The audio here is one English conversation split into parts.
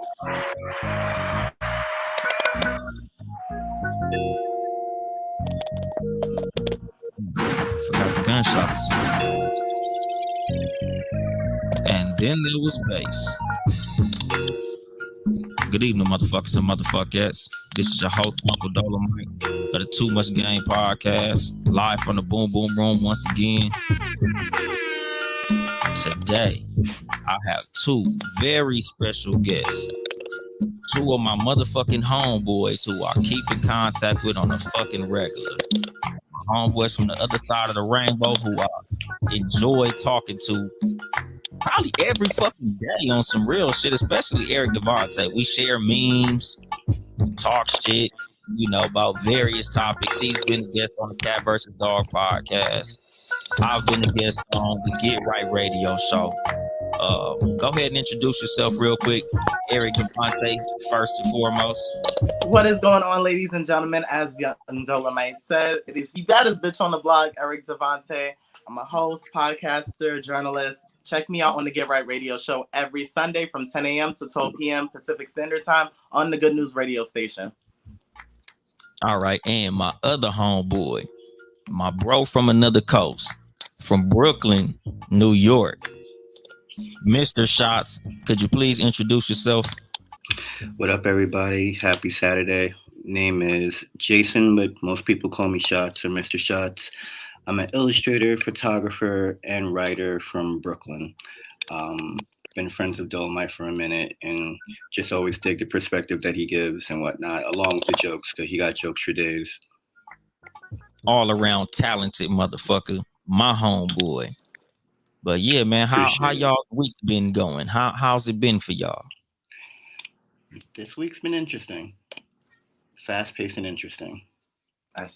Forgot the gunshots. And then there was bass. Good evening, motherfuckers and motherfuckers. This is your host, Uncle Dolomite of the Too Much Game podcast, live from the Boom Boom Room once again. Today, I have two very special guests. Two of my motherfucking homeboys who I keep in contact with on a fucking regular. My homeboys from the other side of the rainbow who I enjoy talking to probably every fucking day on some real shit, especially Eric Devonte. We share memes, talk shit, about various topics. He's been a guest on the Cat vs. Dog podcast. I've been a guest on the Get Right radio show. Go ahead and introduce yourself real quick. Eric Devonte, first and foremost. What is going on, ladies and gentlemen? As Young Dolomite said, it is the baddest bitch on the block, Eric Devonte. I'm a host, podcaster, journalist. Check me out on the Get Right radio show every Sunday from 10 a.m. to 12 p.m. Pacific Standard Time on the Good News radio station. All right, and my other homeboy, my bro from another coast, from Brooklyn, New York, Mr. Shots. Could you please introduce yourself? What up, everybody? Happy Saturday. Name is Jason, but most people call me Shots or Mr. Shots. I'm an illustrator, photographer, and writer from Brooklyn. Been friends with Dolomite for a minute and just always dig the perspective that he gives and whatnot, along with the jokes, because he got jokes for days. All around talented motherfucker, my homeboy. But yeah, man, how y'all's week been going? How's it been for y'all? This week's been interesting. Fast-paced and interesting.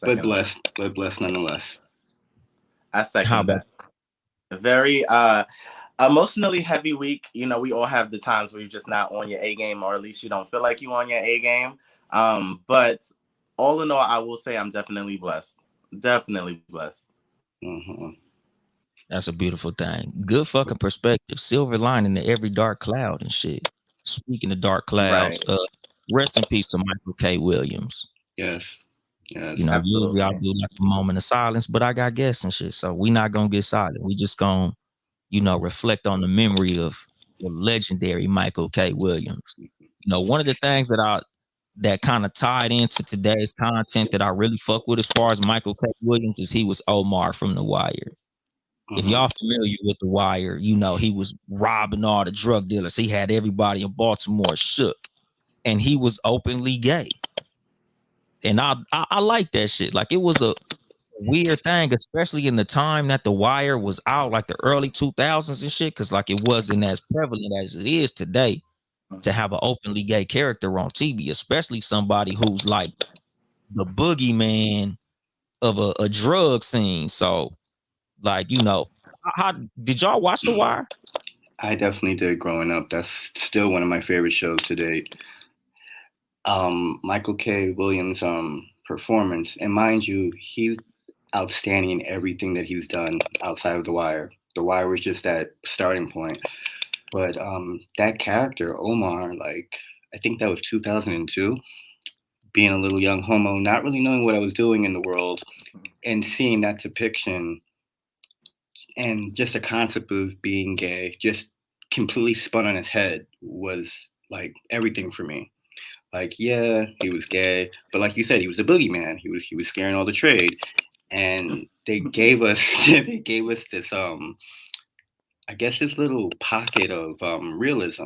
But blessed nonetheless. I second that. A very emotionally heavy week. We all have the times where you're just not on your A game, or at least you don't feel like you're on your A game. But all in all, I will say I'm definitely blessed. Definitely blessed. Mm-hmm. That's a beautiful thing. Good fucking perspective. Silver lining to every dark cloud and shit. Speaking of dark clouds, right. Rest in peace to Michael K. Williams. Yes. Usually I'll do like a moment of silence, but I got guests and shit, so we not gonna get silent. We just gonna, reflect on the memory of the legendary Michael K. Williams. One of the things that kind of tied into today's content that I really fuck with as far as Michael K. Williams is he was Omar from The Wire. Mm-hmm. If y'all familiar with The Wire, he was robbing all the drug dealers. He had everybody in Baltimore shook, and he was openly gay. And I like that shit. Like, it was a weird thing, especially in the time that The Wire was out, like the early 2000s and shit, because like it wasn't as prevalent as it is today to have an openly gay character on TV, especially somebody who's like the boogeyman of a drug scene. So, like, how did y'all watch The Wire? I definitely did growing up. That's still one of my favorite shows to date. Michael K. Williams' performance, and mind you, he's outstanding in everything that he's done outside of The Wire. The Wire was just that starting point. But that character, Omar, like, I think that was 2002, being a little young homo, not really knowing what I was doing in the world, and seeing that depiction and just the concept of being gay just completely spun on his head was like everything for me. Like, yeah, he was gay, but like you said, he was a boogeyman. He was scaring all the trade, and they gave us this I guess this little pocket of realism.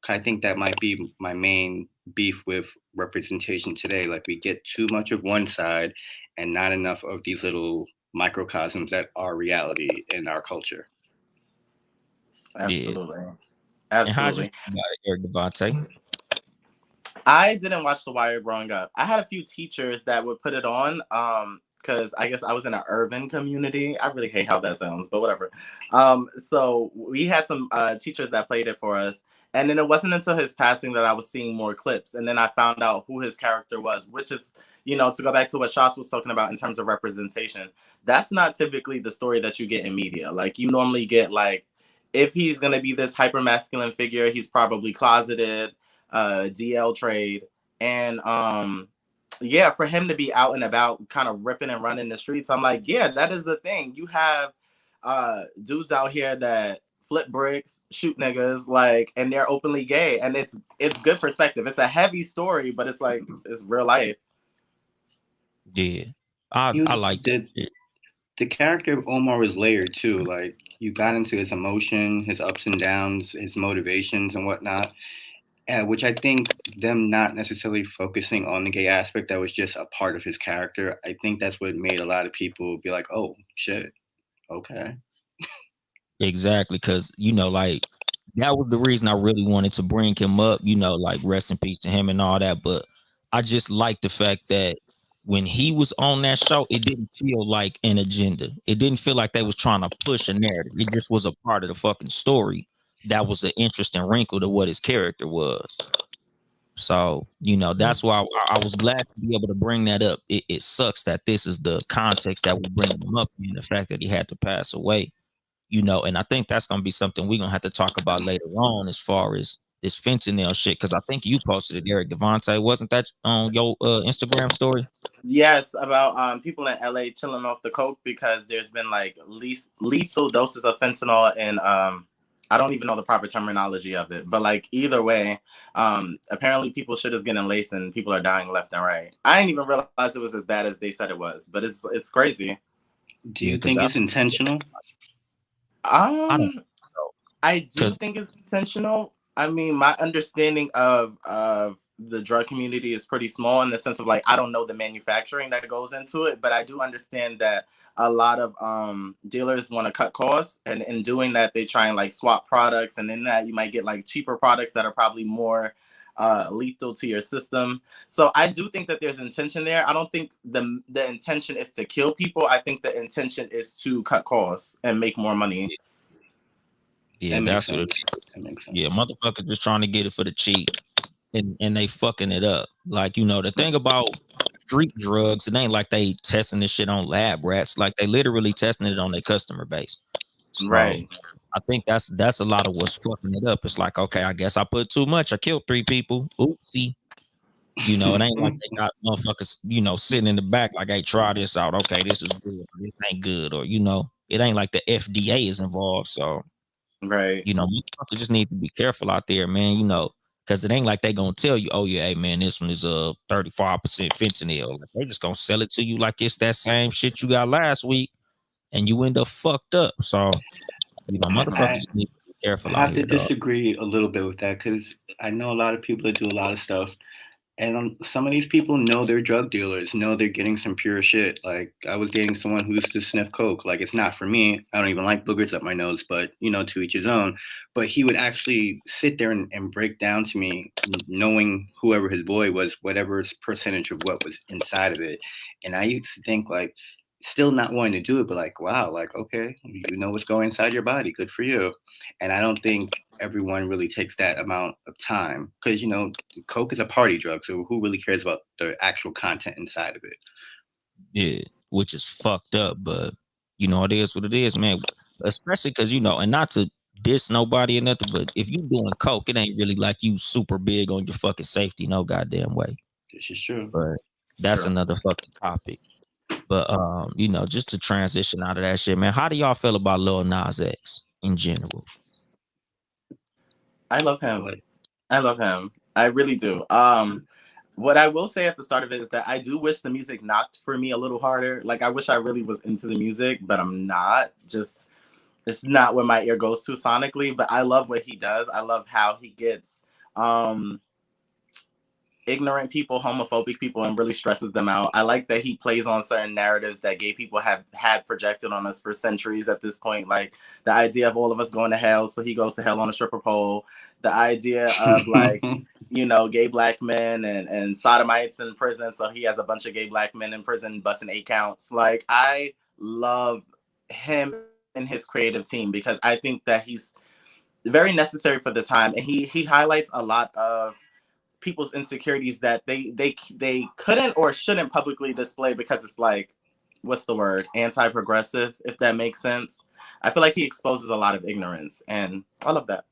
I think that might be my main beef with representation today. Like, we get too much of one side and not enough of these little microcosms that are reality in our culture. Absolutely. Yeah. Absolutely. And how'd you feel about it, Eric Devonte? I didn't watch The Wire growing up. I had a few teachers that would put it on because I guess I was in an urban community. I really hate how that sounds, but whatever. So we had some teachers that played it for us. And then it wasn't until his passing that I was seeing more clips. And then I found out who his character was, which is, to go back to what Shas was talking about in terms of representation. That's not typically the story that you get in media. Like, you normally get, like, if he's going to be this hyper masculine figure, he's probably closeted. DL trade, and yeah, for him to be out and about, kind of ripping and running the streets, I'm like, yeah, that is the thing. You have dudes out here that flip bricks, shoot niggas, like, and they're openly gay, and it's good perspective. It's a heavy story, but it's like it's real life. Yeah, I He was like that shit. the character of Omar was layered too. Like you got into his emotion, his ups and downs, his motivations and whatnot. Which I think them not necessarily focusing on the gay aspect that was just a part of his character. I think that's what made a lot of people be like, "Oh shit, okay." Exactly, because like that was the reason I really wanted to bring him up. Like rest in peace to him and all that. But I just like the fact that when he was on that show, it didn't feel like an agenda. It didn't feel like they was trying to push a narrative. It just was a part of the fucking story. That was an interesting wrinkle to what his character was. So, that's why I was glad to be able to bring that up. It sucks that this is the context that we bring him up in, the fact that he had to pass away. And I think that's gonna be something we're gonna have to talk about later on as far as this fentanyl shit. Cause I think you posted it, Eric Devonte. Wasn't that on your Instagram story? Yes, about people in LA chilling off the coke because there's been like least lethal doses of fentanyl, and I don't even know the proper terminology of it, but like either way, apparently people shit is getting laced and people are dying left and right. I didn't even realize it was as bad as they said it was, but it's crazy. Do you think it's intentional? I don't Um, know. I do Cause think it's intentional. I mean, my understanding of the drug community is pretty small in the sense of like I don't know the manufacturing that goes into it, but I do understand that a lot of dealers want to cut costs, and in doing that, they try and like swap products, and in that you might get like cheaper products that are probably more lethal to your system. So I do think that there's intention there. I don't think the intention is to kill people. I think the intention is to cut costs and make more money. yeah, That makes that's what it sense. is. That makes sense. Yeah, motherfuckers just trying to get it for the cheap, and they fucking it up. Like, the thing about street drugs, it ain't like they testing this shit on lab rats. Like they literally testing it on their customer base. So Right. I think that's a lot of what's fucking it up. It's like, okay, I guess I put too much. I killed 3 people. Oopsie. It ain't like they got motherfuckers, sitting in the back like, hey, try this out. Okay, this is good. Or this ain't good. Or, it ain't like the FDA is involved. So, Right. motherfuckers just need to be careful out there, man, because it ain't like they gonna tell you, oh yeah, hey man, this one is 35% fentanyl. Like, they just gonna sell it to you like it's that same shit you got last week, and you end up fucked up. So, motherfuckers I just need to be I careful out have to here, dog. disagree a little bit with that because I know a lot of people that do a lot of stuff. And some of these people know they're drug dealers, know they're getting some pure shit. Like I was dating someone who used to sniff coke. Like it's not for me. I don't even like boogers up my nose, but to each his own. But he would actually sit there and break down to me, knowing whoever his boy was, whatever percentage of what was inside of it. And I used to think like, still not wanting to do it, but like, wow, like okay, you know what's going inside your body. Good for you. And I don't think everyone really takes that amount of time because coke is a party drug, so who really cares about the actual content inside of it? Yeah, which is fucked up, but it is what it is, man. Especially because and not to diss nobody or nothing, but if you doing coke, it ain't really like you super big on your fucking safety, no goddamn way. This is true. But that's True. another fucking topic. But just to transition out of that shit, man. How do y'all feel about Lil Nas X in general? I love I him. like I love him. I really do. What I will say at the start of it is that I do wish the music knocked for me a little harder. Like I wish I really was into the music, but I'm not. Just it's not where my ear goes to sonically. But I love what he does. I love how he gets um ignorant people, homophobic people, and really stresses them out. I like that he plays on certain narratives that gay people have had projected on us for centuries at this point. Like the idea of all of us going to hell, so he goes to hell on a stripper pole. The idea of like, gay black men and sodomites in prison, so he has a bunch of gay black men in prison busting 8 counts. Like I love him and his creative team because I think that he's very necessary for the time, and he highlights a lot of people's insecurities that they couldn't or shouldn't publicly display because it's like what's the word, anti-progressive, if that makes sense. I feel like he exposes a lot of ignorance, and I love that.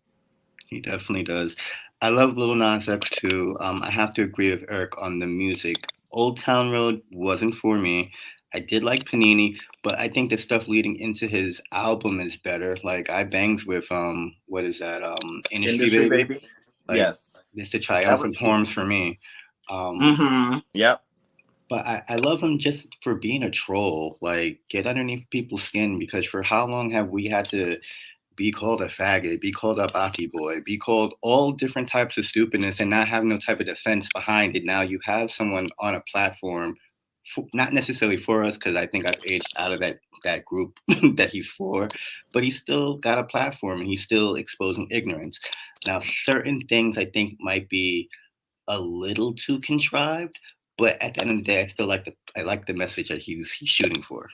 He definitely does. I love Lil Nas X too. I have to agree with Eric on the music. Old Town Road wasn't for me. I did like Panini, but I think the stuff leading into his album is better. Like I bangs with what is that? Industry Industry Baby. Baby. Like Yes, it's the that was triumphant cute. horns for me. Um, Mm-hmm. Yep. but I love him just for being a troll. Like get underneath people's skin because for how long have we had to be called a faggot, be called a baki boy, be called all different types of stupidness and not have no type of defense behind it. Now you have someone on a platform, not necessarily for us, because I think I've aged out of that group that he's for, but he's still got a platform and he's still exposing ignorance. Now, certain things I think might be a little too contrived, but at the end of the day, I like the message that he's shooting for.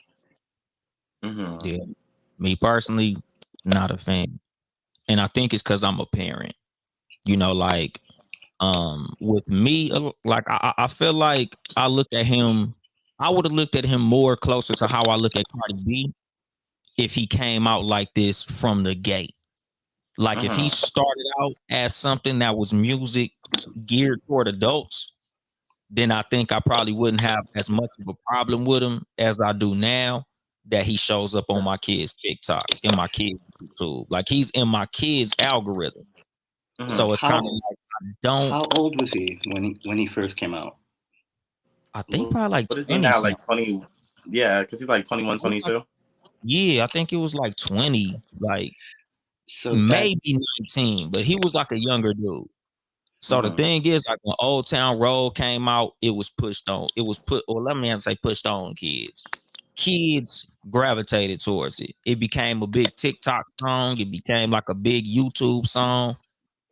Mm-hmm. Yeah. Me personally, not a fan. And I think it's because I'm a parent. You know, like with me, like I feel like I looked at him, I would have looked at him more closer to how I look at Cardi B if he came out like this from the gate. Like if he Mm-hmm. started out as something that was music geared toward adults, then I think I probably wouldn't have as much of a problem with him as I do now that he shows up on my kids' TikTok, in my kids' YouTube. Like he's in my kids' algorithm. Mm-hmm. So it's kind of How like I don't how old was he when he first came out? I think probably like What is he 20 now? Like something. 20? Yeah, because he's like 21, It was like 22. yeah, I think it was like 20, like So that maybe 19, but he was like a younger dude. So the Mm-hmm. thing is, like when Old Town Road came out, it was pushed on. It was put, or let me not say pushed on kids. Kids gravitated towards it. It became a big TikTok song. It became like a big YouTube song.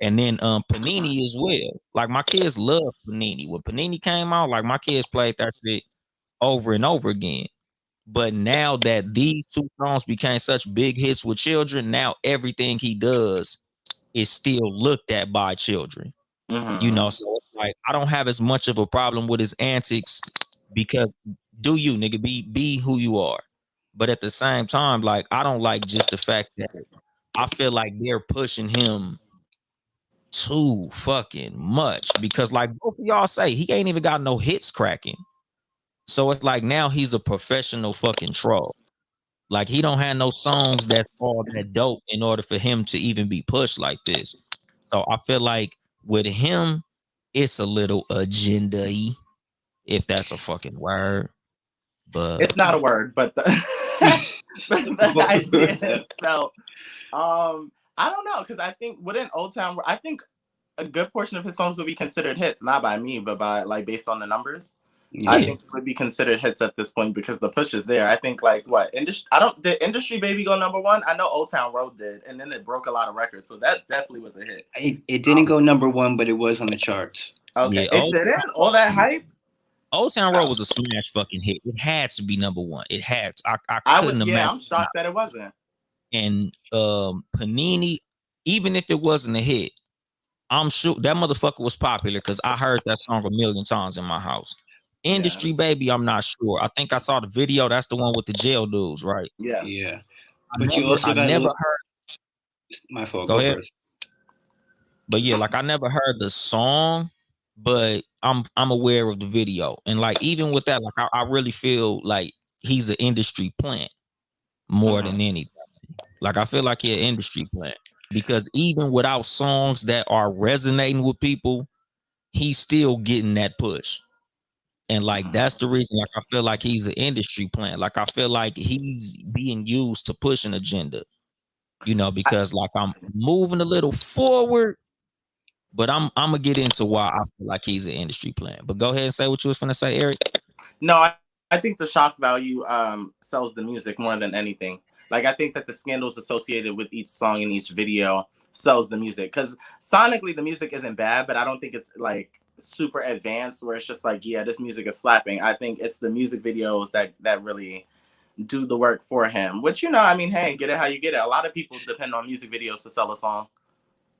And then Panini as well. Like my kids love Panini. When Panini came out, like my kids played that shit over and over again. But now that these two songs became such big hits with children, now everything he does is still looked at by children. You Mm-hmm. know, so it's like I don't have as much of a problem with his antics because do you nigga be who you are. But at the same time, like I don't like just the fact that I feel like they're pushing him too fucking much because like both of y'all say he ain't even got no hits cracking. So it's like now he's a professional fucking troll. Like he don't have no songs that's all that dope in order for him to even be pushed like this. So I feel like with him, it's a little agenda-y, if that's a fucking word. But It's not a word, but the but the idea is felt. I don't know because I think within Old Town, I think a good portion of his songs would be considered hits, not by me, but by like based on the numbers. I yeah. yeah, think it would be considered hits at this point because the push is there. I think like what industry? I don't did Industry Baby go number one? I know Old Town Road did, and then it broke a lot of records, so that definitely was a hit. It didn't go number one, but it was on the charts. Okay, yeah. it didn't. All that hype. Old Town Road Oh, was a smash fucking hit. It had to be number one. It had to. I I would. couldn't Yeah, imagine I'm not. shocked that it wasn't. And Panini, even if it wasn't a hit, I'm sure that motherfucker was popular because I heard that song a million times in my house. Yeah. Industry Baby, I'm not sure. I think I saw the video. That's the one with the jail dudes, right? Yes. Yeah, but you also I got to never look. heard. My fault. Go Go ahead. first. But yeah, like I never heard the song, but I'm aware of the video. And like even with that, like I really feel like he's an industry plant more Mm-hmm. than anything. Like I feel like he's an industry plant because even without songs that are resonating with people, he's still getting that push. And like Mm-hmm. that's the reason, like I feel like he's an industry plant. Like I feel like he's being used to push an agenda, you know, because like I'm moving a little forward, but I'm gonna get into why I feel like he's an industry plant. But go ahead and say what you was gonna say, Eric. No, I think the shock value sells the music more than anything. Like I think that the scandals associated with each song and each video sells the music because sonically the music isn't bad, but I don't think it's like super advanced where it's just like yeah this music is slapping. I think it's the music videos that really do the work for him. Which you know, I mean, hey, get it how you get it. A lot of people depend on music videos to sell a song.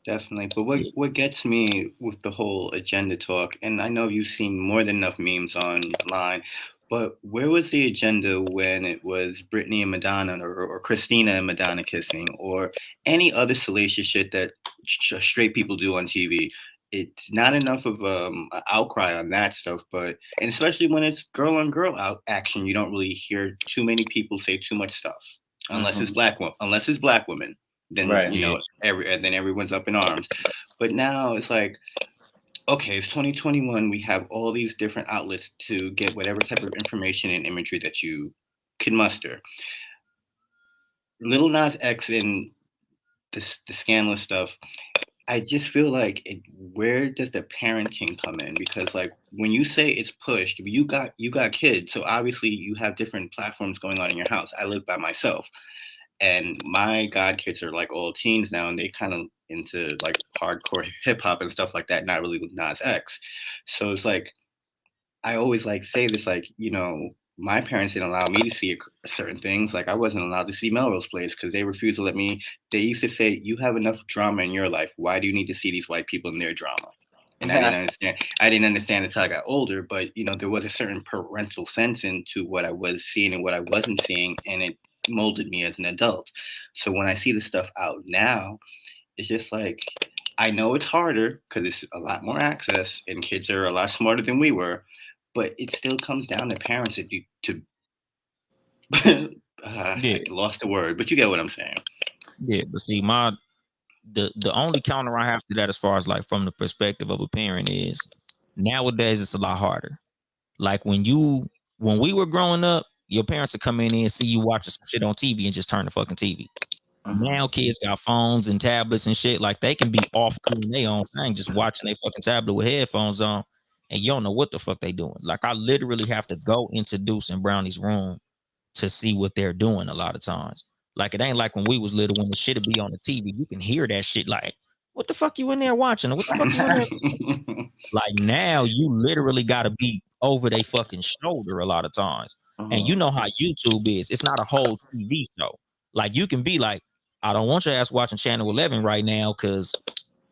Definitely. But Yeah. what gets me with the whole agenda talk, and I know you've seen more than enough memes online, But where was the agenda when it was Britney and Madonna, or Christina and Madonna kissing, or any other salacious shit that straight people do on TV? It's not enough of an outcry on that stuff, and especially when it's girl on girl out action, you don't really hear too many people say too much stuff, unless it's black women. Then Right. then everyone's up in arms. But now it's like, okay, it's 2021. We have all these different outlets to get whatever type of information and imagery that you can muster. Little Nas X and the scandalous stuff, I just feel like, where does the parenting come in? Because like when you say it's pushed, you got kids, so obviously you have different platforms going on in your house. I live by myself, and my god kids are like all teens now, and they kind of into like hardcore hip hop and stuff like that, not really with Nas X. So it's like, I always like say this, like, my parents didn't allow me to see certain things. Like I wasn't allowed to see Melrose Place because they refused to let me. They used to say, you have enough drama in your life. Why do you need to see these white people in their drama? And I didn't understand until I got older, but there was a certain parental sense into what I was seeing and what I wasn't seeing, and it molded me as an adult. So when I see the stuff out now, it's just like, I know it's harder because it's a lot more access and kids are a lot smarter than we were, but it still comes down to parents to I lost the word, but you get what I'm saying. Yeah, but see, the only counter I have to that, as far as like from the perspective of a parent, is nowadays it's a lot harder. Like when we were growing up, your parents would come in and see you watching some shit on TV and just turn the fucking TV. Now kids got phones and tablets and shit. Like they can be off doing their own thing, just watching their fucking tablet with headphones on, and you don't know what the fuck they doing. Like I literally have to go into Deuce and Brownie's room to see what they're doing a lot of times. Like it ain't like when we was little, when the shit would be on the TV, you can hear that shit. Like, what the fuck you in there watching? Or what the fuck you in there? Like now, you literally got to be over their fucking shoulder a lot of times. And you know how YouTube is. It's not a whole TV show. Like you can be like, I don't want your ass watching Channel 11 right now because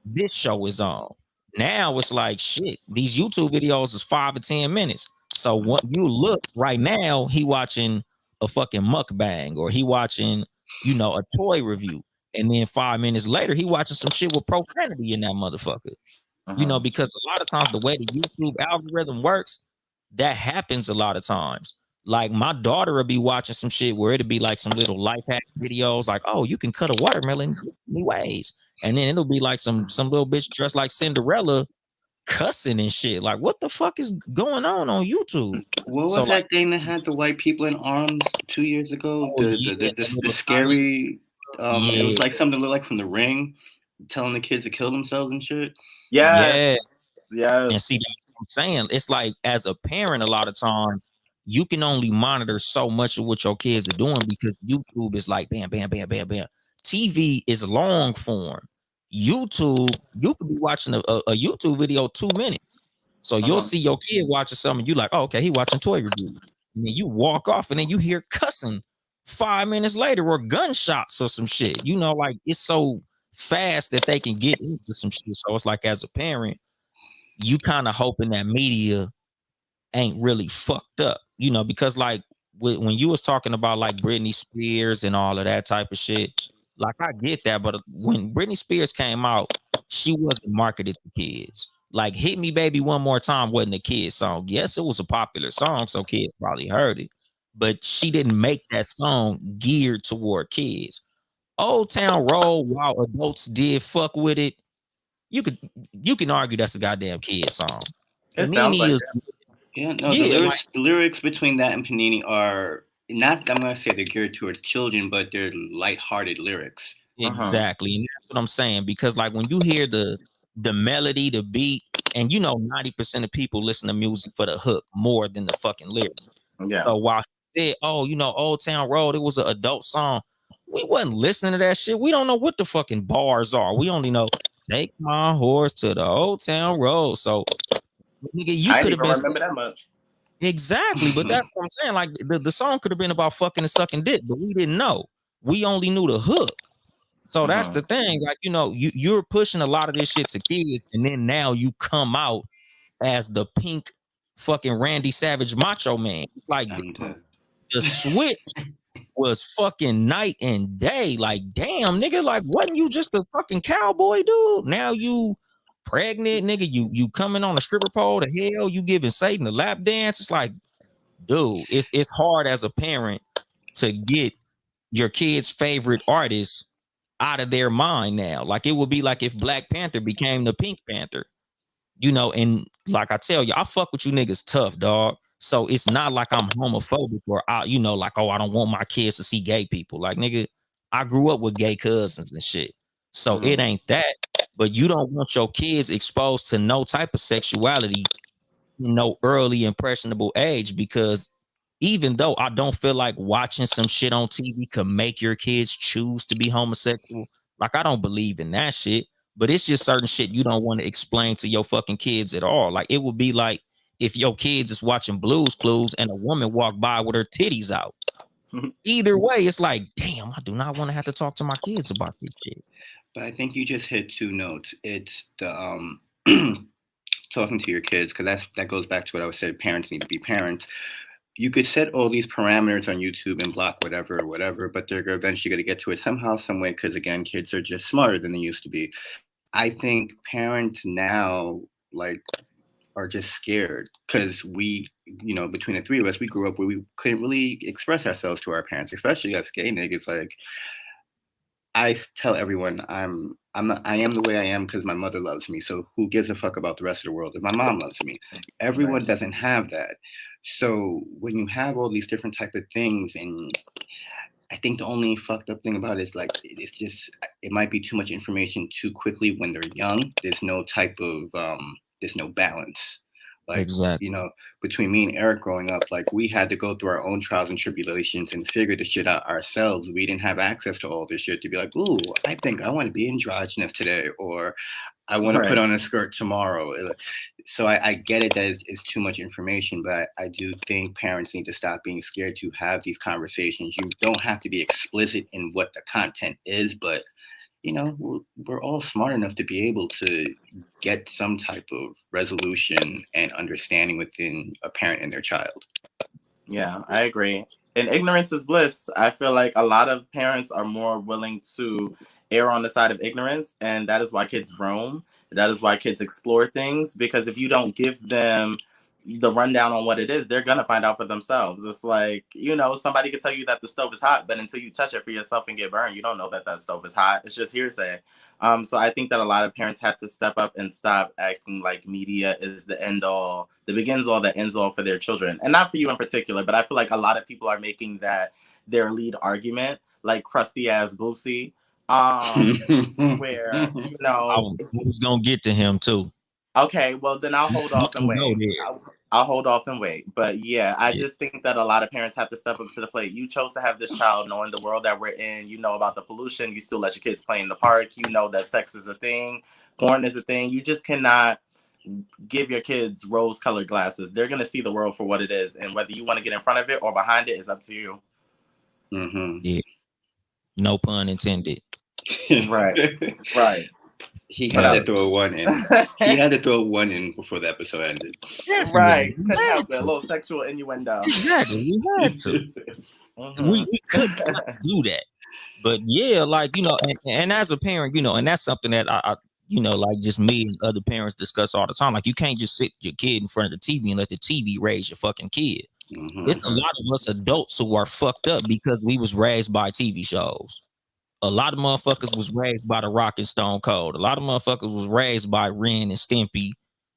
this show is on. Now it's like, shit, these YouTube videos is 5 or 10 minutes. So what you look right now, he watching a fucking mukbang, or he watching, a toy review. And then 5 minutes later, he watching some shit with profanity in that motherfucker. Because a lot of times the way the YouTube algorithm works, that happens a lot of times. Like my daughter will be watching some shit where it'll be like some little life hack videos, like, oh, you can cut a watermelon new ways. And then it'll be like some little bitch dressed like Cinderella cussing and shit. Like, what the fuck is going on YouTube? What was that thing that had the white people in arms 2 years ago? The scary, it was like something that looked like from The Ring, telling the kids to kill themselves and shit. Yes. And see, that's what I'm saying. It's like, as a parent, a lot of times you can only monitor so much of what your kids are doing, because YouTube is like bam, bam, bam, bam, bam. TV is long form. YouTube, you could be watching a YouTube video 2 minutes. So you'll see your kid watching something, and you like, oh, okay, he watching toy reviews. And then you walk off, and then you hear cussing 5 minutes later, or gunshots or some shit. Like it's so fast that they can get into some shit. So it's like, as a parent, you kind of hoping that media ain't really fucked up, because like when you was talking about like Britney Spears and all of that type of shit, like I get that, but when Britney Spears came out, she wasn't marketed to kids. Like Hit Me Baby One More Time wasn't a kid song. Yes, it was a popular song, so kids probably heard it, but she didn't make that song geared toward kids. Old Town Road, while adults did fuck with it, you can argue that's a goddamn kid song. It sounds like the lyrics between that and Panini are not, I'm gonna say they're geared towards children, but they're lighthearted lyrics. Exactly. And that's what I'm saying, because like when you hear the melody, the beat, and 90% of people listen to music for the hook more than the fucking lyrics. Yeah. So while he said, oh, Old Town Road, it was an adult song, we wasn't listening to that shit. We don't know what the fucking bars are. We only know, take my horse to the Old Town Road. So nigga, you could have been remember that much. Exactly, but that's what I'm saying. Like the song could have been about fucking and sucking dick, but we didn't know. We only knew the hook. So that's the thing. Like, you're pushing a lot of this shit to kids, and then now you come out as the pink fucking Randy Savage Macho Man. Like the switch was fucking night and day. Like, damn, nigga, like, wasn't you just a fucking cowboy dude? Now you pregnant, nigga. You coming on a stripper pole to hell? You giving Satan a lap dance? It's like, dude, it's hard as a parent to get your kid's favorite artist out of their mind now. Like, it would be like if Black Panther became the Pink Panther, you know, and like I tell you, I fuck with you niggas tough, dog. So it's not like I'm homophobic or you know, like, oh, I don't want my kids to see gay people. Like, nigga, I grew up with gay cousins and shit. So it ain't that. But you don't want your kids exposed to no type of sexuality, no early impressionable age, because even though I don't feel like watching some shit on TV could make your kids choose to be homosexual, like, I don't believe in that shit. But it's just certain shit you don't want to explain to your fucking kids at all. Like, it would be like if your kids is watching Blues Clues and a woman walk by with her titties out. Either way, it's like, damn, I do not want to have to talk to my kids about this shit. But I think you just hit two notes. It's the talking to your kids, because that goes back to what I was saying. Parents need to be parents. You could set all these parameters on YouTube and block whatever, but they're eventually going to get to it somehow, some way, because again, kids are just smarter than they used to be. I think parents now, like, are just scared because we, you know, between the three of us, we grew up where we couldn't really express ourselves to our parents, especially us gay niggas. Like, I tell everyone I am the way I am because my mother loves me. So who gives a fuck about the rest of the world if my mom loves me? Everyone doesn't have that. So when you have all these different type of things, and I think the only fucked up thing about it is, like, it's just, it might be too much information too quickly when they're young. There's no type of there's no balance. Like, exactly. You know, between me and Eric growing up, like, we had to go through our own trials and tribulations and figure the shit out ourselves. We didn't have access to all this shit to be like, ooh, I think I want to be androgynous today, or I want to put on a skirt tomorrow. So I get it that it's too much information, but I do think parents need to stop being scared to have these conversations. You don't have to be explicit in what the content is, but, you know, we're all smart enough to be able to get some type of resolution and understanding within a parent and their child. Yeah, I agree. And ignorance is bliss. I feel like a lot of parents are more willing to err on the side of ignorance, and that is why kids roam. That is why kids explore things, because if you don't give them the rundown on what it is, they're gonna find out for themselves. It's like, you know, somebody could tell you that the stove is hot, but until you touch it for yourself and get burned, you don't know that that stove is hot. It's just hearsay. So I think that a lot of parents have to step up and stop acting like media is the end all, the begins all, the ends all for their children, and not for you in particular. But I feel like a lot of people are making that their lead argument, like crusty ass Boosie, where, you know, I was gonna get to him too. Okay, well then I'll hold off and wait. I'll hold off and wait. But yeah, I just think that a lot of parents have to step up to the plate. You chose to have this child knowing the world that we're in. You know about the pollution. You still let your kids play in the park. You know that sex is a thing. Porn is a thing. You just cannot give your kids rose-colored glasses. They're going to see the world for what it is. And whether you want to get in front of it or behind it is up to you. Mm-hmm. Yeah. No pun intended. Right. He had to throw one in. He had to throw one in before the episode ended. Definitely. Right. Couldn't help it. A little sexual innuendo. Exactly. We had to. We could not do that. But yeah, like, you know, and as a parent, you know, and that's something that I you know, like, just me and other parents discuss all the time. Like, you can't just sit your kid in front of the TV and let the TV raise your fucking kid. It's a lot of us adults who are fucked up because we was raised by TV shows. A lot of motherfuckers was raised by The Rock and Stone Cold. A lot of motherfuckers was raised by Ren and Stimpy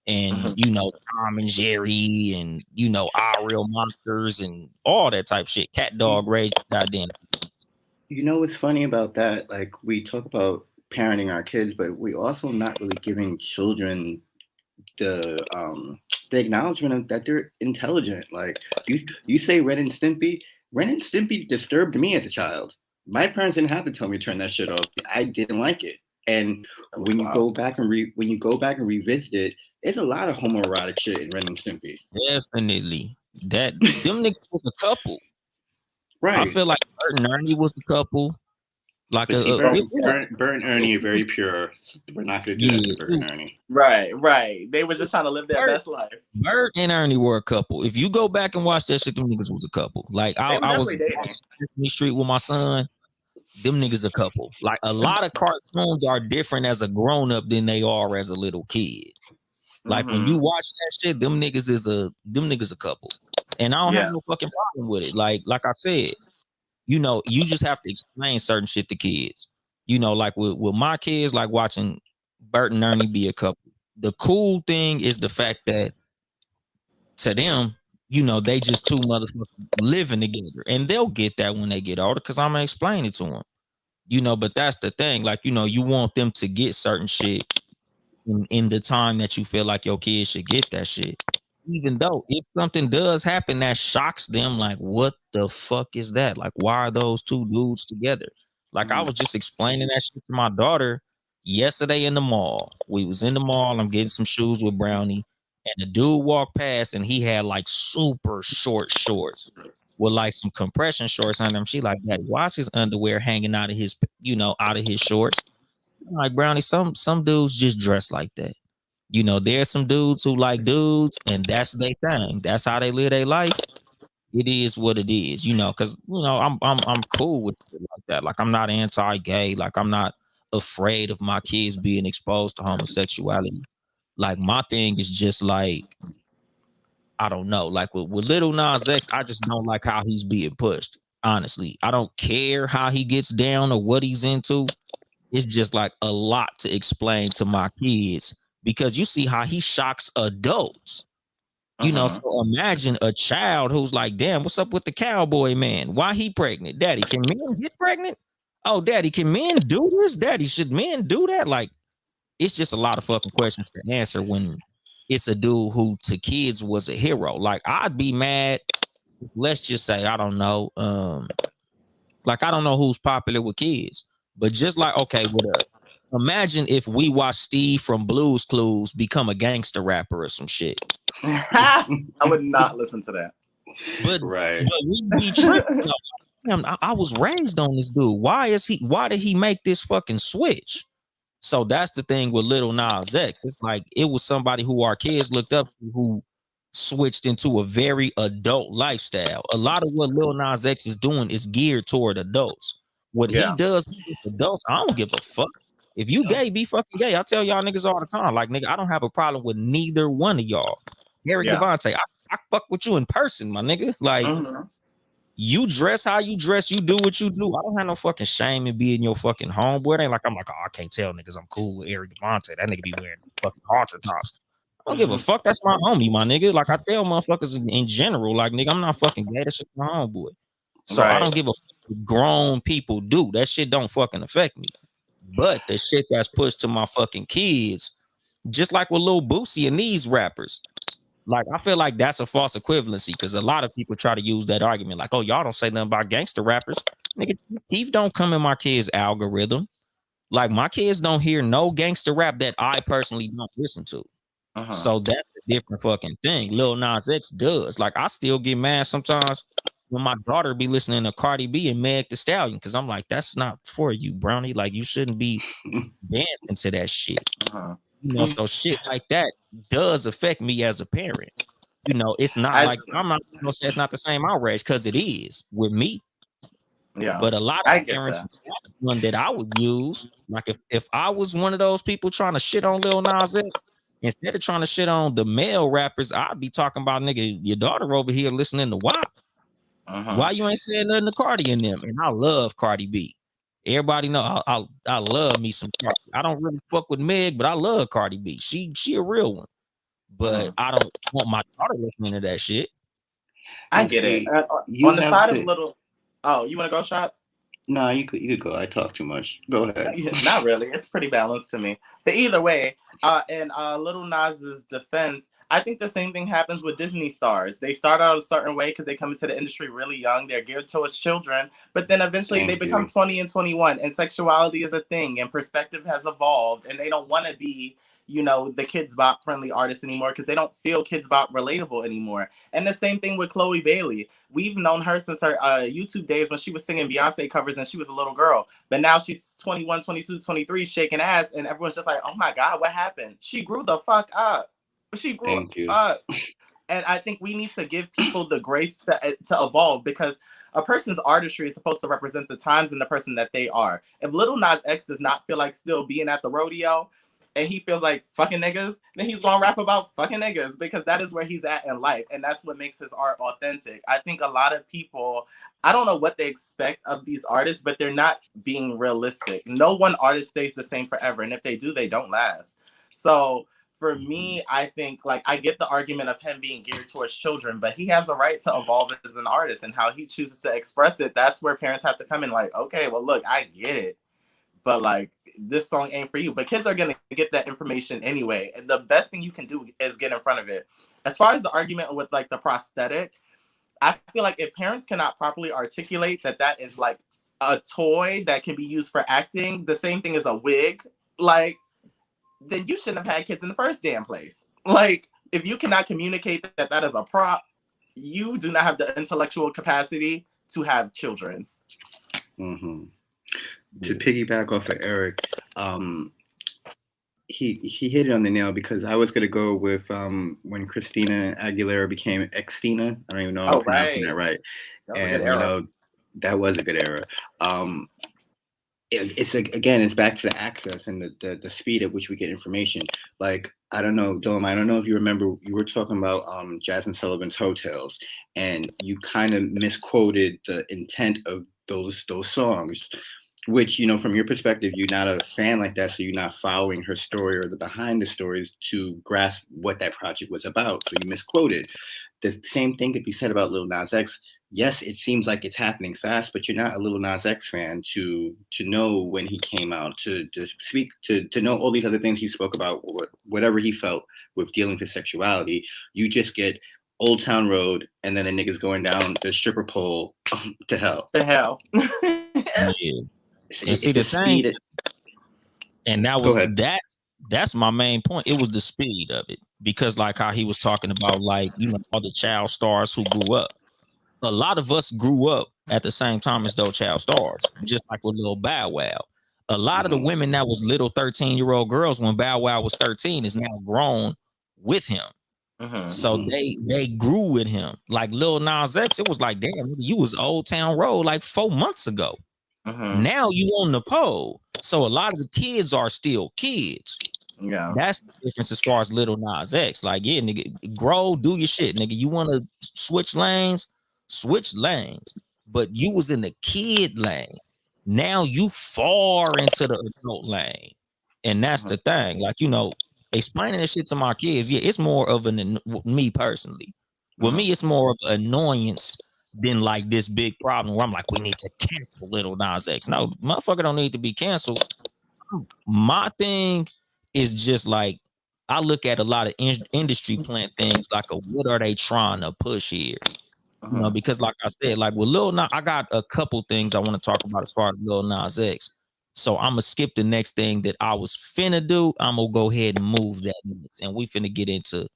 and, you know, Tom and Jerry and, you know, Our Real Monsters and all that type of shit. Cat Dog raised goddamn. You know what's funny about that? Like, we talk about parenting our kids, but we also not really giving children the acknowledgement of that they're intelligent. Like, you say Ren and Stimpy. Ren and Stimpy disturbed me as a child. My parents didn't have to tell me to turn that shit off. I didn't like it. And when you go back and revisit it, there's a lot of homoerotic shit in Ren and Stimpy. Definitely. Them niggas was a couple. Right. I feel like Bert and Ernie was a couple. Like But see, a Bert and Ernie are very pure. We're not gonna do that to yeah. Bert and Ernie. Right. They were just trying to live their Bert, best life. Bert and Ernie were a couple. If you go back and watch that shit, them niggas was a couple. Like They were I was definitely dating. watching Sesame Street with my son. Them niggas a couple. Like a lot of cartoons are different as a grown up than they are as a little kid. Like when you watch that shit, them niggas a couple. And I don't have Yeah. no fucking problem with it. Like I said, you just have to explain certain shit to kids. Like with my kids, like watching Bert and Ernie be a couple. The cool thing is the fact that to them, they just two motherfuckers living together. And they'll get that when they get older because I'm gonna explain it to them. But that's the thing. Like, you want them to get certain shit in the time that you feel like your kids should get that shit. Even though if something does happen that shocks them, like, what the fuck is that? Like, why are those two dudes together? Like, I was just explaining that shit to my daughter yesterday in the mall. We was in the mall. I'm getting some shoes with Brownie, and the dude walked past, and he had like super short shorts with like some compression shorts under him. She like, Daddy, why is his underwear hanging out of his shorts? I'm like, Brownie, some dudes just dress like that. There's some dudes who like dudes, and that's their thing. That's how they live their life. It is what it is, because I'm cool with shit like that. Like I'm not anti-gay. Like I'm not afraid of my kids being exposed to homosexuality. Like my thing is just like, I don't know. Like with Little Nas X, I just don't like how he's being pushed. Honestly, I don't care how he gets down or what he's into. It's just like a lot to explain to my kids because you see how he shocks adults. So imagine a child who's like, damn, what's up with the cowboy man? Why he pregnant? Daddy, can men get pregnant? Oh, daddy, can men do this? Daddy, should men do that? Like, it's just a lot of fucking questions to answer when it's a dude who to kids was a hero. Like, I'd be mad. Let's just say, I don't know. Like, I don't know who's popular with kids, but just like, okay, imagine if we watch Steve from Blue's Clues become a gangster rapper or some shit. I would not listen to that. But right. we'd be tripping. I was raised on this dude. Why did he make this fucking switch? So that's the thing with Little Nas X. It's like it was somebody who our kids looked up to who switched into a very adult lifestyle. A lot of what Lil Nas X is doing is geared toward adults. What he does with adults, I don't give a fuck. If you gay, be fucking gay. I tell y'all niggas all the time. Like, nigga, I don't have a problem with neither one of y'all. Eric Devonte, I fuck with you in person, my nigga. Like, you dress how you dress, you do what you do. I don't have no fucking shame in being your fucking homeboy. It ain't like I'm like, oh, I can't tell niggas I'm cool with Eric Devonte. That nigga be wearing fucking halter tops. I don't give a fuck. That's my homie, my nigga. Like I tell motherfuckers in general, like nigga, I'm not fucking gay. That's just my homeboy. So I don't give a fuck what grown people do. That shit don't fucking affect me. But the shit that's pushed to my fucking kids, just like with Lil Boosie and these rappers, like I feel like that's a false equivalency because a lot of people try to use that argument, like, oh, y'all don't say nothing about gangster rappers. Nigga, Keith don't come in my kids' algorithm. Like my kids don't hear no gangster rap that I personally don't listen to. So that's a different fucking thing. Lil Nas X does. Like I still get mad sometimes when my daughter be listening to Cardi B and Meg Thee Stallion because I'm like, that's not for you, Brownie. Like you shouldn't be dancing to that shit. So shit like that does affect me as a parent. It's not like I'm not gonna say it's not the same outrage because it is with me. Yeah, but a lot of parents, one that I would use, like if I was one of those people trying to shit on Lil Nas X, instead of trying to shit on the male rappers, I'd be talking about nigga, your daughter over here listening to WAP. Why you ain't saying nothing to Cardi in them? And I love Cardi B. Everybody know I love me some Cardi. I don't really fuck with Meg, but I love Cardi B. She a real one. But I don't want my daughter listening to that shit. I get it. On the side of Little, oh, you want to go shots? No, you could go. I talk too much. Go ahead. Not really. It's pretty balanced to me. But either way, in Little Nas's defense, I think the same thing happens with Disney stars. They start out a certain way because they come into the industry really young. They're geared towards children, but then eventually they become 20 and 21, and sexuality is a thing, and perspective has evolved, and they don't want to be, you know, the Kids Bop friendly artists anymore because they don't feel Kids Bop relatable anymore. And the same thing with Chloe Bailey. We've known her since her YouTube days when she was singing Beyonce covers and she was a little girl. But now she's 21, 22, 23, shaking ass, and everyone's just like, oh my God, what happened? She grew the fuck up. She grew Thank you. up. And I think we need to give people the grace to evolve, because a person's artistry is supposed to represent the times and the person that they are. If Little Nas X does not feel like still being at the rodeo and he feels like fucking niggas, then he's gonna rap about fucking niggas, because that is where he's at in life. And that's what makes his art authentic. I think a lot of people, I don't know what they expect of these artists, but they're not being realistic. No one artist stays the same forever. And if they do, they don't last. So for me, I think, like, I get the argument of him being geared towards children, but he has a right to evolve as an artist, and how he chooses to express it. That's where parents have to come in, like, okay, well, look, I get it, but like, this song ain't for you. But kids are going to get that information anyway. And the best thing you can do is get in front of it. As far as the argument with like the prosthetic, I feel like if parents cannot properly articulate that that is like a toy that can be used for acting, the same thing as a wig, like, then you shouldn't have had kids in the first damn place. Like, if you cannot communicate that that is a prop, you do not have the intellectual capacity to have children. Mm-hmm. To piggyback off of Eric, he hit it on the nail, because I was gonna go with when Christina Aguilera became Xtina. I don't even know if I'm pronouncing that right. And you know, that was a good era. It's again, it's back to the access and the speed at which we get information. Like, I don't know, Dom, I don't know if you remember, you were talking about Jasmine Sullivan's Hotels, and you kind of misquoted the intent of those songs, which, you know, from your perspective, you're not a fan like that, so you're not following her story or the behind the stories to grasp what that project was about. So you misquoted. The same thing could be said about Lil Nas X. Yes, it seems like it's happening fast, but you're not a Lil Nas X fan to know when he came out, to speak, to know all these other things he spoke about, whatever he felt with dealing with sexuality. You just get Old Town Road, and then the niggas going down the stripper pole to hell. To hell. Yeah. And see the thing, and that's my main point. It was the speed of it, because like how he was talking about, like, you know, all the child stars who grew up. A lot of us grew up at the same time as those child stars, just like with Lil Bow Wow. A lot of the women that was little 13-year-old girls when Bow Wow was 13 is now grown with him. So they grew with him. Like Lil Nas X, it was like, damn, you was Old Town Road like 4 months ago. Now you on the pole. So a lot of the kids are still kids. Yeah, that's the difference as far as Lil Nas X. Like, yeah, nigga, grow, do your shit, nigga. You want to switch lanes, but you was in the kid lane. Now you far into the adult lane, and that's the thing. Like, you know, explaining this shit to my kids, yeah, it's more of me personally. With me, it's more of an annoyance than like this big problem where I'm like, we need to cancel Lil Nas X. No, motherfucker don't need to be canceled. My thing is just like, I look at a lot of industry plant things like what are they trying to push here? You know, because like I said, like with Lil Nas, I got a couple things I want to talk about as far as Lil Nas X. So I'm gonna skip the next thing that I was finna do. I'm gonna go ahead and move that next, and we finna get into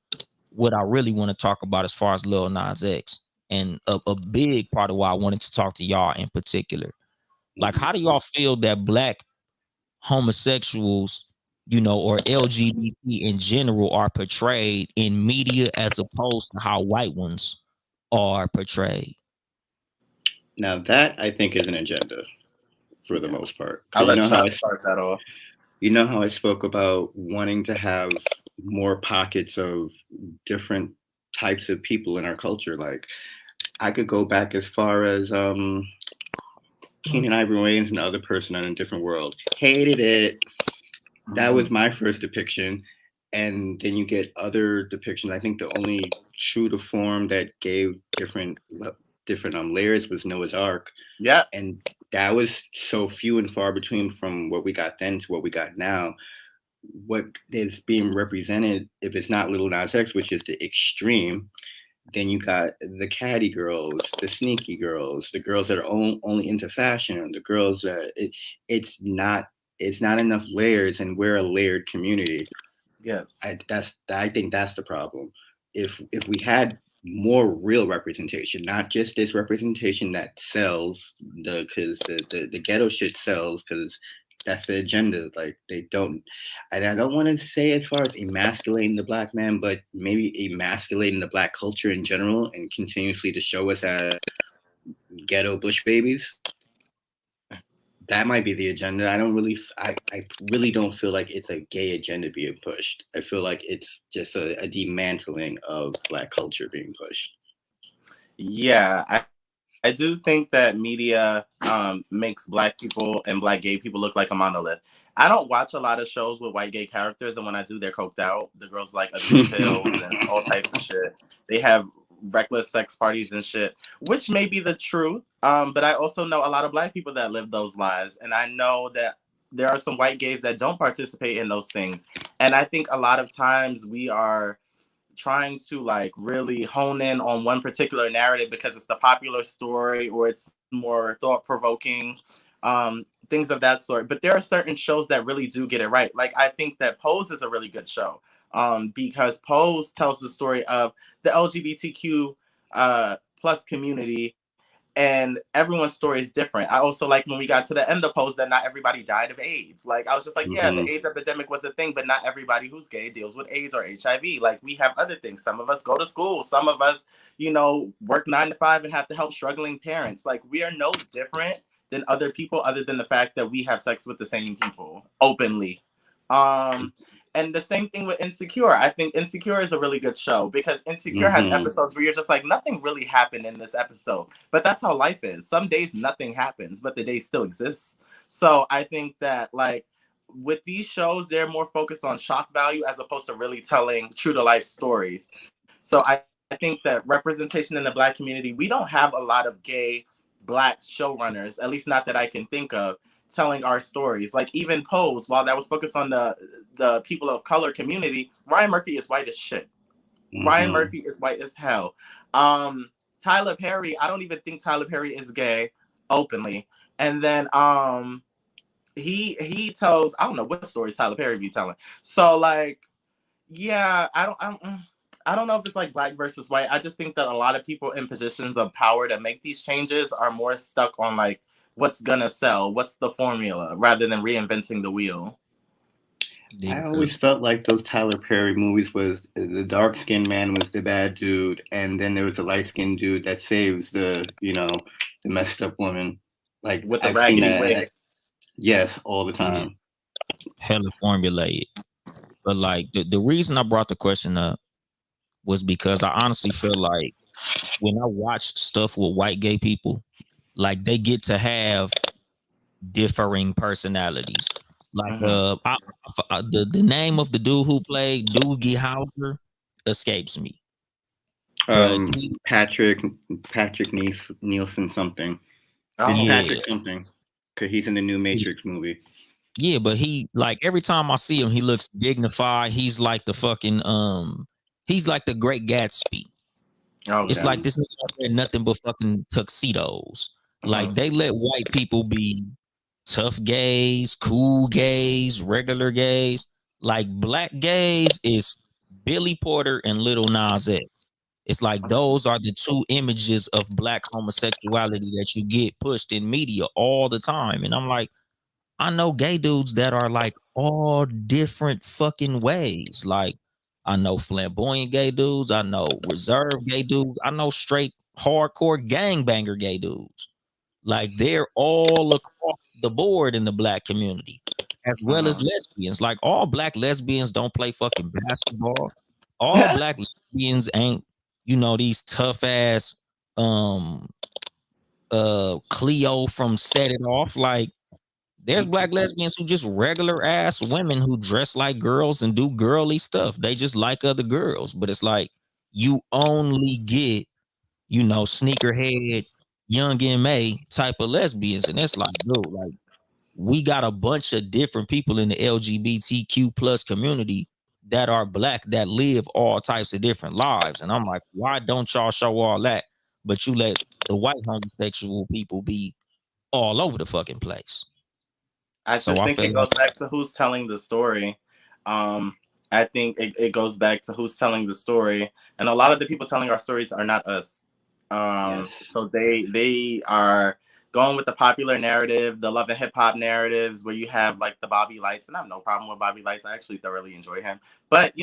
what I really want to talk about as far as Lil Nas X, and a big part of why I wanted to talk to y'all in particular. Like, how do y'all feel that Black homosexuals, you know, or LGBT in general are portrayed in media as opposed to how white ones are portrayed? Now that, I think, is an agenda for the most part. I'll let you start that off. You know how I spoke about wanting to have more pockets of different types of people in our culture. Like, I could go back as far as Keenan Ivory Wayans, and Other Person on a Different World. Hated it. That was my first depiction. And then you get other depictions. I think the only true to form that gave different layers was Noah's Ark. Yeah. And that was so few and far between from what we got then to what we got now. What is being represented, if it's not Lil Nas X, which is the extreme, then you got the catty girls, the sneaky girls, the girls that are only into fashion, the girls that it's not enough layers, and we're a layered community. Yes. I think that's the problem. If we had more real representation, not just this representation that sells, because the ghetto shit sells, because that's the agenda. Like they don't, and I don't want to say as far as emasculating the black man, but maybe emasculating the black culture in general, and continuously to show us as ghetto bush babies. That might be the agenda. I really don't feel like it's a gay agenda being pushed. I feel like it's just a dismantling of black culture being pushed. Yeah, I do think that media makes black people and black gay people look like a monolith. I don't watch a lot of shows with white gay characters, and when I do, they're coked out. The girls like abuse pills and all types of shit. They have reckless sex parties and shit, which may be the truth. But I also know a lot of black people that live those lives, and I know that there are some white gays that don't participate in those things. And I think a lot of times we are trying to like really hone in on one particular narrative because it's the popular story or it's more thought provoking, things of that sort. But there are certain shows that really do get it right. Like I think that Pose is a really good show, because Pose tells the story of the LGBTQ plus community, and everyone's story is different. I also like when we got to the end of Pose that not everybody died of AIDS. Like I was just like, yeah, the Hmm. AIDS epidemic was a thing, but not everybody who's gay deals with AIDS or HIV. Like we have other things. Some of us go to school. Some of us, work 9 to 5 and have to help struggling parents. Like we are no different than other people, other than the fact that we have sex with the same people openly. Um, and the same thing with Insecure. I think Insecure is a really good show because Insecure has Hmm. episodes where you're just like, nothing really happened in this episode. But that's how life is. Some days nothing happens, but the day still exists. So I think that like with these shows, they're more focused on shock value as opposed to really telling true to life stories. So I think that representation in the black community, we don't have a lot of gay black showrunners, at least not that I can think of, telling our stories. Like even Pose, while that was focused on the people of color community, Ryan Murphy is white as shit. Ryan Hmm. Murphy is white as hell. Um, Tyler Perry, I don't even think Tyler Perry is gay openly. And then he tells, I don't know what stories Tyler Perry be telling. So like yeah, I don't know if it's like black versus white. I just think that a lot of people in positions of power that make these changes are more stuck on like what's gonna sell, what's the formula, rather than reinventing the wheel. I Yeah, always felt like those Tyler Perry movies was the dark skinned man was the bad dude, and then there was a light skinned dude that saves the messed up woman. Like With the I've seen raggedy that. wig. Yes, all the yeah, time. hella formulated. But like the reason I brought the question up was because I honestly feel like when I watch stuff with white gay people, like they get to have differing personalities. Like Hmm. the name of the dude who played Doogie Howser escapes me, but Um, Patrick Nielsen something. It's Oh, yeah, Patrick something because he's in the new Matrix movie. yeah, but he like every time I see him, he looks dignified. He's like the fucking he's like the Great Gatsby. It's okay. like Hmm. this nigga don't wear nothing but fucking tuxedos. Like Hmm. they let white people be tough gays, cool gays, regular gays. Like black gays is Billy Porter and Little Nas X. It's like those are the two images of black homosexuality that you get pushed in media all the time. And I'm like, I know gay dudes that are like all different fucking ways. Like I know flamboyant gay dudes, I know reserved gay dudes, I know straight hardcore gangbanger gay dudes. Like they're all across the board in the black community, as well as Hmm. lesbians. Like all black lesbians don't play fucking basketball. All black lesbians ain't, these tough ass um Cleo from Set It Off. Like there's black lesbians who just regular ass women who dress like girls and do girly stuff. They just like other girls. But it's like you only get, sneakerhead, young MA type of lesbians. And it's like, dude, like we got a bunch of different people in the LGBTQ plus community that are black that live all types of different lives. And I'm like, why don't y'all show all that? But you let the white homosexual people be all over the fucking place. I So just I think feel it like goes back to who's telling the story. Um, I think it goes back to who's telling the story, and a lot of the people telling our stories are not us. Yes. So they are going with the popular narrative, the love and hip hop narratives, where you have like the Bobby Lights, and I have no problem with Bobby Lights. I actually thoroughly enjoy him, but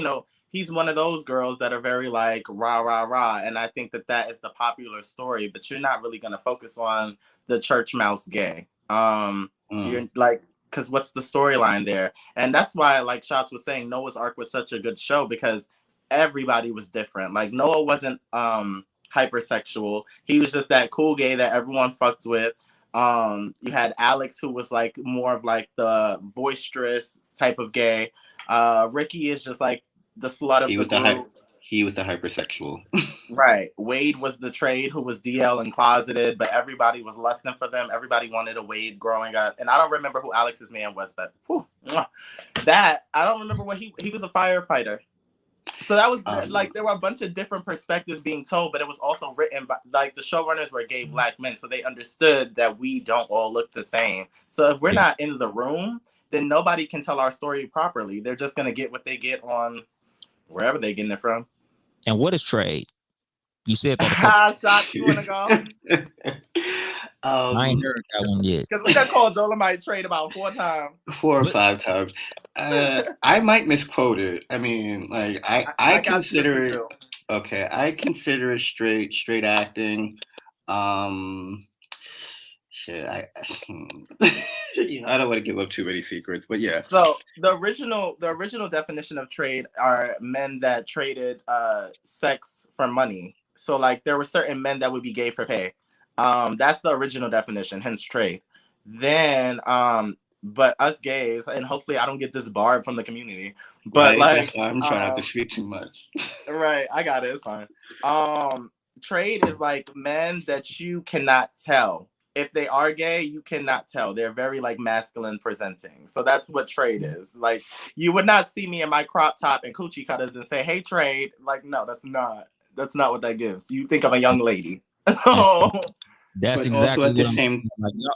he's one of those girls that are very like rah rah rah, and I think that is the popular story. But you're not really gonna focus on the church mouse gay. You're like, because what's the storyline there? And that's why, like Shots was saying, Noah's Ark was such a good show because everybody was different. Like Noah wasn't hypersexual. He was just that cool gay that everyone fucked with. You had Alex, who was like more of like the boisterous type of gay. Ricky is just like the slut of the group. He was the hypersexual. Right. Wade was the trade who was DL and closeted, but everybody was lusting for them. Everybody wanted a Wade growing up. And I don't remember who Alex's man was, but that I don't remember what he was a firefighter. So that was like there were a bunch of different perspectives being told, but it was also written by like the showrunners were gay black men, so they understood that we don't all look the same. So if we're not in the room, then nobody can tell our story properly. They're just gonna get what they get on wherever they're getting it from. And what is trade? You said that. Shots, you wanna go? I ain't heard that one yet. Because we got called Dolomite trade about 4 times. 4 or 5 times. I might misquote it. I mean, like I consider it. Okay, I consider it straight acting. Shit, I don't want to give up too many secrets, but yeah. So the original definition of trade are men that traded sex for money. So like there were certain men that would be gay for pay. That's the original definition, hence trade. Then but us gays, and hopefully I don't get disbarred from the community. But right, that's why I'm trying not to speak too much. Right, I got it. It's fine. Trade is like men that you cannot tell. If they are gay, you cannot tell. They're very like masculine presenting. So that's what trade is. Like you would not see me in my crop top and coochie cutters and say, "Hey, trade." Like no, that's not what that gives. You think I'm a young lady. That's but exactly also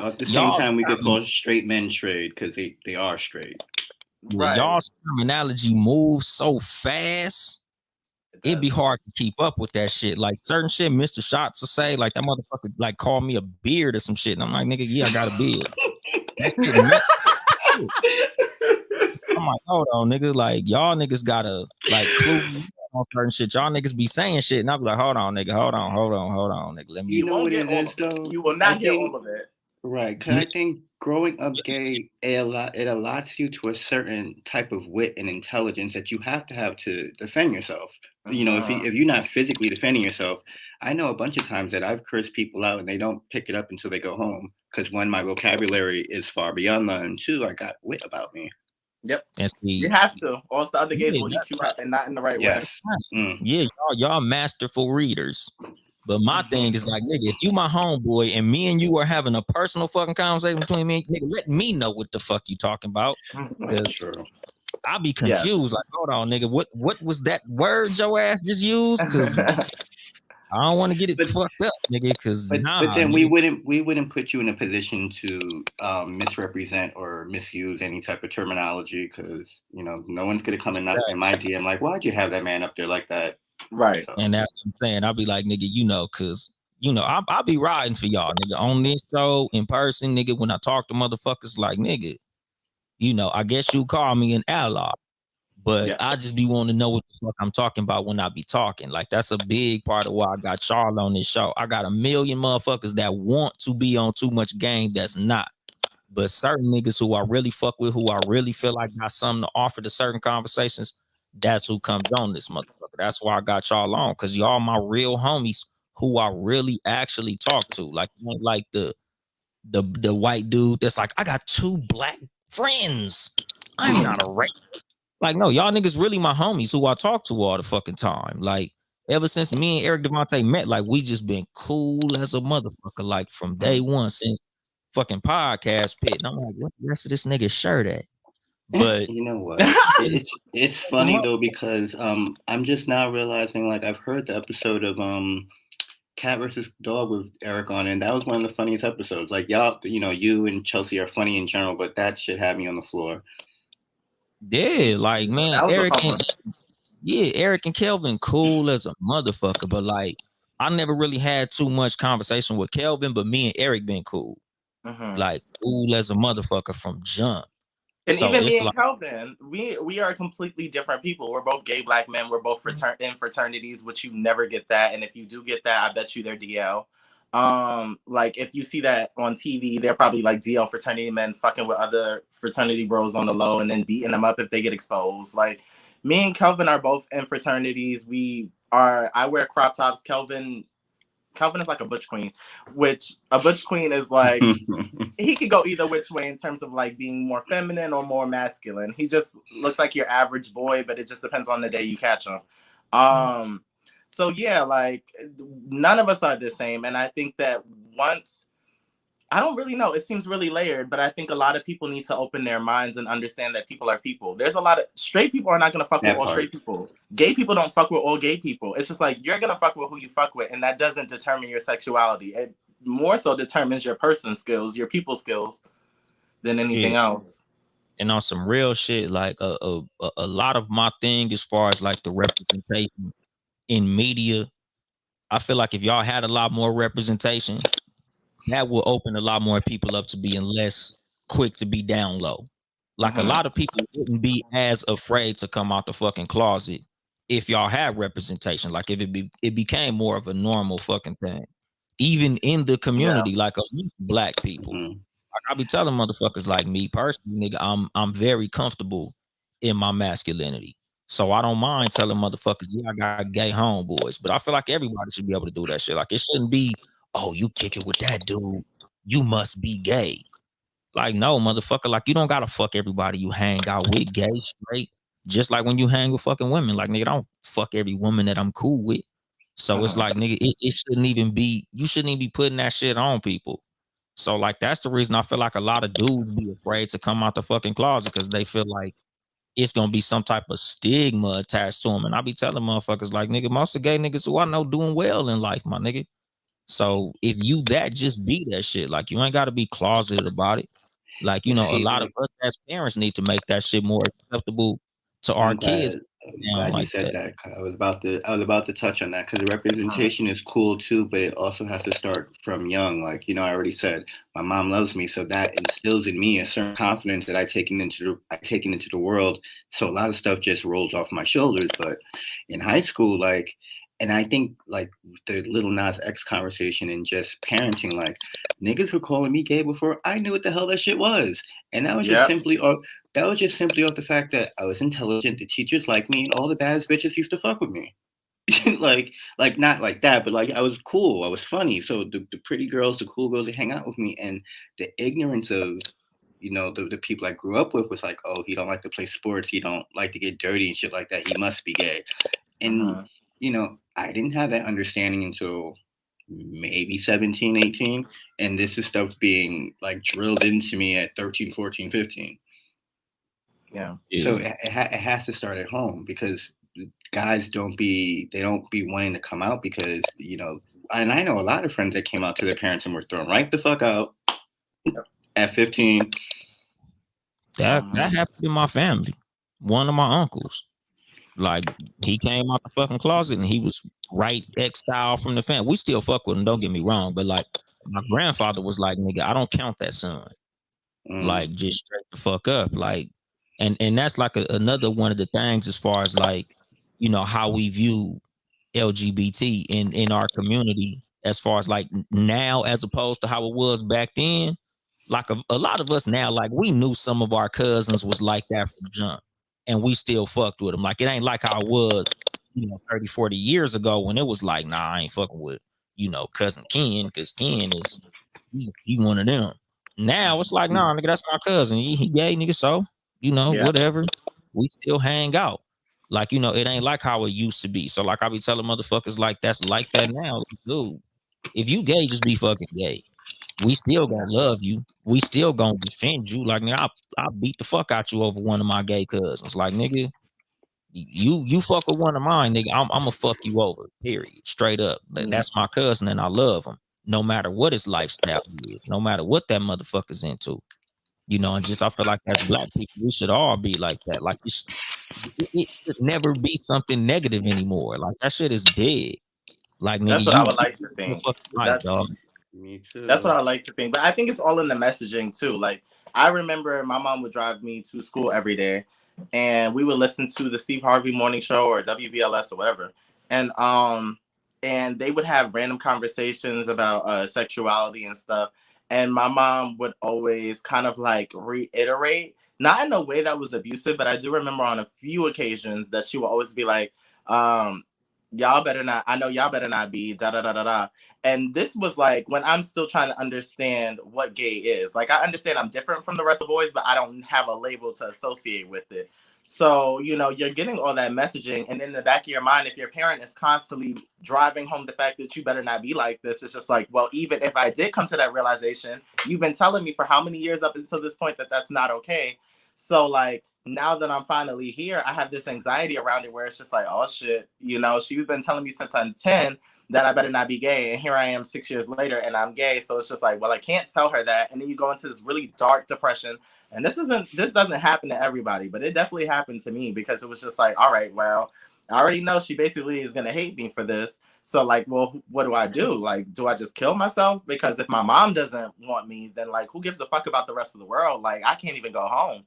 at the same time we could call straight men trade because they are straight. Right. Y'all's terminology moves so fast. It'd be hard to keep up with that shit. Like certain shit, Mr. Shots will say, like that motherfucker like call me a beard or some shit. And I'm like, nigga, yeah, I got a beard. I'm like, hold on, nigga. Like y'all niggas gotta like clue on certain shit. Y'all niggas be saying shit, and I'll be like, hold on, nigga, hold on, nigga. Let me. You know what it is, though. You will not get all of it. Right, because I think growing up gay, it allots you to a certain type of wit and intelligence that you have to defend yourself. You know, if you're not physically defending yourself, I know a bunch of times that I've cursed people out and they don't pick it up until they go home. Because one, my vocabulary is far beyond that, and 2, I got wit about me. Yep. You have to, or else the other gays will eat you up and not in the right way. Yeah, y'all masterful readers. But my thing is like, nigga, if you my homeboy and me and you are having a personal fucking conversation between me, nigga, let me know what the fuck you talking about. Sure. I'll be confused. Like, hold on, nigga, what was that word your ass just used? Because I don't want to get it fucked up, nigga. Because but then nigga, we wouldn't put you in a position to misrepresent or misuse any type of terminology because no one's gonna come and knock in my DM like, why'd you have that man up there like that? Right. So. And that's what I'm saying. I'll be like, nigga, because I'll be riding for y'all, nigga, on this show in person, nigga. When I talk to motherfuckers, like, nigga, I guess you call me an ally. But I just be wanting to know what the fuck I'm talking about when I be talking. Like, that's a big part of why I got Charles on this show. I got a million motherfuckers that want to be on Too Much Game that's not. But certain niggas who I really fuck with, who I really feel like got something to offer to certain conversations, that's who comes on this motherfucker. That's why I got y'all on, because y'all my real homies who I really actually talk to. Like the white dude that's like, I got 2 black friends. I'm not a racist. Like, no, y'all niggas really my homies who I talk to all the fucking time. Like, ever since me and Eric Devonte met, like, we just been cool as a motherfucker, like, from day one since fucking podcast pit. And I'm like, what the rest of this nigga's shirt at? But you know what? it's funny though, because I'm just now realizing, like, I've heard the episode of Cat versus Dog with Eric on, and that was one of the funniest episodes. Like, y'all, you and Chelsea are funny in general, but that shit had me on the floor. Yeah, like man, That was a fun one. Eric and Kelvin cool as a motherfucker, but like I never really had too much conversation with Kelvin, but me and Eric been cool. Mm-hmm. Like cool as a motherfucker from jump. And So even me it's and like Kelvin, we are completely different people. We're both gay black men. We're both in fraternities, which you never get that. And if you do get that, I bet you they're DL. Like if you see that on TV, they're probably like DL fraternity men fucking with other fraternity bros on the low and then beating them up if they get exposed. Like me and Kelvin are both in fraternities. I wear crop tops. Kelvin is like a butch queen, which a butch queen is like he could go either which way in terms of like being more feminine or more masculine. He just looks like your average boy, but it just depends on the day you catch him. Um, so yeah, like none of us are the same, and I think that once I don't really know. It seems really layered, but I think a lot of people need to open their minds and understand that people are people. There's a lot of straight people are not gonna fuck with That all part. straight people. Gay people don't fuck with all gay people. It's just like you're gonna fuck with who you fuck with, and that doesn't determine your sexuality. It more so determines your person skills, your people skills, than anything yeah. else. And on some real shit, like a lot of my thing as far as like the representation in media, I feel like if y'all had a lot more representation, that will open a lot more people up to being less quick to be down low. Like a Mm-hmm. lot of people wouldn't be as afraid to come out the fucking closet if y'all had representation. Like if it became more of a normal fucking thing, even in the Yeah. community, like black people. Mm-hmm. Like I be telling motherfuckers like me personally, nigga, I'm very comfortable in my masculinity. So I don't mind telling motherfuckers, yeah, I got gay homeboys. But I feel like everybody should be able to do that shit. Like it shouldn't be, oh, you kick it with that dude, you must be gay. Like, no, motherfucker, like you don't gotta fuck everybody you hang out with, gay, straight. Just like when you hang with fucking women. Like, nigga, I don't fuck every woman that I'm cool with. So it's Mm-hmm. like, nigga, it shouldn't even be, you shouldn't even be putting that shit on people. So, like, that's the reason I feel like a lot of dudes be afraid to come out the fucking closet because they feel like it's gonna be some type of stigma attached to them. And I be telling motherfuckers, like, nigga, most of the gay niggas who I know doing well in life, my nigga. So if you that, just be that shit. Like, you ain't gotta be closeted about it. Like, And a see, lot of like, us as parents need to make that shit more acceptable to our I'm kids glad I'm down glad you like said that. that. 'Cause I was about to touch on that because the Mm-hmm. representation is cool too, but it also has to start from young. Like, I already said my mom loves me, so that instills in me a certain confidence that I taken into the world. So a lot of stuff just rolls off my shoulders. But in high school, like, and I think like the little Nas X conversation and just parenting, like niggas were calling me gay before I knew what the hell that shit was, and Yep. that was just simply off the fact that I was intelligent, the teachers liked me, and all the baddest bitches used to fuck with me. like not like that, but like I was cool, I was funny. So the pretty girls, the cool girls, they hang out with me, and the ignorance of the people I grew up with was like, oh, he don't like to play sports, he don't like to get dirty and shit like that. He must be gay, and Mm-hmm. I didn't have that understanding until maybe 17, 18, and this is stuff being like drilled into me at 13, 14, 15. Yeah. So Yeah. it has to start at home because guys don't be wanting to come out because and I know a lot of friends that came out to their parents and were thrown right the fuck out Yep. at 15. That Mm-hmm. happened in my family. One of my uncles, like he came out the fucking closet and he was right exiled from the family. We still fuck with him, don't get me wrong, but like my grandfather was like, nigga, I don't count that son. Mm, Like just straight the fuck up. Like, and that's like another one of the things as far as like, how we view LGBT in our community, as far as like now as opposed to how it was back then. Like a lot of us now, like we knew some of our cousins was like that from jump, and we still fucked with them. Like it ain't like how it was, 30, 40 years ago when it was like, nah, I ain't fucking with, cousin Ken, because Ken is he one of them. Now it's like, nah, nigga, that's my cousin. He gay, nigga, so Yeah. whatever. We still hang out. Like, it ain't like how it used to be. So like I be telling motherfuckers like that's like that now. Like, dude, if you gay, just be fucking gay. We still gonna Yeah. love you. We still gonna defend you. Like, nigga, I beat the fuck out you over one of my gay cousins. Like, nigga, you fuck with one of mine, nigga. I'm gonna fuck you over. Period. Straight up. Mm. That's my cousin, and I love him. No matter what his lifestyle is, no matter what that motherfucker's into. You know, and just I feel like as black people, we should all be like that. Like it should never be something negative anymore. Like that shit is dead. Like nigga, That's what I you would like to your think. fucking life, That dog. Me That's too. what I like to think. But I think it's all in the messaging too. Like I remember my mom would drive me to school every day and we would listen to the Steve Harvey morning show or WBLS or whatever. And they would have random conversations about sexuality and stuff. And my mom would always kind of like reiterate, not in a way that was abusive, but I do remember on a few occasions that she would always be like, y'all better not, I know y'all better not be da da da da da. And this was like when I'm still trying to understand what gay is. Like I understand I'm different from the rest of the boys, but I don't have a label to associate with it. So, you know, you're getting all that messaging, and in the back of your mind, if your parent is constantly driving home the fact that you better not be like this, it's just like, well, even if I did come to that realization, you've been telling me for how many years up until this point that that's not okay. So like now that I'm finally here, I have this anxiety around it where it's just like, oh shit, you know, she's been telling me since I'm 10 that I better not be gay. And here I am 6 years later and I'm gay. So it's just like, well, I can't tell her that. And then you go into this really dark depression. And this doesn't happen to everybody, but it definitely happened to me because it was just like, all right, well, I already know she basically is gonna hate me for this. So like, well, what do I do? Like, do I just kill myself? Because if my mom doesn't want me, then like, who gives a fuck about the rest of the world? Like, I can't even go home.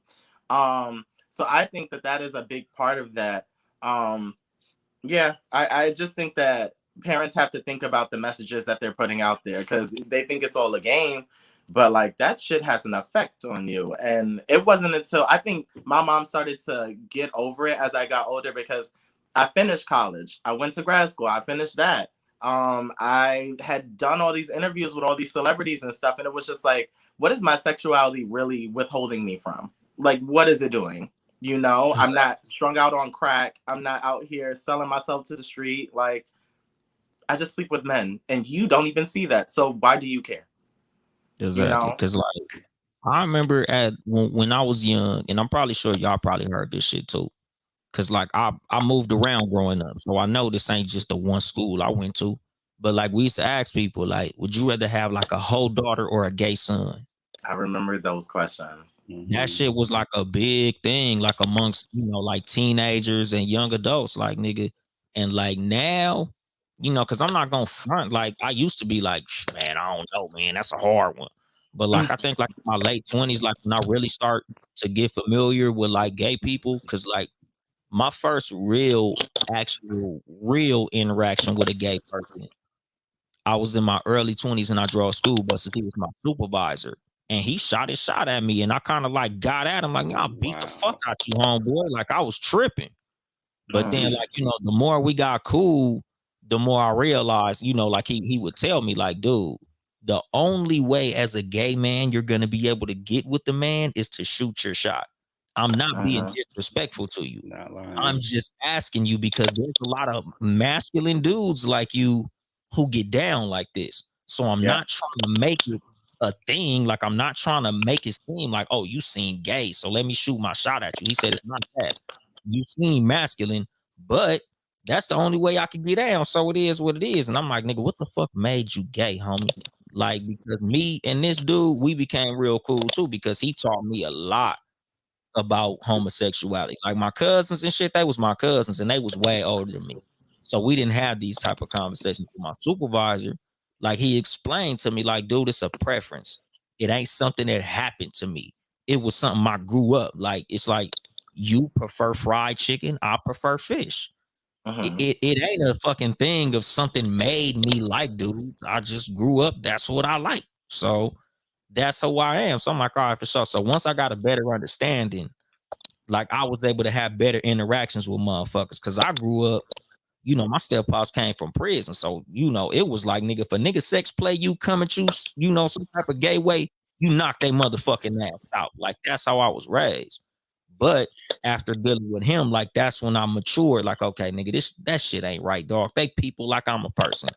So I think that that is a big part of that. Um, yeah, I just think that parents have to think about the messages that they're putting out there because they think it's all a game, but like that shit has an effect on you. And it wasn't until I think my mom started to get over it as I got older because I finished college, I went to grad school, I finished that. I had done all these interviews with all these celebrities and stuff, and it was just like, what is my sexuality really withholding me from? Like, what is it doing? You know, I'm not strung out on crack. I'm not out here selling myself to the street. Like, I just sleep with men, and you don't even see that. So why do you care? You Exactly. know? Cause like I remember at when I was young, and I'm probably sure y'all probably heard this shit too. Cause like I moved around growing up. So I know this ain't just the one school I went to. But like we used to ask people, like, would you rather have like a whole daughter or a gay son? I remember those questions. That Hmm. shit was like a big thing, like amongst, like teenagers and young adults, like nigga. And like now, cause I'm not gonna front. Like I used to be like, man, I don't know, man, that's a hard one. But like I think like in my late 20s, like when I really start to get familiar with like gay people, cause like my first actual real interaction with a gay person, I was in my early 20s and I drove school buses. He was my supervisor. And he shot his shot at me. And I kind of like got at him, like, I'll beat the fuck Wow. out you, homeboy. Like I was tripping. But then, Mhm. like, the more we got cool, the more I realized, like he would tell me, like, dude, the only way as a gay man you're gonna be able to get with the man is to shoot your shot. I'm not being Mhm. disrespectful to you. Not I'm lying. just asking you because there's a lot of masculine dudes like you who get down like this. So I'm Yeah. not trying to make it a thing. Like I'm not trying to make it seem like, oh, you seem gay, so let me shoot my shot at you. He said it's not that. You seem masculine, but that's the only way I can get down. So it is what it is. And I'm like, nigga, what the fuck made you gay, homie? Like, because me and this dude, we became real cool too, because he taught me a lot about homosexuality. Like my cousins and shit, they was my cousins and they was way older than me. So we didn't have these type of conversations with my supervisor. Like he explained to me, like, dude, it's a preference. It ain't something that happened to me. It was something I grew up. Like it's like you prefer fried chicken, I prefer fish. It, Mhm. it, it ain't a fucking thing of something made me like dudes. I just grew up. That's what I like. So that's who I am. So I'm like, all right, for sure. So once I got a better understanding, like I was able to have better interactions with motherfuckers because I grew up, my step pops came from prison. So, it was like nigga, if a nigga sex play you come at you, some type of gay way, you knock they motherfucking ass out. Like that's how I was raised. But after dealing with him, like that's when I matured. Like, okay, nigga, that shit ain't right, dog. They people like I'm a person.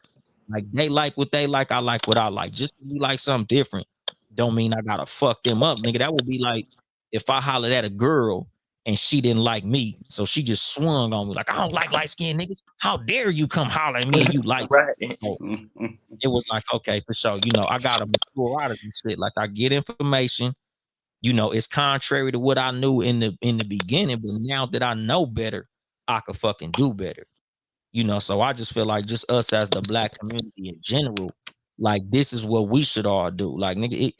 Like they like what they like, I like what I like. Just to be like something different, don't mean I gotta fuck them up, nigga. That would be like if I hollered at a girl and she didn't like me, so she just swung on me like I don't like light skinned niggas. How dare you come holler at me and you like? Right. So it was like okay, for sure. I gotta mature out of this shit. Like I get information, you know, it's contrary to what I knew in the beginning, but now that I know better, I could fucking do better. You know, so I just feel like just us as the black community in general, like this is what we should all do. Like nigga,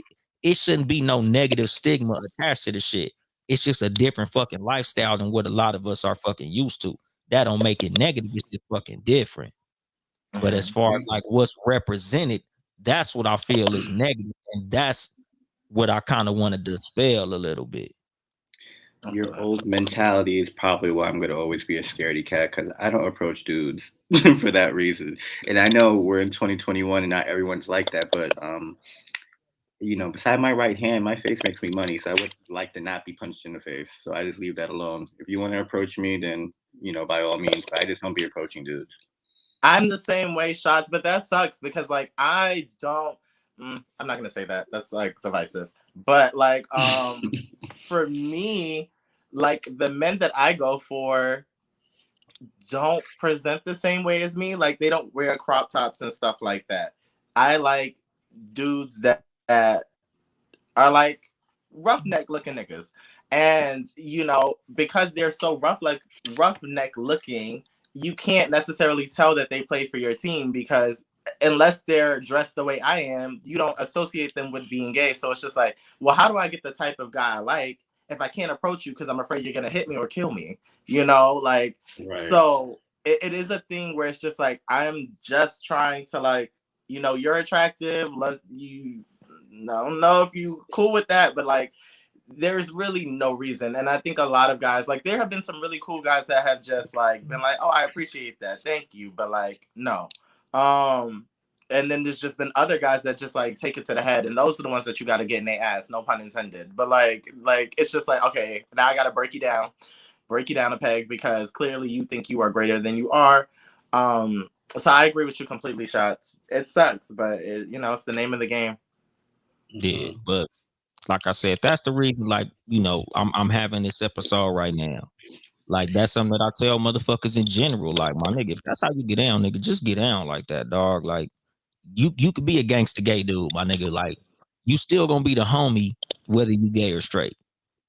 it shouldn't be no negative stigma attached to the shit. It's just a different fucking lifestyle than what a lot of us are fucking used to. That don't make it negative. It's just fucking different. But as far as like what's represented, that's what I feel is negative, and that's what I kind of want to dispel a little bit. Your old mentality is probably why I'm going to always be a scaredy cat, because I don't approach dudes for that reason. And I know we're in 2021 and not everyone's like that, but you know, beside my right hand, my face makes me money, so I would like to not be punched in the face. So I just leave that alone. If you want to approach me, then you know, by all means. But I just don't be approaching dudes. I'm the same way, Shots, but that sucks because like I don't. I'm not gonna say that. That's like divisive. But like, for me, like the men that I go for don't present the same way as me. Like they don't wear crop tops and stuff like that. I like dudes that are like roughneck looking niggas. And you know, because they're so roughneck looking, you can't necessarily tell that they play for your team because unless they're dressed the way I am, you don't associate them with being gay. So it's just like, well, how do I get the type of guy I like if I can't approach you because I'm afraid you're gonna hit me or kill me? You know, like right. So it is a thing where it's just like I'm just trying to like, you know, you're attractive. I don't know if you cool with that, but like there's really no reason. And I think a lot of guys, like there have been some really cool guys that have just like been like, oh, I appreciate that, thank you, but like no. And then there's just been other guys that just like take it to the head, and those are the ones that you got to get in their ass, no pun intended. But like it's just like, okay, now I got to break you down a peg because clearly you think you are greater than you are. So I agree with you completely, Shots. It sucks, but you know, it's the name of the game. Yeah, but like I said, that's the reason. Like, you know, I'm having this episode right now. Like that's something that I tell motherfuckers in general. Like, my nigga, if that's how you get down, nigga, just get down like that, dog. Like, you could be a gangster gay dude, my nigga. Like, you still gonna be the homie whether you gay or straight.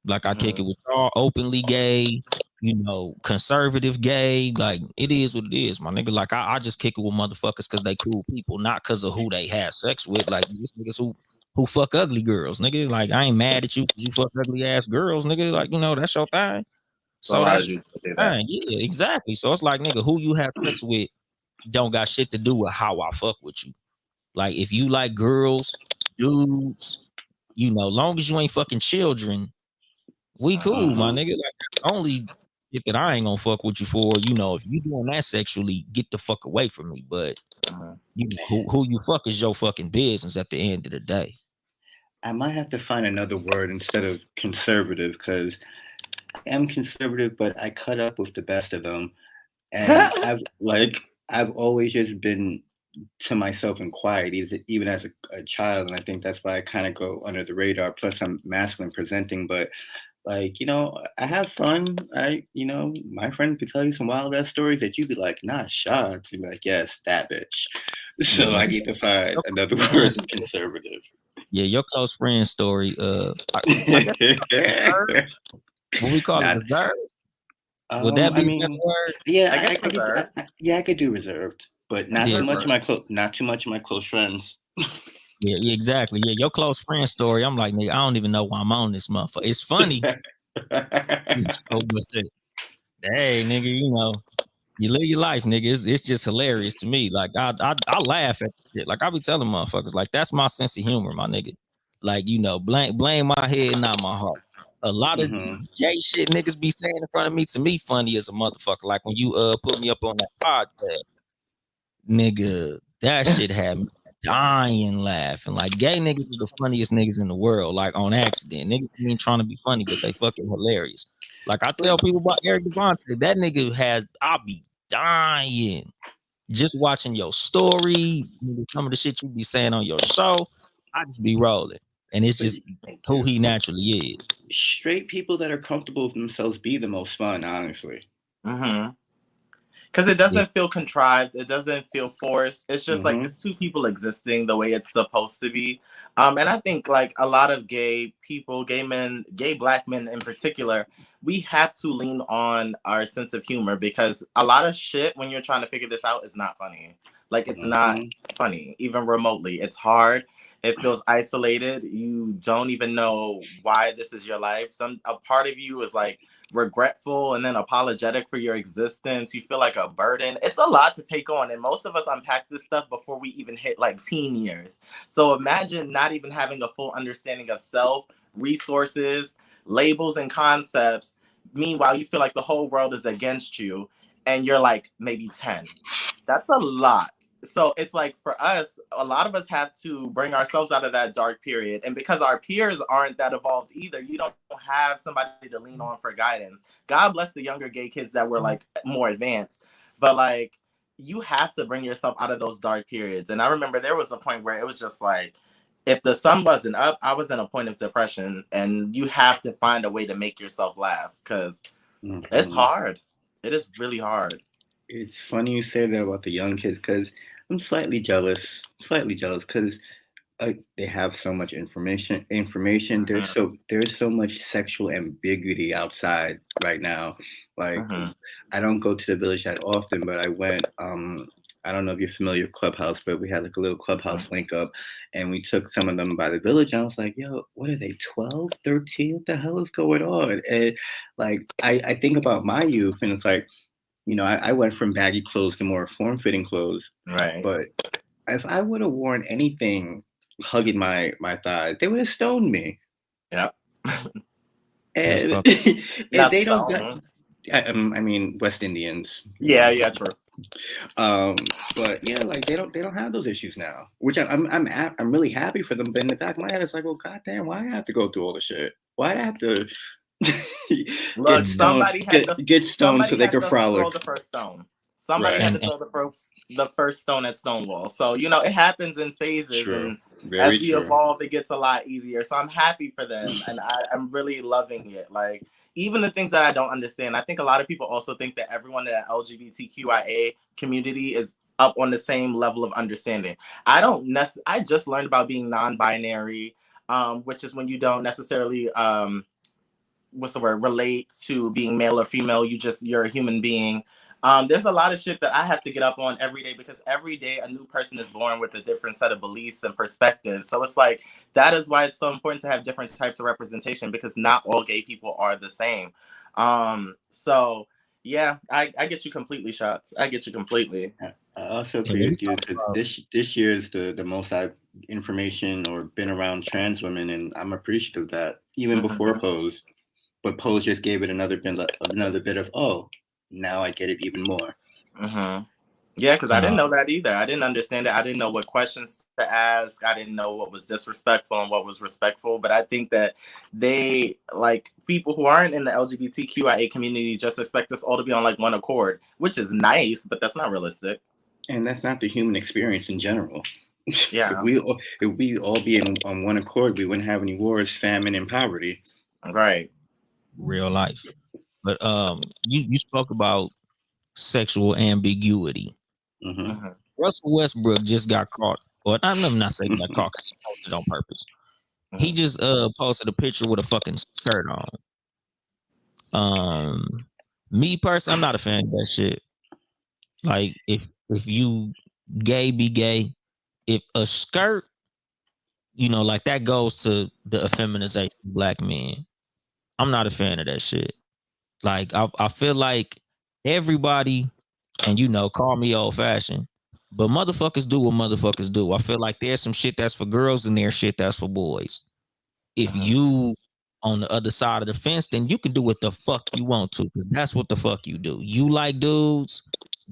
Like, I kick it with y'all openly gay, you know, conservative gay. Like, it is what it is, my nigga. Like, I just kick it with motherfuckers because they cool people, not because of who they have sex with. Like, these niggas who fuck ugly girls, nigga. Like, I ain't mad at you because you fuck ugly ass girls, nigga. Like, you know, that's your thing. So that's fine. Yeah, exactly. So it's like, nigga, who you have sex with don't got shit to do with how I fuck with you. Like, if you like girls, dudes, you know, long as you ain't fucking children, we cool, my nigga. Like, that's only shit that I ain't gonna fuck with you for. You know, if you doing that sexually, get the fuck away from me. But you know, who you fuck is your fucking business at the end of the day. I might have to find another word instead of conservative, because I am conservative, but I cut up with the best of them. And I've always just been to myself and quiet, even as a child. And I think that's why I kind of go under the radar. Plus, I'm masculine presenting, but like, you know, I have fun. You know, my friend could tell you some wild ass stories that you'd be like, nah, Shots. You'd be like, yes, that bitch. So I need to find another word than conservative. Yeah, your close friend story. I guess what we call it, reserved. Would that be a word? Yeah, I could do reserved, but not too much of my close friends. Yeah, exactly. Yeah, your close friend story. I'm like, nigga, I don't even know why I'm on this motherfucker. It's funny. Hey, nigga, you know, you live your life, nigga. It's just hilarious to me. Like I laugh at it. Like I be telling motherfuckers, like that's my sense of humor, my nigga. Like, you know, blame my head, not my heart. A lot of gay shit niggas be saying in front of me, to me, funny as a motherfucker. Like when you put me up on that podcast, nigga, that shit had me dying laughing. Like, gay niggas are the funniest niggas in the world, like on accident. Niggas ain't trying to be funny, but they fucking hilarious. Like, I tell people about Eric Devonte, that nigga I'll be dying just watching your story, some of the shit you be saying on your show. I just be rolling, and it's just who he naturally is. Straight people that are comfortable with themselves be the most fun, honestly. Because it doesn't feel contrived. It doesn't feel forced. It's just like it's two people existing the way it's supposed to be. And I think like a lot of gay people, gay men, gay black men in particular, we have to lean on our sense of humor because a lot of shit when you're trying to figure this out is not funny. Like it's not funny, even remotely. It's hard. It feels isolated. You don't even know why this is your life. A part of you is like regretful and then apologetic for your existence. You feel like a burden. It's a lot to take on. And most of us unpack this stuff before we even hit like teen years. So imagine not even having a full understanding of self, resources, labels, and concepts. Meanwhile, you feel like the whole world is against you and you're like maybe 10. That's a lot. So it's like for us, a lot of us have to bring ourselves out of that dark period. And because our peers aren't that evolved either, you don't have somebody to lean on for guidance. God bless the younger gay kids that were like more advanced. But like you have to bring yourself out of those dark periods. And I remember there was a point where it was just like, if the sun wasn't up, I was in a point of depression. And you have to find a way to make yourself laugh because it's hard. It is really hard. It's funny you say that about the young kids because I'm slightly jealous because they have so much information. There's so much sexual ambiguity outside right now. Like I don't go to the village that often, but I went. I don't know if you're familiar with Clubhouse, but we had like a little Clubhouse link up, and we took some of them by the village. And I was like, yo, what are they, 12, 13? What the hell is going on? And like I think about my youth, and it's like, you know, I went from baggy clothes to more form-fitting clothes. Right. But if I would have worn anything hugging my thighs, they would have stoned me. Yep. And they don't got, I mean, West Indians. Yeah, true. But yeah, like they don't have those issues now, which I'm really happy for them. But in the back of my head, it's like, well, goddamn, why I have to go through all the shit? Why do I have to Look, somebody had to get stoned so they could frolic? Throw the first stone. Somebody had to throw the first stone at Stonewall. So you know it happens in phases, and as we evolve, it gets a lot easier. So I'm happy for them, and I'm really loving it. Like even the things that I don't understand, I think a lot of people also think that everyone in the LGBTQIA community is up on the same level of understanding. I just learned about being non-binary, which is when you don't necessarily relate to being male or female. You're a human being. There's a lot of shit that I have to get up on every day because every day a new person is born with a different set of beliefs and perspectives. So it's like, that is why it's so important to have different types of representation because not all gay people are the same. So yeah, I get you completely, Shots. I get you completely. I also agree with you because this year is the most I've information or been around trans women, and I'm appreciative of that even before Pose. But Pose just gave it another bit of, oh, now I get it even more. Yeah, because I didn't know that either. I didn't understand it. I didn't know what questions to ask. I didn't know what was disrespectful and what was respectful. But I think that they, like, people who aren't in the LGBTQIA community just expect us all to be on, like, one accord, which is nice, but that's not realistic. And that's not the human experience in general. Yeah. if we all be on one accord, we wouldn't have any wars, famine, and poverty. Right. Real life. But you spoke about sexual ambiguity. Russell Westbrook just got caught, or I'm not saying got caught because he posted on purpose. He just posted a picture with a fucking skirt on. Me personally, I'm not a fan of that shit. Like if you gay, be gay. If a skirt, you know, like that goes to the effeminization of black men. I'm not a fan of that shit. Like I feel like everybody, and you know, call me old fashioned, but motherfuckers do what motherfuckers do. I feel like there's some shit that's for girls and there's shit that's for boys. If you on the other side of the fence, then you can do what the fuck you want to, because that's what the fuck you do. You like dudes,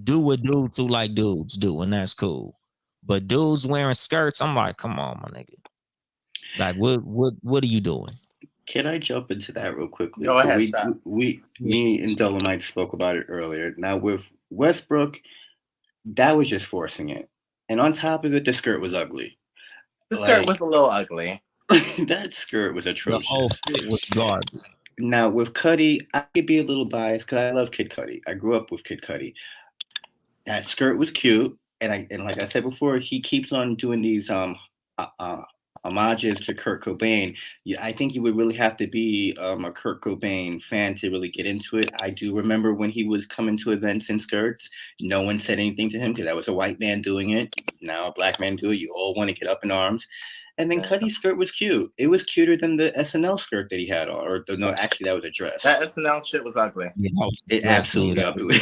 do what dudes who like dudes do, and that's cool. But dudes wearing skirts, I'm like, come on, my nigga. Like, what are you doing? Can I jump into that real quickly? Go ahead, me and Dolomite spoke about it earlier. Now with Westbrook, that was just forcing it, and on top of it, the skirt was ugly. The skirt was a little ugly. That skirt was atrocious. The whole shit was garbage. Now with Cudi, I could be a little biased because I love Kid Cudi. I grew up with Kid Cudi. that skirt was cute, and like I said before, he keeps on doing these homages to Kurt Cobain. I think you would really have to be a Kurt Cobain fan to really get into it. I do remember when he was coming to events in skirts, no one said anything to him because that was a white man doing it. Now a black man do it. You all want to get up in arms. And then Cuddy's skirt was cute. It was cuter than the SNL skirt that he had on. Or no, actually, that was a dress. That SNL shit was ugly. It absolutely ugly.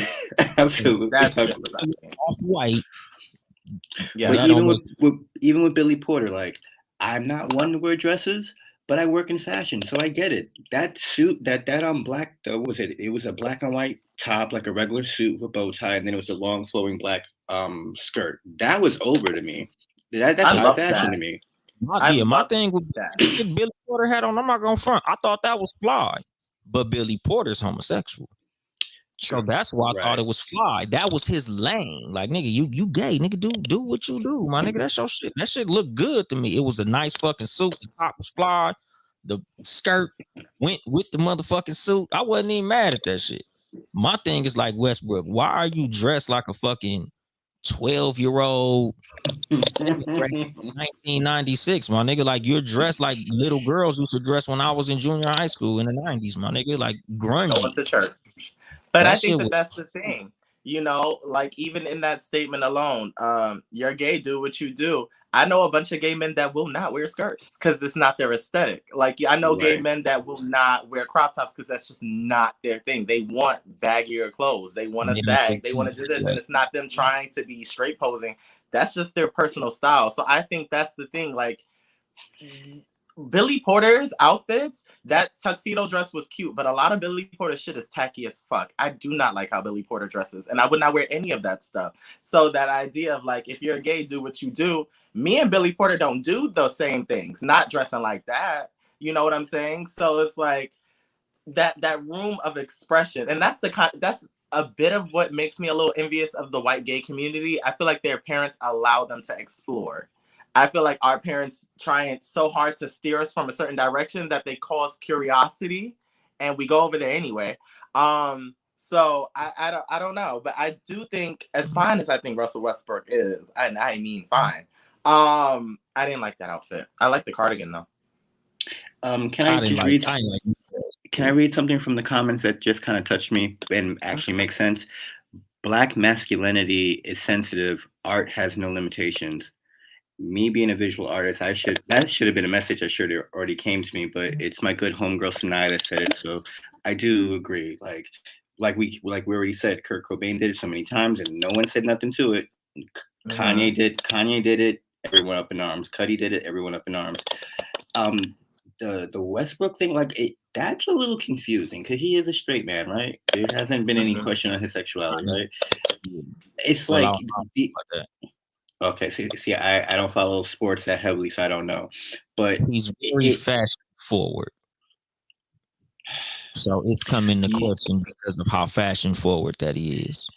Absolutely that ugly. shit was ugly. Off white. Yeah. But even with Billy Porter, like, I'm not one to wear dresses, but I work in fashion, so I get it. That suit, that black, what was it? It was a black and white top, like a regular suit with a bow tie, and then it was a long flowing black skirt. That was over to me. That's high fashion to me. My thing with that Billy Porter had on, I'm not gonna front. I thought that was fly, but Billy Porter's homosexual. So that's why I thought it was fly. That was his lane. Like, nigga, you gay, nigga, do what you do, my nigga. That's your shit. That shit looked good to me. It was a nice fucking suit. The top was fly. The skirt went with the motherfucking suit. I wasn't even mad at that shit. My thing is like, Westbrook, why are you dressed like a fucking 12-year-old 1996, my nigga? Like, you're dressed like little girls used to dress when I was in junior high school in the 90s, my nigga. Like, grungy. Going to church. But I think that's the thing, you know, like, even in that statement alone, you're gay, do what you do. I know a bunch of gay men that will not wear skirts because it's not their aesthetic. Like, I know gay men that will not wear crop tops because that's just not their thing. They want baggier clothes. They want to sag. They want to do this. And it's not them trying to be straight posing. That's just their personal style. So I think that's the thing. Like, Billy Porter's outfits, that tuxedo dress was cute, but a lot of Billy Porter shit is tacky as fuck. I do not like how Billy Porter dresses, and I would not wear any of that stuff. So that idea of like, if you're gay, do what you do. Me and Billy Porter don't do the same things, not dressing like that. You know what I'm saying? So it's like that room of expression, and that's a bit of what makes me a little envious of the white gay community. I feel like their parents allow them to explore. I feel like our parents trying so hard to steer us from a certain direction that they cause curiosity, and we go over there anyway. So I don't know, but I do think, as fine as I think Russell Westbrook is, and I mean fine, I didn't like that outfit. I like the cardigan though. Can I read something from the comments that just kind of touched me and actually makes sense? Black masculinity is sensitive. Art has no limitations. Me being a visual artist, that should have been a message that should have already came to me, but it's my good homegirl Sanaya that said it, so I do agree. Like we already said, Kurt Cobain did it so many times and no one said nothing to it. Kanye did it, everyone up in arms. Cuddy did it, everyone up in arms. The Westbrook thing, that's a little confusing because he is a straight man, right? There hasn't been any question on his sexuality, right? It's like okay, see, I don't follow sports that heavily, so I don't know. But he's very fashion forward. So it's come into question because of how fashion forward that he is.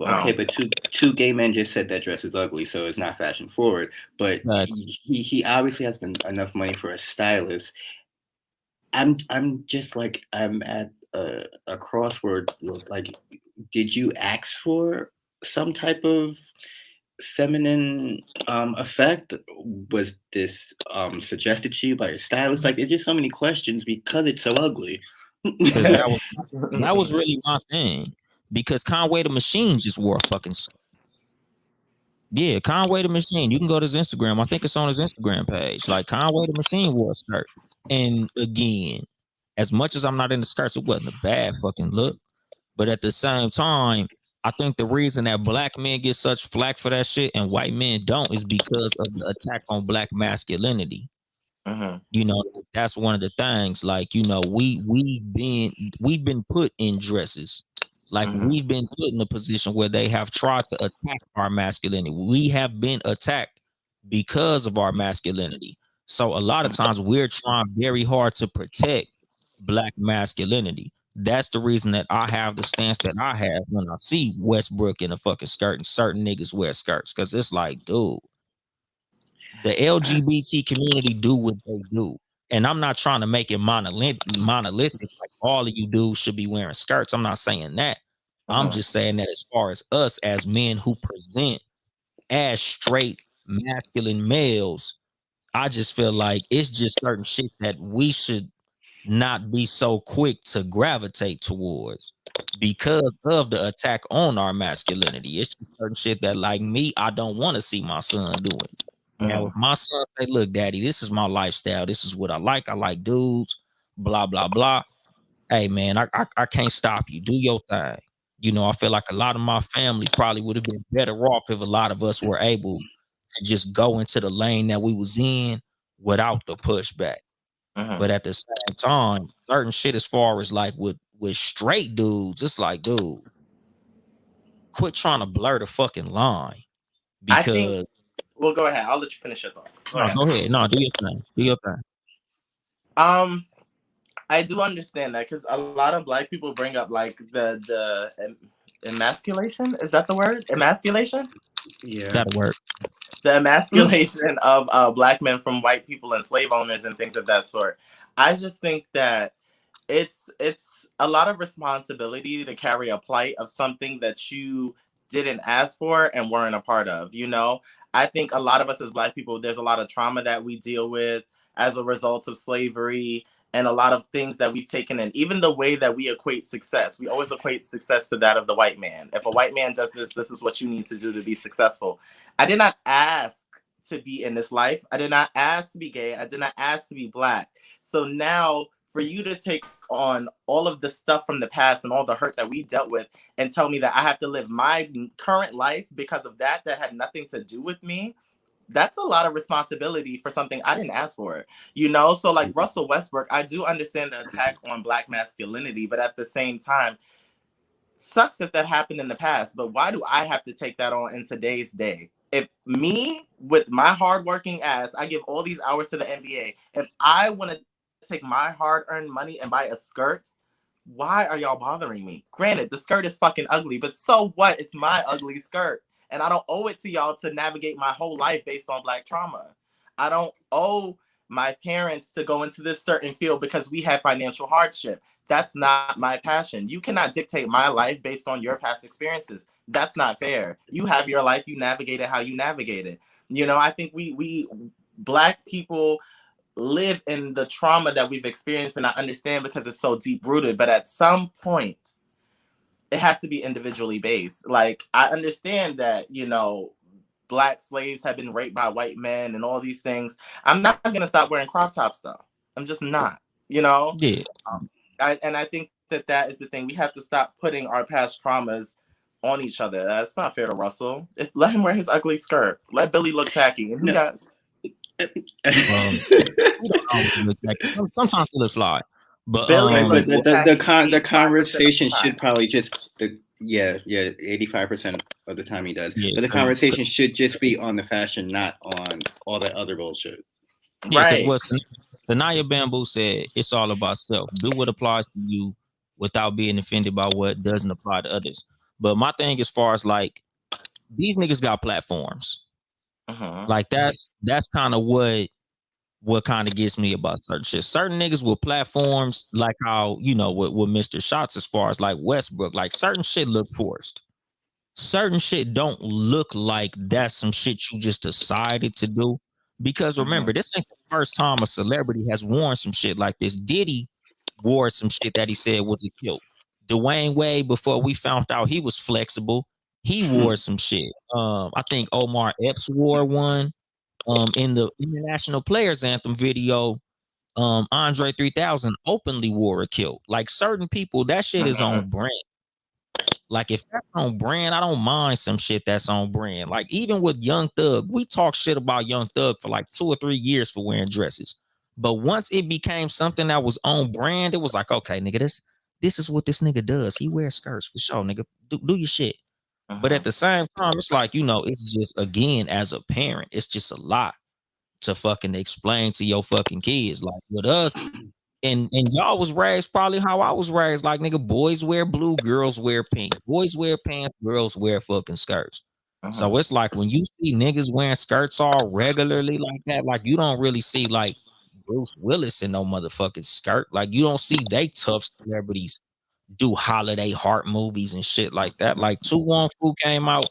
Okay, but two gay men just said that dress is ugly, so it's not fashion forward. But he obviously has enough money for a stylist. I'm just like, I'm at a crossroads. Like, did you ask for some type of feminine effect? Was this suggested to you by your stylist? Like, there's just so many questions because it's so ugly. that was really my thing, because Conway the Machine just wore a fucking suit. Yeah, Conway the Machine. You can go to his Instagram. I think it's on his Instagram page. Like, Conway the Machine wore a skirt. And again, as much as I'm not into skirts, it wasn't a bad fucking look. But at the same time, I think the reason that black men get such flack for that shit and white men don't is because of the attack on black masculinity. You know, that's one of the things. Like, you know, we've been put in dresses. Like, we've been put in a position where they have tried to attack our masculinity. We have been attacked because of our masculinity. So a lot of times we're trying very hard to protect black masculinity. That's the reason that I have the stance that I have when I see Westbrook in a fucking skirt and certain niggas wear skirts. Because it's like, dude, the LGBT community do what they do. And I'm not trying to make it monolithic. Like, all of you dudes should be wearing skirts. I'm not saying that. I'm just saying that as far as us as men who present as straight masculine males, I just feel like it's just certain shit that we should not be so quick to gravitate towards because of the attack on our masculinity. It's just certain shit that, like me, I don't want to see my son doing. Now, if my son say, "Look, daddy, this is my lifestyle. This is what I like. I like dudes, blah, blah, blah." Hey, man, I can't stop you. Do your thing. I feel like a lot of my family probably would have been better off if a lot of us were able to just go into the lane that we was in without the pushback. But at the same time, certain shit as far as like with straight dudes, it's like, dude, quit trying to blur the fucking line. I think. Because Well, go ahead. I'll let you finish your thought. no, go ahead. No, do your thing. Do your thing. I do understand that because a lot of black people bring up like the emasculation. Is that the word? Emasculation? Yeah. That'll work. The emasculation of black men from white people and slave owners and things of that sort. I just think that it's a lot of responsibility to carry a plight of something that you didn't ask for and weren't a part of. I think a lot of us as black people, there's a lot of trauma that we deal with as a result of slavery and a lot of things that we've taken in. Even the way that we equate success, we always equate success to that of the white man. If a white man does this, this is what you need to do to be successful. I did not ask to be in this life. I did not ask to be gay. I did not ask to be black. So now for you to take on all of the stuff from the past and all the hurt that we dealt with and tell me that I have to live my current life because of that had nothing to do with me, that's a lot of responsibility for something I didn't ask for. So like Russell Westbrook, I do understand the attack on black masculinity, but at the same time, sucks if that happened in the past, but why do I have to take that on in today's day? If me, with my hardworking ass, I give all these hours to the NBA, if I want to take my hard-earned money and buy a skirt, why are y'all bothering me? Granted, the skirt is fucking ugly, but so what? It's my ugly skirt. And I don't owe it to y'all to navigate my whole life based on black trauma. I don't owe my parents to go into this certain field because we have financial hardship. That's not my passion. You cannot dictate my life based on your past experiences. That's not fair. You have your life, you navigate it how you navigate it. I think we black people live in the trauma that we've experienced, and I understand because it's so deep rooted, but at some point it has to be individually based. Like, I understand that, black slaves have been raped by white men and all these things. I'm not going to stop wearing crop tops though. I'm just not, Yeah. I think that is the thing. We have to stop putting our past traumas on each other. That's not fair to Russell. Let him wear his ugly skirt. Let Billy look tacky. And he does. Sometimes he looks fly. But the conversation should probably just 85% of the time he does. Yeah, but the conversation should just be on the fashion, not on all that other bullshit. Yeah, because what Sanaya Bamboo said, it's all about self. Do what applies to you without being offended by what doesn't apply to others. But my thing, as far as like, these niggas got platforms. Like that's kind of what kind of gets me about certain shit. Certain niggas with platforms, like how, with Mr. Shots, as far as like Westbrook, like certain shit look forced. Certain shit don't look like that's some shit you just decided to do. Because remember, this ain't the first time a celebrity has worn some shit like this. Diddy wore some shit that he said was a kilt. Dwayne Wade, before we found out he was flexible, he wore some shit. I think Omar Epps wore one. In the International Players Anthem video, Andre 3000 openly wore a kilt. Like certain people, that shit is on brand. Like if that's on brand, I don't mind some shit that's on brand. Like even with Young Thug, we talk shit about Young Thug for like 2 or 3 years for wearing dresses. But once it became something that was on brand, it was like, okay, nigga, this is what this nigga does. He wears skirts for sure, nigga. Do your shit. But at the same time, it's like, it's just, again, as a parent, it's just a lot to fucking explain to your fucking kids. Like with us, and y'all was raised probably how I was raised. Like, nigga, boys wear blue, girls wear pink. Boys wear pants, girls wear fucking skirts. So it's like when you see niggas wearing skirts all regularly like that, like you don't really see like Bruce Willis in no motherfucking skirt. Like you don't see they tough celebrities do holiday heart movies and shit like that. Like 2 Wong Fu came out,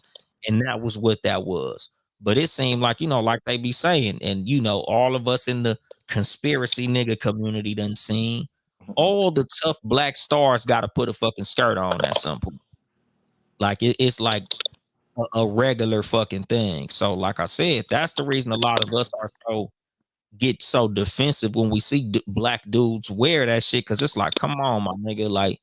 and that was what that was. But it seemed like, like they be saying, and all of us in the conspiracy nigga community done seen all the tough black stars got to put a fucking skirt on at some point. Like it's like a regular fucking thing. So, like I said, that's the reason a lot of us get so defensive when we see black dudes wear that shit, because it's like, come on, my nigga, like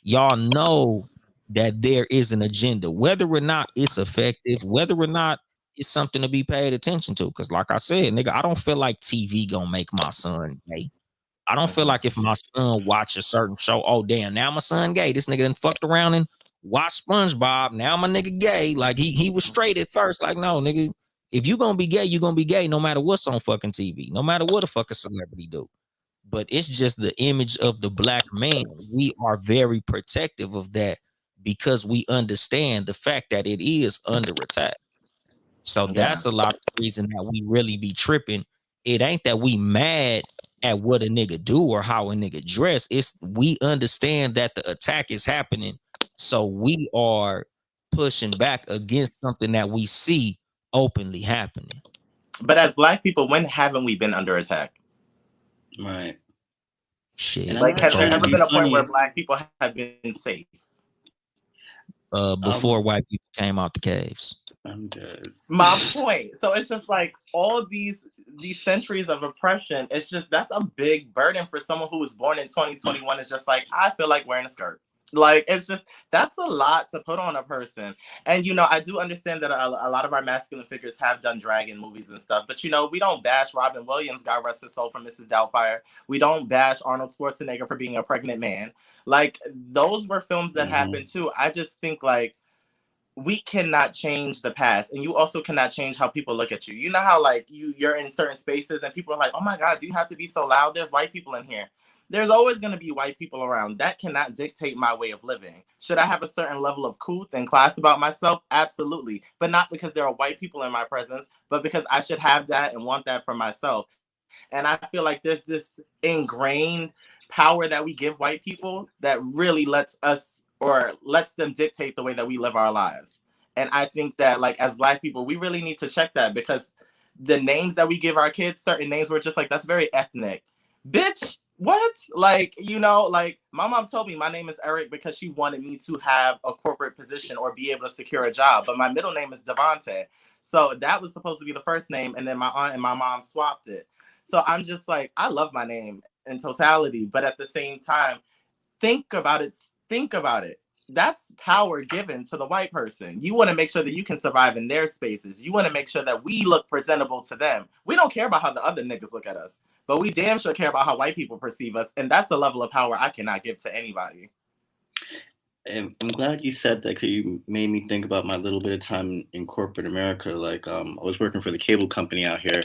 y'all know that there is an agenda, whether or not it's effective, whether or not it's something to be paid attention to. Because, like I said, nigga, I don't feel like TV gonna make my son gay. I don't feel like if my son watch a certain show, oh damn, now my son gay. This nigga done fucked around and watched SpongeBob. Now my nigga gay. Like he was straight at first. Like, no, nigga, if you gonna be gay, you gonna be gay no matter what's on fucking TV, no matter what a fucking celebrity do. But it's just the image of the black man. We are very protective of that because we understand the fact that it is under attack. So that's a lot of the reason that we really be tripping. It ain't that we mad at what a nigga do or how a nigga dress. It's we understand that the attack is happening. So we are pushing back against something that we see openly happening. But as black people, when haven't we been under attack? Right. Shit. Like, has there ever been a point where black people have been safe? Before white people came out the caves. I'm dead. My point. So it's just like all these centuries of oppression. It's just that's a big burden for someone who was born in 2021. It's just like, I feel like wearing a skirt. Like, it's just, that's a lot to put on a person. And, I do understand that a lot of our masculine figures have done drag in movies and stuff. But, we don't bash Robin Williams, God rest his soul, from Mrs. Doubtfire. We don't bash Arnold Schwarzenegger for being a pregnant man. Like, those were films that happened too. I just think, like, we cannot change the past, and you also cannot change how people look at you. You know how, like, you're in certain spaces and people are like, oh my God, do you have to be so loud? There's white people in here. There's always going to be white people around. That cannot dictate my way of living. Should I have a certain level of couth and class about myself? Absolutely. But not because there are white people in my presence, but because I should have that and want that for myself. And I feel like there's this ingrained power that we give white people that really lets them dictate the way that we live our lives. And I think that, like, as black people, we really need to check that, because the names that we give our kids, certain names, we're just like, that's very ethnic. Bitch, what? Like, like, my mom told me my name is Eric because she wanted me to have a corporate position or be able to secure a job. But my middle name is Devonte. So that was supposed to be the first name. And then my aunt and my mom swapped it. So I'm just like, I love my name in totality. But at the same time, think about it. That's power given to the white person. You want to make sure that you can survive in their spaces. You want to make sure that we look presentable to them. We don't care about how the other niggas look at us, but we damn sure care about how white people perceive us. And that's a level of power I cannot give to anybody. And I'm glad you said that, because you made me think about my little bit of time in corporate America. Like, I was working for the cable company out here,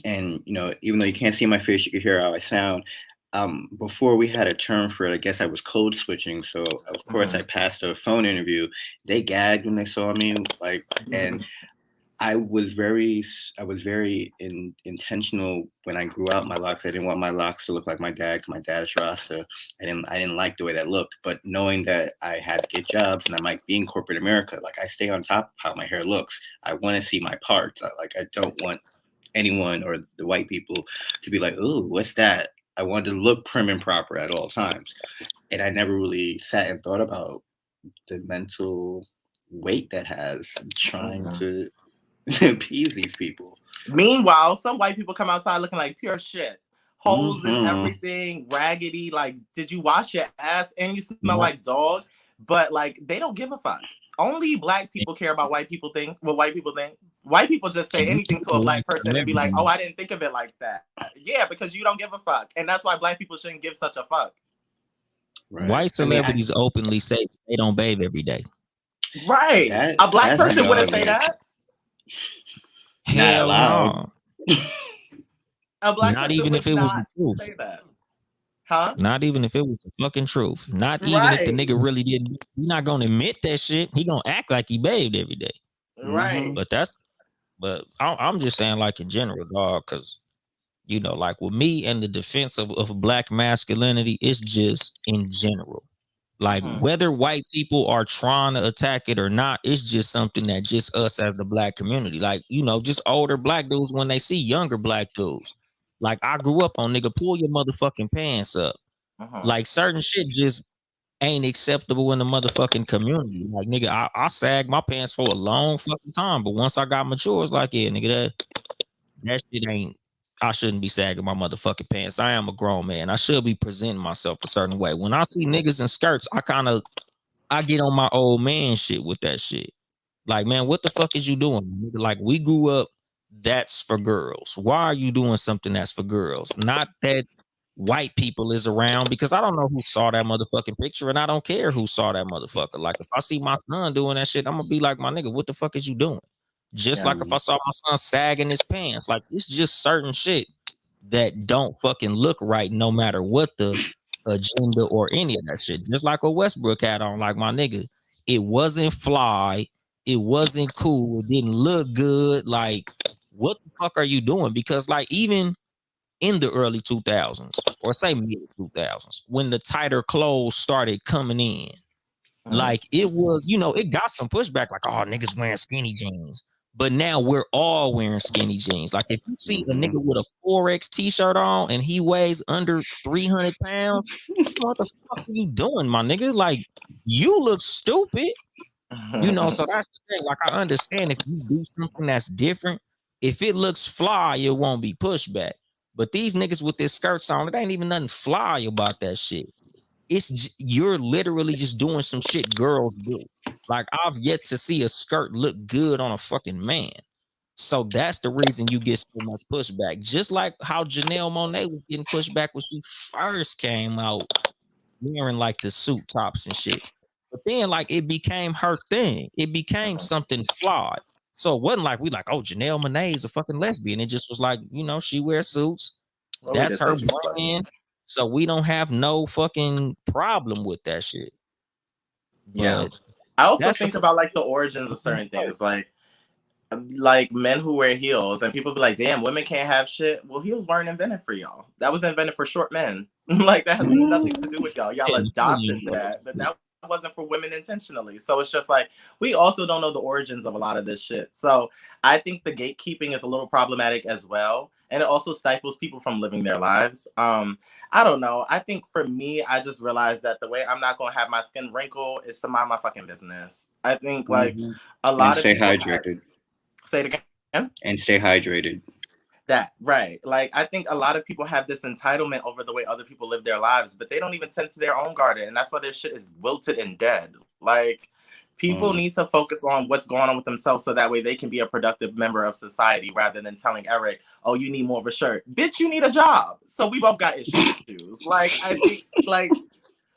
and, even though you can't see my face, you can hear how I sound. Before we had a term for it, I guess I was code switching. So of course I passed a phone interview. They gagged when they saw me, like, and I was very intentional when I grew out my locks. I didn't want my locks to look like my dad, my dad's Rasta. I didn't like the way that looked. But knowing that I had to get jobs and I might be in corporate America, like, I stay on top of how my hair looks. I want to see my parts. I don't want anyone or the white people to be like, "Ooh, what's that?" I wanted to look prim and proper at all times. And I never really sat and thought about the mental weight that has trying to appease these people. Meanwhile, some white people come outside looking like pure shit. Holes and everything, raggedy. Like, did you wash your ass and you smell like dog? But, like, they don't give a fuck. Only black people care about what white people think. White people just say anything to a black person and be like, oh, I didn't think of it like that. Yeah, because you don't give a fuck. And that's why black people shouldn't give such a fuck. Right. White celebrities openly say they don't bathe every day. Right. A black person wouldn't say that. Hell no. A black not person even if it was the truth. Say that. Huh? Not even if it was the fucking truth. Not even if the nigga really didn't. He's not gonna admit that shit. He gonna act like he bathed every day. Right. But I'm just saying, like, in general, dog, because, like, with me and the defense of black masculinity, it's just in general. Like whether white people are trying to attack it or not, it's just something that just us as the black community, like, you know, just older black dudes when they see younger black dudes. Like I grew up on nigga, pull your motherfucking pants up. Like certain shit just ain't acceptable in the motherfucking community. Like nigga, I sagged my pants for a long fucking time, but once I got mature, it's like, yeah, nigga, that shit ain't. I shouldn't be sagging my motherfucking pants. I am a grown man. I should be presenting myself a certain way. When I see niggas in skirts, I get on my old man shit with that shit. Like, man, what the fuck is you doing? Like, we grew up, that's for girls. Why are you doing something that's for girls? Not that white people is around, because I don't know who saw that motherfucking picture, and I don't care who saw that motherfucker. Like, if I see my son doing that shit, I'm gonna be like, my nigga, what the fuck is you doing? Just like if I saw my son sagging his pants. Like, it's just certain shit that don't fucking look right no matter what the agenda or any of that shit. Just like a Westbrook had on, like my nigga, it wasn't fly, it wasn't cool, it didn't look good. Like, what the fuck are you doing? Because like even in the early 2000s or say mid 2000s, when the tighter clothes started coming in, like it was, you know, it got some pushback, like, oh, niggas wearing skinny jeans. But now we're all wearing skinny jeans. Like if you see a nigga with a 4X t-shirt on and he weighs under 300 pounds, what the fuck are you doing, my nigga? Like you look stupid. You know, so that's the thing. Like I understand if you do something that's different, if it looks fly, it won't be pushback. But these niggas with their skirts on, it ain't even nothing fly about that shit. You're literally just doing some shit girls do. Like I've yet to see a skirt look good on a fucking man. So that's the reason you get so much pushback. Just like how Janelle Monáe was getting pushback when she first came out wearing like the suit tops and shit. But then like it became her thing. It became something flawed. So it wasn't like we like, oh, Janelle Monáe is a fucking lesbian. It just was like, you know, she wears suits. That's her brand. So we don't have no fucking problem with that shit. But I also think about like the origins of certain things, like men who wear heels, and people be like, damn, women can't have shit. Well, heels weren't invented for y'all. That was invented for short men. Like that has nothing to do with y'all. Y'all adopted that, but that wasn't for women intentionally. So it's just like we also don't know the origins of a lot of this shit. So I think the gatekeeping is a little problematic as well. And it also stifles people from living their lives. I don't know. I think for me, I just realized that the way I'm not gonna have my skin wrinkle is to mind my fucking business. I think like a lot of people hydrated. Say it again. And stay hydrated. That right. Like I think a lot of people have this entitlement over the way other people live their lives, but they don't even tend to their own garden, and that's why their shit is wilted and dead. Like people need to focus on what's going on with themselves so that way they can be a productive member of society rather than telling Eric, oh, you need more of a shirt. Bitch, you need a job. So we both got issues. Like I think like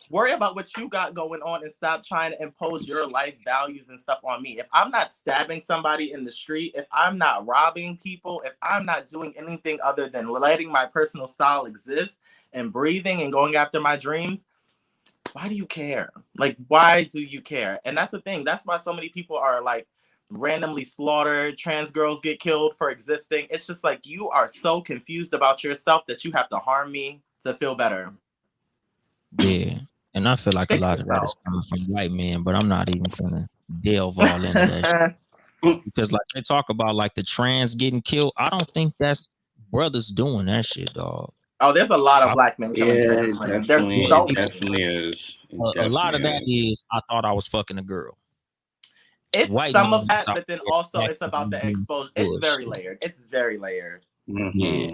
worry about what you got going on and stop trying to impose your life values and stuff on me. If I'm not stabbing somebody in the street, if I'm not robbing people, if I'm not doing anything other than letting my personal style exist and breathing and going after my dreams, why do you care? Like, why do you care? And that's the thing. That's why so many people are like randomly slaughtered. Trans girls get killed for existing. It's just like you are so confused about yourself that you have to harm me to feel better. Yeah. And I feel like a lot of that is coming from white men, but I'm not even finna delve all into that shit. Because like they talk about like the trans getting killed. I don't think that's brothers doing that shit, dog. Oh, there's a lot of black men killing trans women. There's so definitely is. A lot of that is I thought I was fucking a girl. It's white some of that, but then also it's about the exposure. It's very layered. It's very layered. Yeah.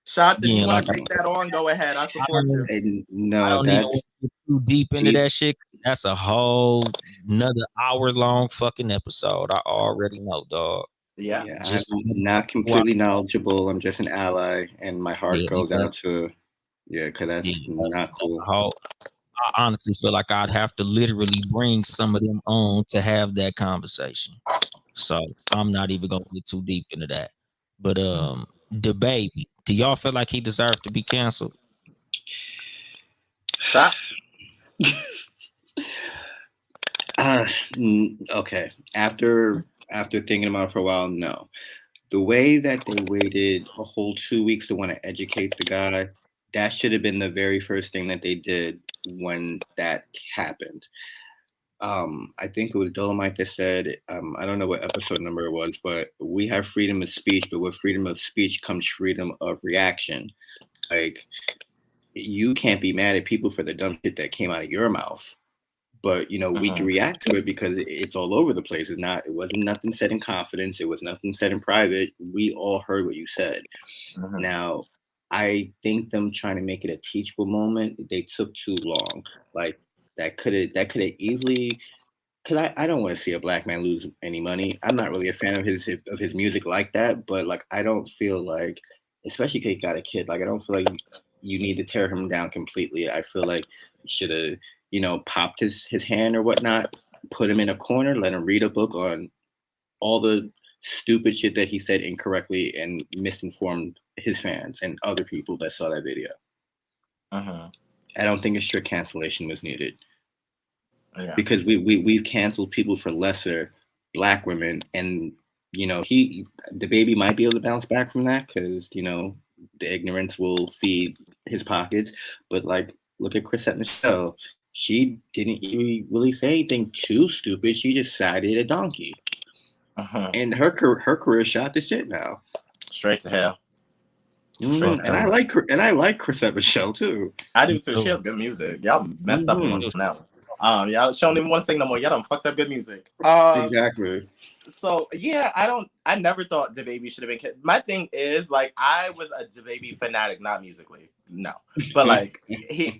Shots, if you want to take that on, go ahead. I support you. No, that's too deep into that shit. That's a whole another hour-long fucking episode. I already know, dog. Yeah. Just I'm not completely knowledgeable. I'm just an ally, and my heart goes out to because that's not cool. I honestly feel like I'd have to literally bring some of them on to have that conversation. So I'm not even gonna get too deep into that. But the baby, do y'all feel like he deserves to be canceled? Shots. Okay. After thinking about it for a while, no. The way that they waited a whole 2 weeks to want to educate the guy, that should have been the very first thing that they did when that happened. I think it was Dolomite that said, I don't know what episode number it was, but we have freedom of speech, but with freedom of speech comes freedom of reaction. Like, you can't be mad at people for the dumb shit that came out of your mouth. But we can react to it because it's all over the place. It wasn't nothing said in confidence. It was nothing said in private. We all heard what you said. Now, I think them trying to make it a teachable moment, they took too long. Like, that could have easily, because I don't want to see a black man lose any money. I'm not really a fan of his music like that, but like, I don't feel like, especially because he got a kid, like, I don't feel like you need to tear him down completely. I feel like you should have, popped his hand or whatnot, put him in a corner, let him read a book on all the stupid shit that he said incorrectly and misinformed his fans and other people that saw that video. I don't think a strict cancellation was needed. Yeah. Because we've canceled people for lesser black women, and the baby might be able to bounce back from that because the ignorance will feed his pockets. But like, look at Chrisette Michele. She didn't really say anything too stupid. She just sided a donkey, and her career shot to shit now. Straight to hell. And I like Chrisette Michele too. I do too. She has good music. Y'all messed up on that one. Y'all don't even want to sing no more. Y'all done fucked up good music. Exactly. So yeah, I never thought DaBaby should have been. My thing is, like, I was a DaBaby fanatic, not musically, no, but like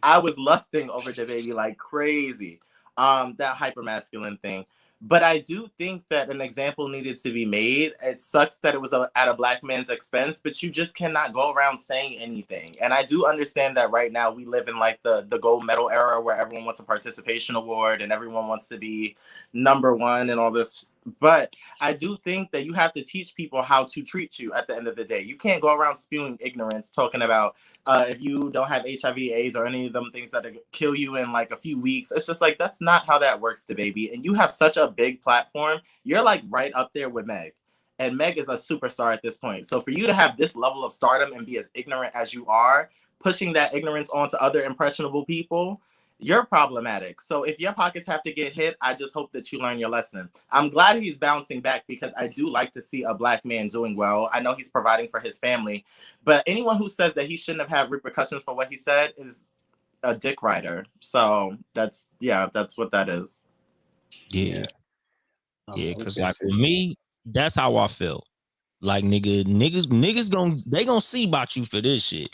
I was lusting over DaBaby like crazy. That hyper masculine thing. But I do think that an example needed to be made. It sucks that it was at a black man's expense, but you just cannot go around saying anything. And I do understand that right now we live in like the gold medal era where everyone wants a participation award and everyone wants to be number one and all this. But I do think that you have to teach people how to treat you at the end of the day. You can't go around spewing ignorance, talking about if you don't have HIV, AIDS, or any of them things that kill you in like a few weeks. It's just like, that's not how that works, DaBaby. And you have such a big platform. You're like right up there with Meg. And Meg is a superstar at this point. So for you to have this level of stardom and be as ignorant as you are, pushing that ignorance onto other impressionable people, you're problematic. So if your pockets have to get hit, I just hope that you learn your lesson. I'm glad he's bouncing back because I do like to see a black man doing well. I know he's providing for his family, but anyone who says that he shouldn't have had repercussions for what he said is a dick rider. So that's what that is. Yeah. Yeah, because like with me, that's how I feel. Like niggas gonna see about you for this shit.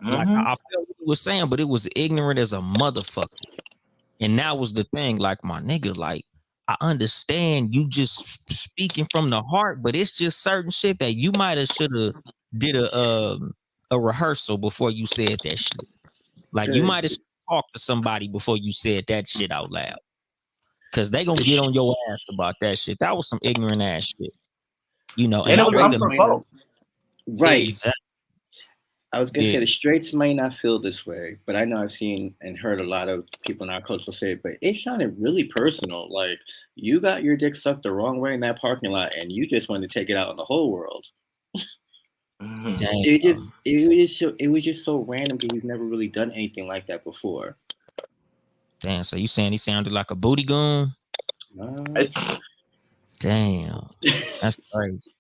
Like I felt what he was saying, but it was ignorant as a motherfucker. And that was the thing, like, my nigga, like, I understand you just speaking from the heart, but it's just certain shit that you might have should have did a rehearsal before you said that shit. Like, you might have talked to somebody before you said that shit out loud. Cause they gonna get on your ass about that shit. That was some ignorant ass shit. And it was unprovoked. Right. Exactly. I was gonna say the straights might not feel this way, but I know I've seen and heard a lot of people in our culture say it, but it sounded really personal. Like, you got your dick sucked the wrong way in that parking lot and you just wanted to take it out on the whole world. It was just so random because he's never really done anything like that before. Damn, so you saying he sounded like a booty goon? Damn. That's crazy.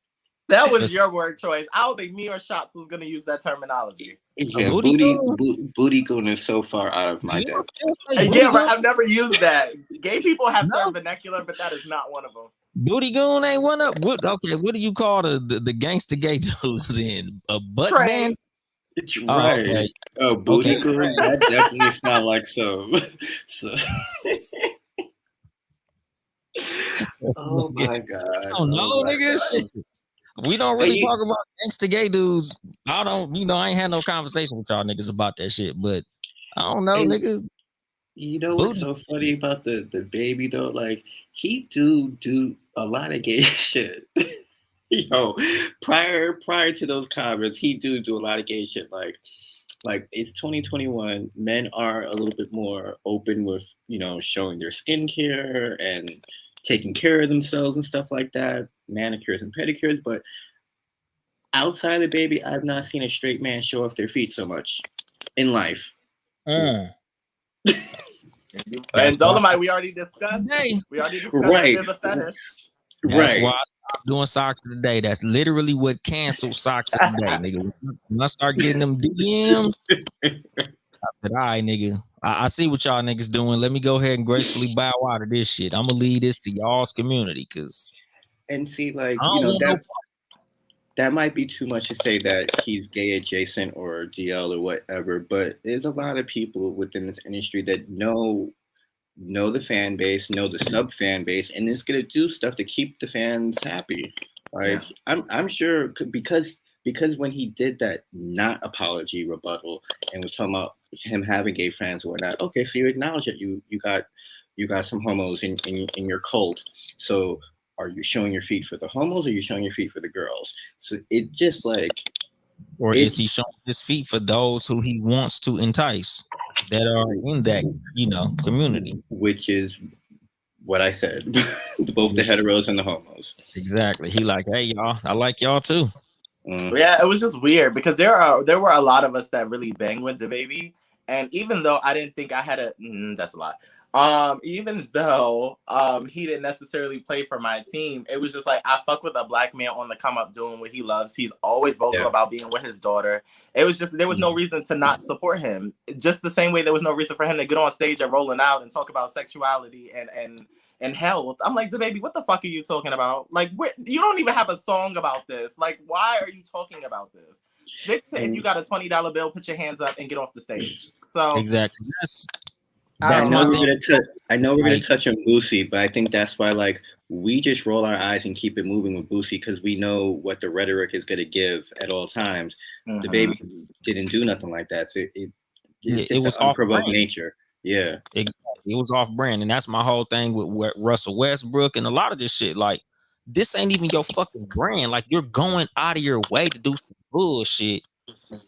That was your word choice. I don't think me or Shots was gonna use that terminology. Yeah, booty goon is so far out of my depth. Yeah, right. I've never used that. Gay people have certain vernacular, but that is not one of them. Booty goon ain't one of what? Okay, what do you call the gangster gay dudes then? A butt band? Right. Okay. Oh, booty goon. That definitely sounds like so. Oh my god. Oh no, nigga. Shit. We don't really talk about gangsta gay dudes. I ain't had no conversation with y'all niggas about that shit, but I don't know, niggas. You know what's so funny about the baby though? Like, he do a lot of gay shit. Prior to those comments, he do a lot of gay shit. Like it's 2021. Men are a little bit more open with, showing their skincare and taking care of themselves and stuff like that, manicures and pedicures. But outside of the baby, I've not seen a straight man show off their feet so much in life. That's And why I Dolomite, stopped we already discussed. today. That Right. there's a fetish. That's why Right. I stopped doing socks of the day. That's literally what canceled socks of the day, nigga. When I start getting them DMs, I said, all right, nigga. I see what y'all niggas doing. Let me go ahead and gracefully bow out of this shit. I'm gonna leave this to y'all's community because And see, I like, don't want no. that might be too much to say that he's gay adjacent or DL or whatever, but there's a lot of people within this industry that know the fan base, know the sub fan base, and is gonna do stuff to keep the fans happy. Like I'm sure because when he did that not apology rebuttal and was talking about him having gay fans or whatnot, okay, so you acknowledge that you got some homos in your cult. So are you showing your feet for the homos or are you showing your feet for the girls? So it just like Or is he showing his feet for those who he wants to entice that are in that, community? Which is what I said. Both the heteros and the homos. Exactly. He like, hey y'all, I like y'all too. Yeah, it was just weird because there were a lot of us that really bang with DaBaby, and even though I didn't think I had that's a lot. Even though he didn't necessarily play for my team, it was just like I fuck with a black man on the come up doing what he loves. He's always vocal about being with his daughter. It was just there was no reason to not support him. Just the same way there was no reason for him to get on stage and rolling out and talk about sexuality and health. I'm like, DaBaby, what the fuck are you talking about? Like, you don't even have a song about this. Like, why are you talking about this? Stick to if you got a $20 bill, put your hands up and get off the stage. So exactly. I know my thing. I know we're gonna touch on Boosie, but I think that's why like we just roll our eyes and keep it moving with Boosie because we know what the rhetoric is gonna give at all times. DaBaby didn't do nothing like that, so it's just was the unprovoked nature. Yeah, exactly. It was off brand, and that's my whole thing with Russell Westbrook and a lot of this shit. Like, this ain't even your fucking brand. Like, you're going out of your way to do some bullshit,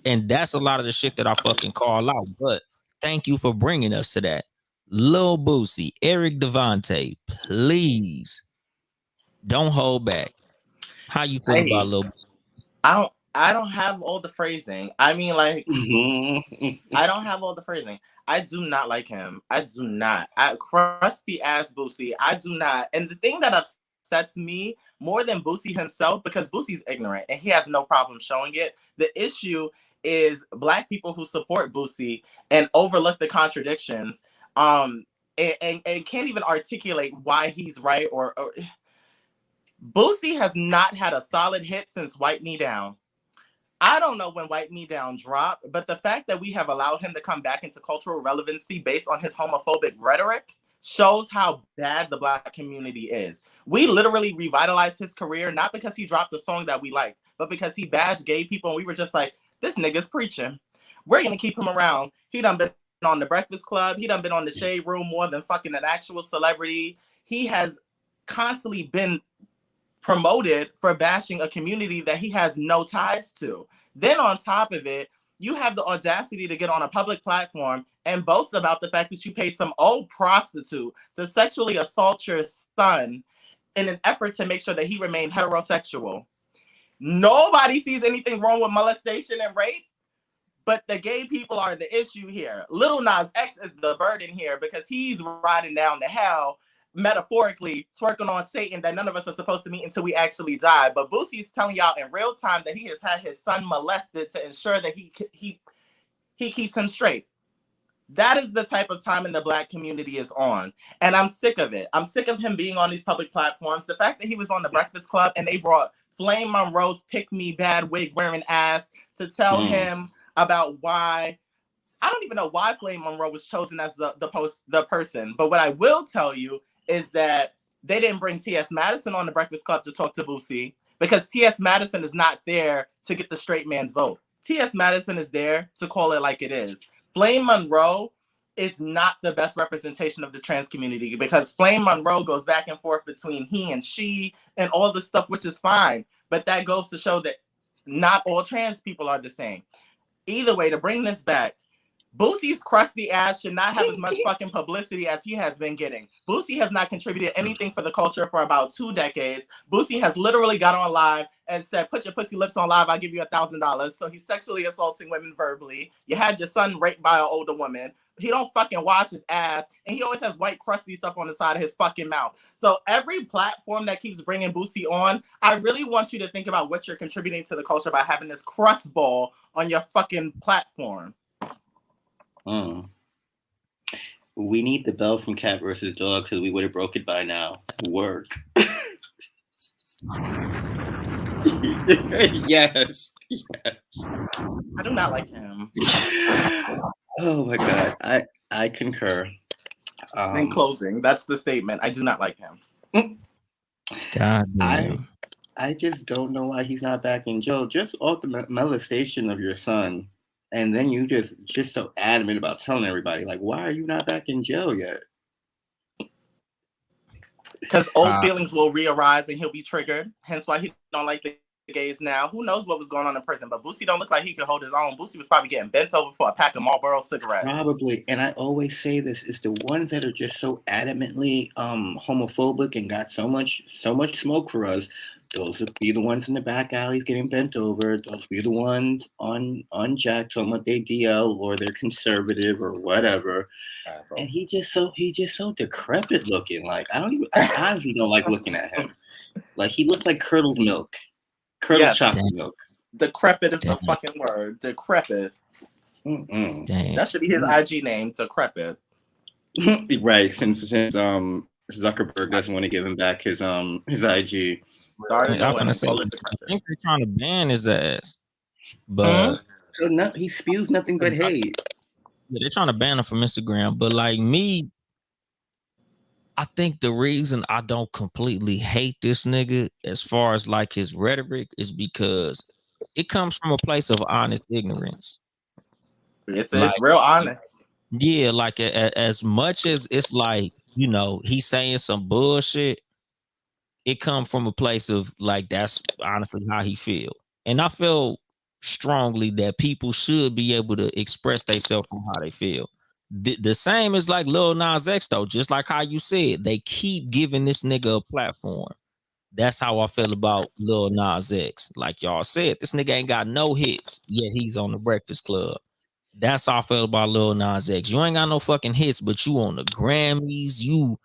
and that's a lot of the shit that I fucking call out. But thank you for bringing us to that. Lil Boosie, Eric Devonte, please don't hold back. How you feel about Lil Boosie? I don't have all the phrasing. I mean, like, I don't have all the phrasing. I do not like him. I do not. Crusty ass Boosie. I do not. And the thing that upsets me more than Boosie himself, because Boosie's ignorant and he has no problem showing it. The issue is black people who support Boosie and overlook the contradictions. And can't even articulate why he's right or Boosie has not had a solid hit since Wipe Me Down. I don't know when Wipe Me Down dropped, but the fact that we have allowed him to come back into cultural relevancy based on his homophobic rhetoric shows how bad the black community is. We literally revitalized his career, not because he dropped a song that we liked, but because he bashed gay people, and we were just like, this nigga's preaching. We're going to keep him around. He done been on The Breakfast Club. He done been on The Shade Room more than fucking an actual celebrity. He has constantly been promoted for bashing a community that he has no ties to. Then on top of it, you have the audacity to get on a public platform and boast about the fact that you paid some old prostitute to sexually assault your son in an effort to make sure that he remained heterosexual. Nobody sees anything wrong with molestation and rape, but the gay people are the issue here. Lil Nas X is the burden here because he's riding down to hell, metaphorically twerking on Satan that none of us are supposed to meet until we actually die. But Boosie's telling y'all in real time that he has had his son molested to ensure that he keeps him straight. That is the type of time in the black community is on. And I'm sick of it. I'm sick of him being on these public platforms. The fact that he was on The Breakfast Club and they brought Flame Monroe's pick me bad wig wearing ass to tell him about why. I don't even know why Flame Monroe was chosen as the person. But what I will tell you is that they didn't bring T.S. Madison on The Breakfast Club to talk to Boosie because T.S. Madison is not there to get the straight man's vote. T.S. Madison is there to call it like it is. Flame Monroe is not the best representation of the trans community because Flame Monroe goes back and forth between he and she and all this stuff, which is fine. But that goes to show that not all trans people are the same. Either way, to bring this back, Boosie's crusty ass should not have as much fucking publicity as he has been getting. Boosie has not contributed anything for the culture for about 2 decades. Boosie has literally got on live and said, "Put your pussy lips on live, I'll give you $1,000. So he's sexually assaulting women verbally. You had your son raped by an older woman. He don't fucking wash his ass, and he always has white crusty stuff on the side of his fucking mouth. So every platform that keeps bringing Boosie on, I really want you to think about what you're contributing to the culture by having this crust ball on your fucking platform. We need the bell from Cat versus Dog because we would have broke it by now. Work. Yes. I do not like him. Oh my God. I concur. In closing, that's the statement. I do not like him. God damn. I just don't know why he's not back in jail. Just off the molestation of your son. And then you just so adamant about telling everybody, like, why are you not back in jail yet? Because old feelings will re-arise and he'll be triggered. Hence why he don't like the gays now. Who knows what was going on in prison? But Boosie don't look like he could hold his own. Boosie was probably getting bent over for a pack of Marlboro cigarettes. Probably. And I always say this, is the ones that are just so adamantly homophobic and got so much smoke for us. Those would be the ones in the back alleys getting bent over. Those would be the ones on Jack talking about they DL or they're conservative or whatever. Asshole. And he just so decrepit looking. Like I honestly don't like looking at him. Like he looked like curdled milk. Chocolate milk. Decrepit is the fucking word. Decrepit. That should be his IG name, Decrepit. Right, since Zuckerberg doesn't want to give him back his IG. I think they're trying to ban his ass, but he spews nothing but hate. Yeah, they're trying to ban him from Instagram. But like me, I think the reason I don't completely hate this nigga, as far as like his rhetoric, is because it comes from a place of honest ignorance. It's real honest. Yeah, like as much as it's like, you know, he's saying some bullshit. It come from a place of like, that's honestly how he feel. And I feel strongly that people should be able to express themselves from how they feel. The same as like Lil Nas X though, just like how you said, they keep giving this nigga a platform. That's how I feel about Lil Nas X. Like y'all said, this nigga ain't got no hits, yet he's on the Breakfast Club. That's how I feel about Lil Nas X. You ain't got no fucking hits, but you on the Grammys,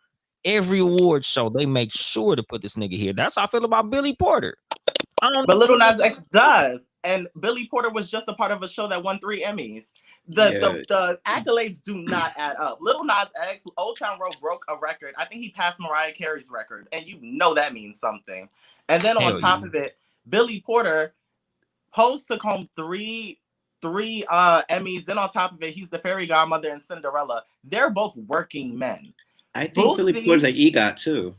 every award show, they make sure to put this nigga here. That's how I feel about Billy Porter. But Lil Nas X does. And Billy Porter was just a part of a show that won 3 Emmys. The accolades do not add up. Lil Nas X, Old Town Road broke a record. I think he passed Mariah Carey's record. And you know that means something. And then on top of it, Billy Porter posts took home three Emmys. Then on top of it, he's the fairy godmother in Cinderella. They're both working men. I think Billy Porter's an EGOT too.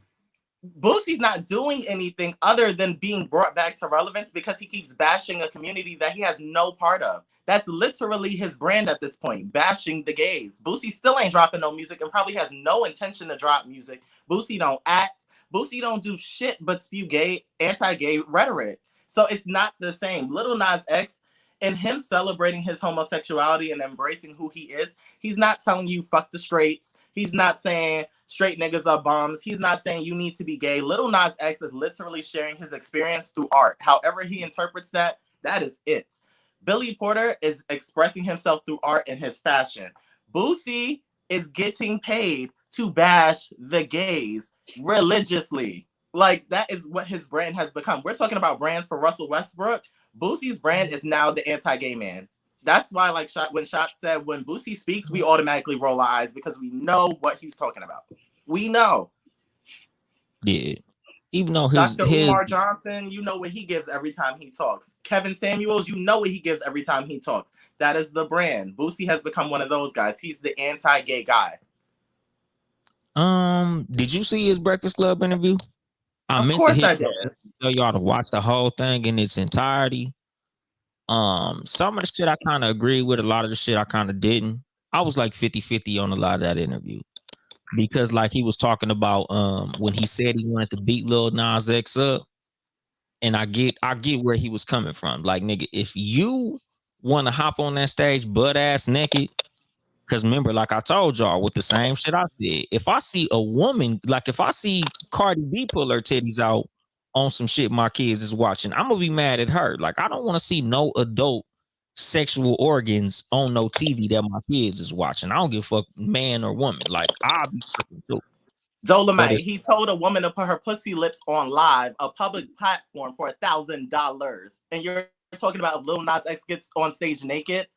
Boosie's not doing anything other than being brought back to relevance because he keeps bashing a community that he has no part of. That's literally his brand at this point, bashing the gays. Boosie still ain't dropping no music and probably has no intention to drop music. Boosie don't act. Boosie don't do shit but spew gay, anti-gay rhetoric. So it's not the same. Lil Nas X, and him celebrating his homosexuality and embracing who he is, he's not telling you fuck the straights. He's not saying straight niggas are bums. He's not saying you need to be gay. Lil Nas X is literally sharing his experience through art. However he interprets that, that is it. Billy Porter is expressing himself through art and his fashion. Boosie is getting paid to bash the gays religiously. Like, that is what his brand has become. We're talking about brands for Russell Westbrook. Boosie's brand is now the anti-gay man. That's why, like, when Shot said, when Boosie speaks, we automatically roll our eyes because we know what he's talking about. We know. Yeah. Even though Dr. Umar Johnson, you know what he gives every time he talks. Kevin Samuels, you know what he gives every time he talks. That is the brand. Boosie has become one of those guys. He's the anti-gay guy. Did you see his Breakfast Club interview? Of course I did. Tell y'all to watch the whole thing in its entirety. Some of the shit I kind of agree with, a lot of the shit I kind of didn't. I was like 50-50 on a lot of that interview. Because like he was talking about when he said he wanted to beat Lil Nas X up. And I get where he was coming from. Like, nigga, if you want to hop on that stage butt ass naked Because remember, like I told y'all, with the same shit I said, if I see a woman, like if I see Cardi B pull her titties out on some shit my kids is watching, I'm gonna be mad at her. Like I don't want to see no adult sexual organs on no TV that my kids is watching. I don't give a fuck, man or woman. Like I'll be tripping too. Dolomite, he told a woman to put her pussy lips on live, a public platform, for $1,000, and you're talking about if Lil Nas X gets on stage naked.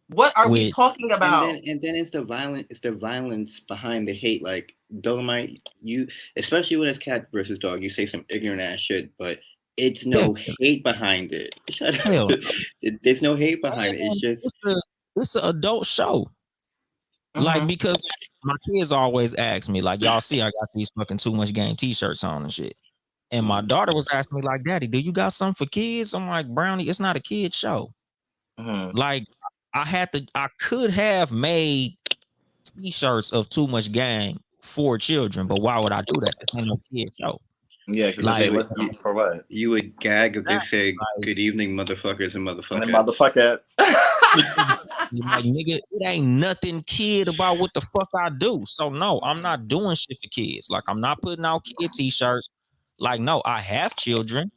What are we talking about? And then it's the violence behind the hate. Like Dolomite, you, especially when it's cat versus dog, you say some ignorant ass shit, but it's no hate behind it. There's no hate behind it. It's just it's an adult show. Like because my kids always ask me, like, y'all see I got these fucking Too Much Game t-shirts on and shit. And my daughter was asking me, like, Daddy, do you got something for kids? I'm like, Brownie, it's not a kid show. Like I could have made t-shirts of Too Much Game for children, but why would I do that? This ain't no kid show. Yeah, because like, they listen for what? You would gag if they say good evening, motherfuckers and motherfuckers. And motherfuckers. Like, nigga, it ain't nothing kid about what the fuck I do. So no, I'm not doing shit for kids. Like I'm not putting out kid t-shirts. Like, no, I have children,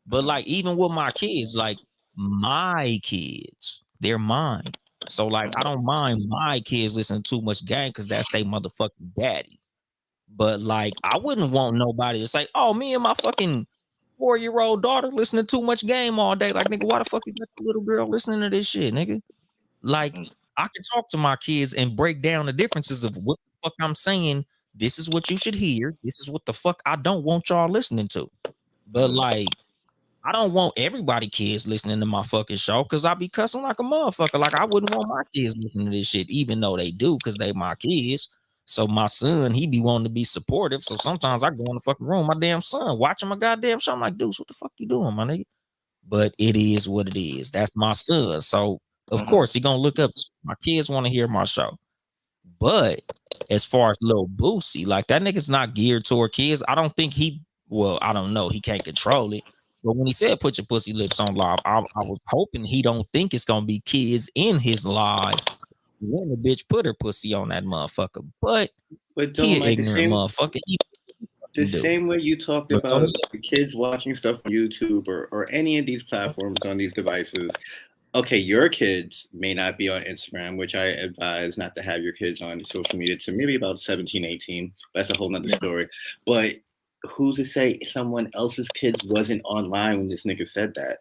but like even with my kids, like my kids, they're mine. So like I don't mind my kids listening to Too Much Game because that's their motherfucking daddy. But like I wouldn't want nobody to say, oh, me and my fucking 4-year-old daughter listening to Too Much Game all day. Like, nigga, why the fuck is that little girl listening to this shit, nigga? Like I can talk to my kids and break down the differences of what the fuck I'm saying. This is what you should hear. This is what the fuck I don't want y'all listening to. But like I don't want everybody kids listening to my fucking show because I be cussing like a motherfucker. Like I wouldn't want my kids listening to this shit, even though they do because they my kids. So my son, he be wanting to be supportive. So sometimes I go in the fucking room, my damn son, watching my goddamn show. I'm like, Deuce, what the fuck you doing, my nigga? But it is what it is. That's my son. So of course he gonna look up. My kids want to hear my show. But as far as Lil Boosie, like that nigga's not geared toward kids. I don't think I don't know. He can't control it. But when he said put your pussy lips on live, I was hoping he don't think it's gonna be kids in his live when the bitch put her pussy on that motherfucker. But he an ignorant motherfucker. The same way you talked about the kids watching stuff on YouTube or any of these platforms on these devices. Okay, your kids may not be on Instagram, which I advise not to have your kids on social media to maybe about 17, 18. That's a whole nother story. But who's to say someone else's kids wasn't online when this nigga said that?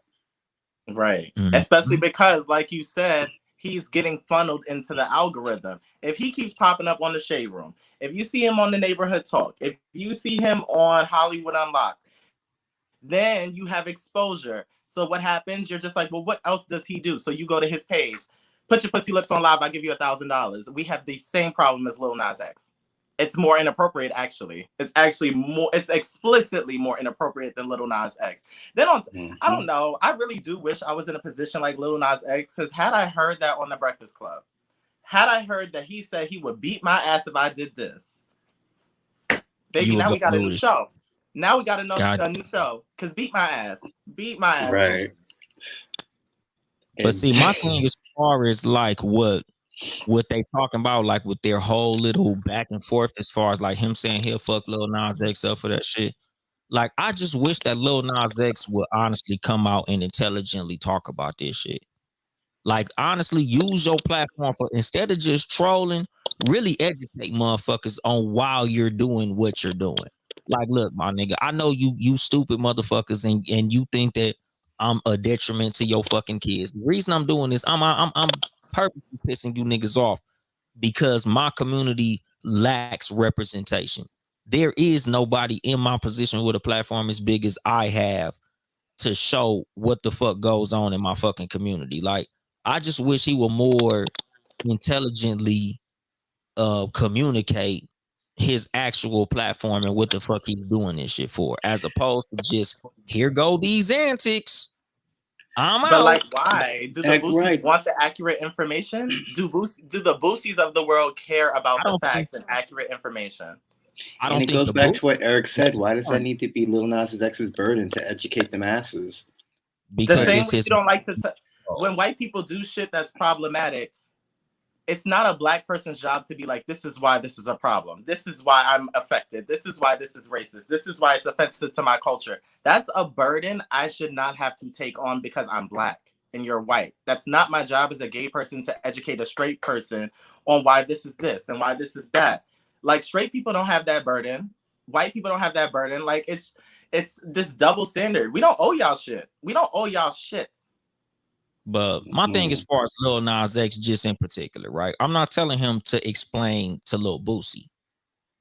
Right. Especially because, like you said, he's getting funneled into the algorithm. If he keeps popping up on the Shade Room, if you see him on the Neighborhood Talk, if you see him on Hollywood Unlocked, then you have exposure. So what happens? You're just like, well, what else does he do? So you go to his page, put your pussy lips on live, I'll give you $1,000. We have the same problem as Lil Nas X. It's more inappropriate, actually. It's actually more, it's explicitly more inappropriate than Lil Nas X. Then I don't know. I really do wish I was in a position like Lil Nas X, because had I heard that on The Breakfast Club, had I heard that he said he would beat my ass if I did this, baby, now we got a new show. Now we got a new show. Because beat my ass. Beat my ass. Right. But see, my thing as far as like what they talking about, like with their whole little back and forth as far as like him saying he'll fuck Lil Nas X up for that shit. Like, I just wish that Lil Nas X would honestly come out and intelligently talk about this shit. Like, honestly, use your platform for, instead of just trolling, really educate motherfuckers on why you're doing what you're doing. Like, look, my nigga, I know you stupid motherfuckers and you think that I'm a detriment to your fucking kids. The reason I'm doing this, I'm purposely pissing you niggas off because my community lacks representation. There is nobody in my position with a platform as big as I have to show what the fuck goes on in my fucking community. Like, I just wish he would more intelligently communicate his actual platform and what the fuck he's doing this shit for, as opposed to just, here go these antics. But like, why do the Boosies want the accurate information? Do the Boosies of the world care about the facts and accurate information? And it goes back to what Eric said. Why does that need to be Lil Nas X's burden to educate the masses? Because the same way you don't like to when white people do shit that's problematic, it's not a black person's job to be like, this is why this is a problem. This is why I'm affected. This is why this is racist. This is why it's offensive to my culture. That's a burden I should not have to take on because I'm black and you're white. That's not my job as a gay person to educate a straight person on why this is this and why this is that. Like, straight people don't have that burden. White people don't have that burden. Like, it's this double standard. We don't owe y'all shit. We don't owe y'all shit. But my thing as far as Lil Nas X just in particular, right? I'm not telling him to explain to Lil Boosie.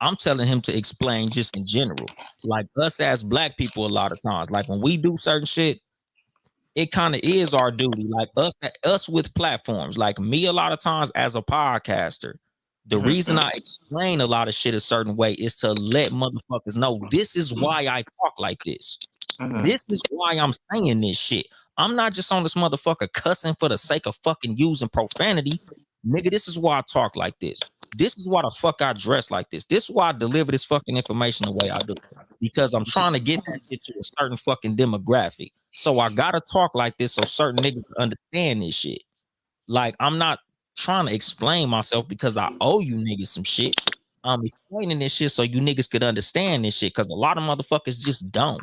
I'm telling him to explain just in general. Like us as black people, a lot of times, like when we do certain shit, it kind of is our duty. Like us with platforms, like me, a lot of times as a podcaster, the reason I explain a lot of shit a certain way is to let motherfuckers know this is why I talk like this. This is why I'm saying this shit. I'm not just on this motherfucker cussing for the sake of fucking using profanity. Nigga, this is why I talk like this. This is why the fuck I dress like this. This is why I deliver this fucking information the way I do. Because I'm trying to get that shit to a certain fucking demographic. So I gotta talk like this so certain niggas understand this shit. Like, I'm not trying to explain myself because I owe you niggas some shit. I'm explaining this shit so you niggas could understand this shit because a lot of motherfuckers just don't.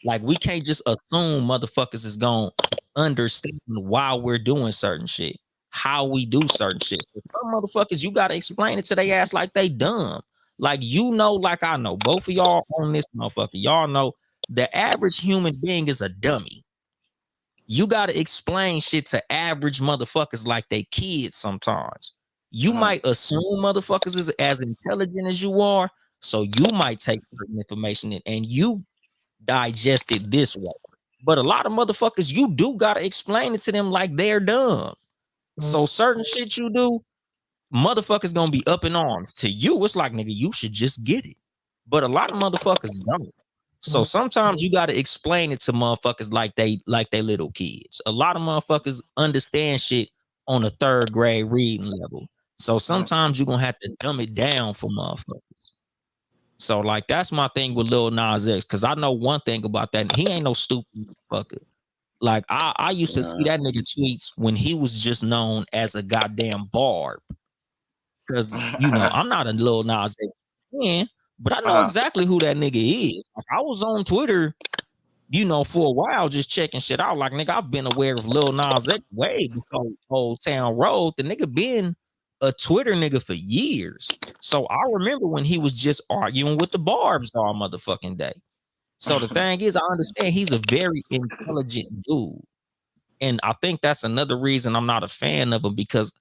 Like, we can't just assume motherfuckers is gonna understand why we're doing certain shit, how we do certain shit. So some motherfuckers, you gotta explain it to their ass like they dumb. Like, you know, like I know, both of y'all on this motherfucker, y'all know the average human being is a dummy. You gotta explain shit to average motherfuckers like they kids sometimes. You might assume motherfuckers is as intelligent as you are, so you might take certain information and you digest it this way. But a lot of motherfuckers, you do gotta explain it to them like they're dumb. So certain shit you do, motherfuckers gonna be up in arms. To you, it's like, nigga, you should just get it. But a lot of motherfuckers don't. So sometimes you gotta explain it to motherfuckers like they little kids. A lot of motherfuckers understand shit on a third grade reading level. So sometimes you're gonna have to dumb it down for motherfuckers. So like that's my thing with Lil Nas X, because I know one thing about that. He ain't no stupid motherfucker. Like I used to see that nigga tweets when he was just known as a goddamn barb. Cause you know, I'm not a Lil Nas X fan, but I know exactly who that nigga is. Like, I was on Twitter, you know, for a while just checking shit out. Like, nigga, I've been aware of Lil Nas X way before Old Town Road. The nigga been a Twitter nigga for years. So I remember when he was just arguing with the barbs all motherfucking day. So the thing is, I understand he's a very intelligent dude. And I think that's another reason I'm not a fan of him, because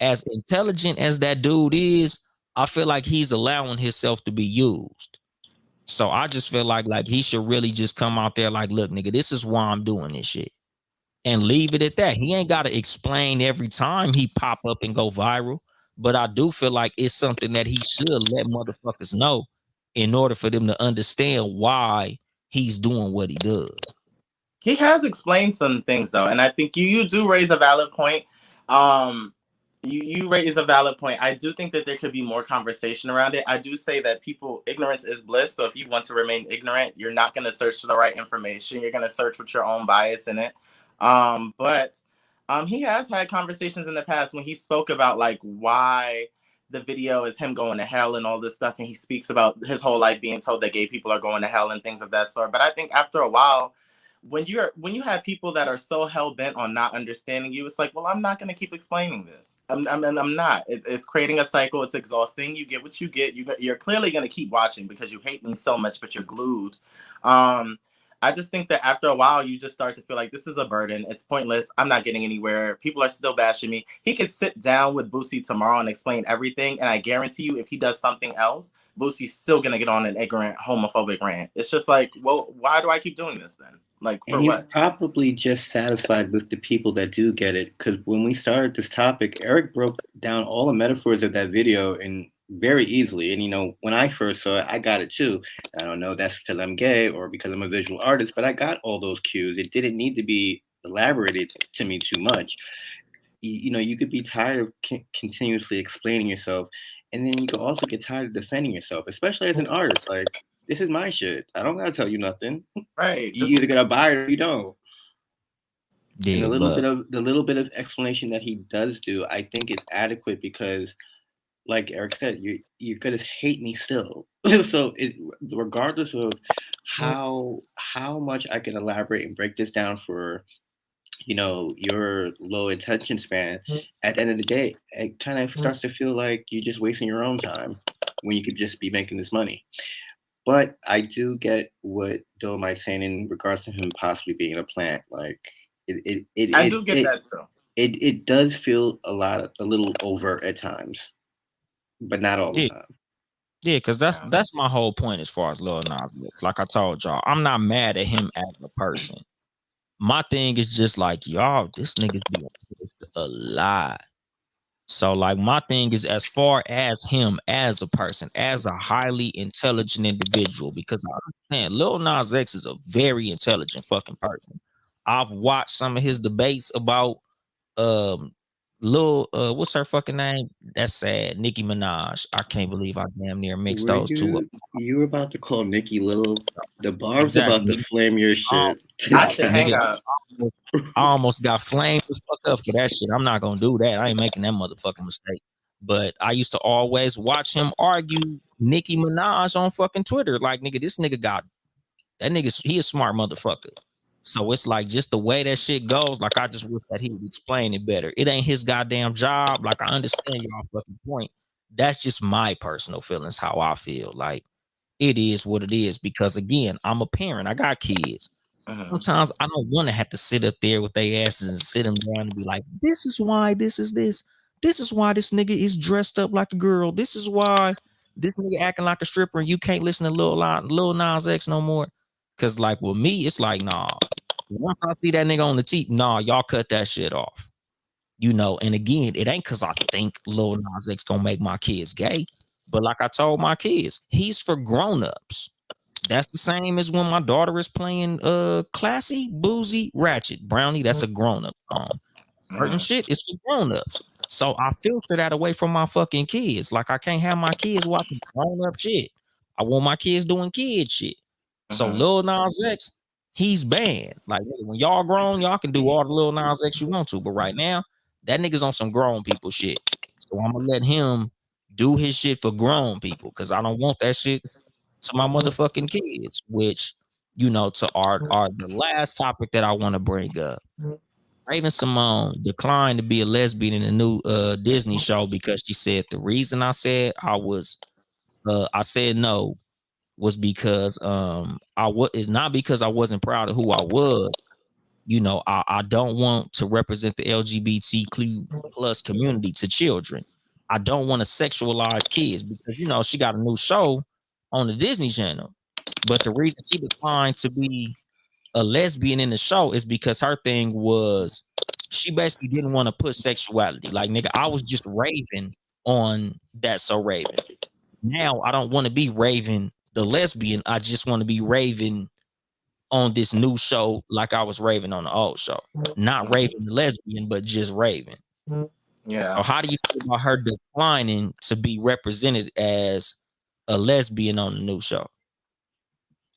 as intelligent as that dude is, I feel like he's allowing himself to be used. So I just feel like he should really just come out there like, look, nigga, this is why I'm doing this shit. And leave it at that. He ain't got to explain every time he pop up and go viral. But I do feel like it's something that he should let motherfuckers know in order for them to understand why he's doing what he does. He has explained some things though, and I think you do raise a valid point. You raise a valid point. I do think that there could be more conversation around it. I do say that ignorance is bliss. So if you want to remain ignorant, you're not going to search for the right information. You're going to search with your own bias in it. But he has had conversations in the past when he spoke about like why the video is him going to hell and all this stuff, and he speaks about his whole life being told that gay people are going to hell and things of that sort. But I think after a while, when you have people that are so hell bent on not understanding you, it's like, well, I'm not going to keep explaining this. I'm not. It's creating a cycle. It's exhausting. You get what you get. You're clearly going to keep watching because you hate me so much, but you're glued. I just think that after a while, you just start to feel like this is a burden. It's pointless. I'm not getting anywhere. People are still bashing me. He could sit down with Boosie tomorrow and explain everything, and I guarantee you, if he does something else, Boosie's still gonna get on an ignorant, homophobic rant. It's just like, well, why do I keep doing this then? Like, for and what? he's probably just satisfied with the people that do get it. Because when we started this topic, Eric broke down all the metaphors of that video and very easily. And, you know, when I first saw it, I got it too. I don't know, that's because I'm gay or because I'm a visual artist, but I got all those cues. It didn't need to be elaborated to me too much. You know, you could be tired of continuously explaining yourself. And then you could also get tired of defending yourself, especially as an artist. Like, this is my shit. I don't gotta tell you nothing. Right. You either gotta buy it or you don't. And Yeah, but the little bit of explanation that he does do, I think is adequate because, like Eric said, you're gonna hate me still. So regardless of how much I can elaborate and break this down for your low attention span, at the end of the day, it kind of starts to feel like you're just wasting your own time when you could just be making this money. But I do get what Dolomite's saying in regards to him possibly being a plant. Like it it it I it do get it, that too. it does feel a little overt at times, but not all the yeah, time. yeah, because that's Yeah. that's my whole point as far as Lil Nas X. Like I told y'all, I'm not mad at him as a person. My thing is just like y'all, this niggas be a lot. So like my thing is as far as him as a person, as a highly intelligent individual, because I understand Lil Nas X is a very intelligent fucking person. I've watched some of his debates about um Lil what's her fucking name? That's sad. Nicki Minaj. I can't believe I damn near mixed Were those two up. you were about to call Nikki Little? The bar's about to Exactly. flame your I shit. I should hang nigga, up. I almost got flamed the fuck up for that shit. I'm not gonna do that. I ain't making that motherfucking mistake. But I used to always watch him argue Nicki Minaj on fucking Twitter. Like, nigga, this nigga got that nigga. He a smart motherfucker. So it's like just the way that shit goes. Like, I just wish that he would explain it better. It ain't his goddamn job. Like, I understand y'all fucking point. That's just my personal feelings, how I feel. Like, it is what it is. Because again, I'm a parent. I got kids. Mhm. Sometimes I don't want to have to sit up there with their asses and sit them down and be like, this is why this is this. This is why this nigga is dressed up like a girl. This is why this nigga acting like a stripper and you can't listen to Lil Nas X no more. Cause like with me, it's like, nah. Once I see that nigga on the teep, nah, y'all cut that shit off. And again, it ain't cause I think Lil Nas X gonna make my kids gay. But like I told my kids, he's for grown-ups. That's the same as when my daughter is playing classy, boozy, ratchet. Brownie, that's a grown-up song. Certain Mhm. shit is for grown-ups. So I filter that away from my fucking kids. Like I can't have my kids watching grown-up shit. I want my kids doing kid shit. So Mhm. Lil Nas X, he's banned. Like when y'all grown, y'all can do all the Lil Nas X you want to. But right now, that nigga's on some grown people shit. So I'm gonna let him do his shit for grown people because I don't want that shit to my motherfucking kids, which to our the last topic that I want to bring up. Raven Simone declined to be a lesbian in the new Disney show because she said the reason I said no was because it's not because I wasn't proud of who I was. I don't want to represent the LGBTQ plus community to children. I don't want to sexualize kids because she got a new show on the Disney Channel. But the reason she declined to be a lesbian in the show is because her thing was she basically didn't want to put sexuality. Like nigga, I was just Raven on That's So Raven. Now I don't want to be Raven the lesbian. I just want to be Raven on this new show like I was Raven on the old show. Not Mhm. Raven the lesbian, but just Raven. So Yeah. how do you feel about her declining to be represented as a lesbian on the new show?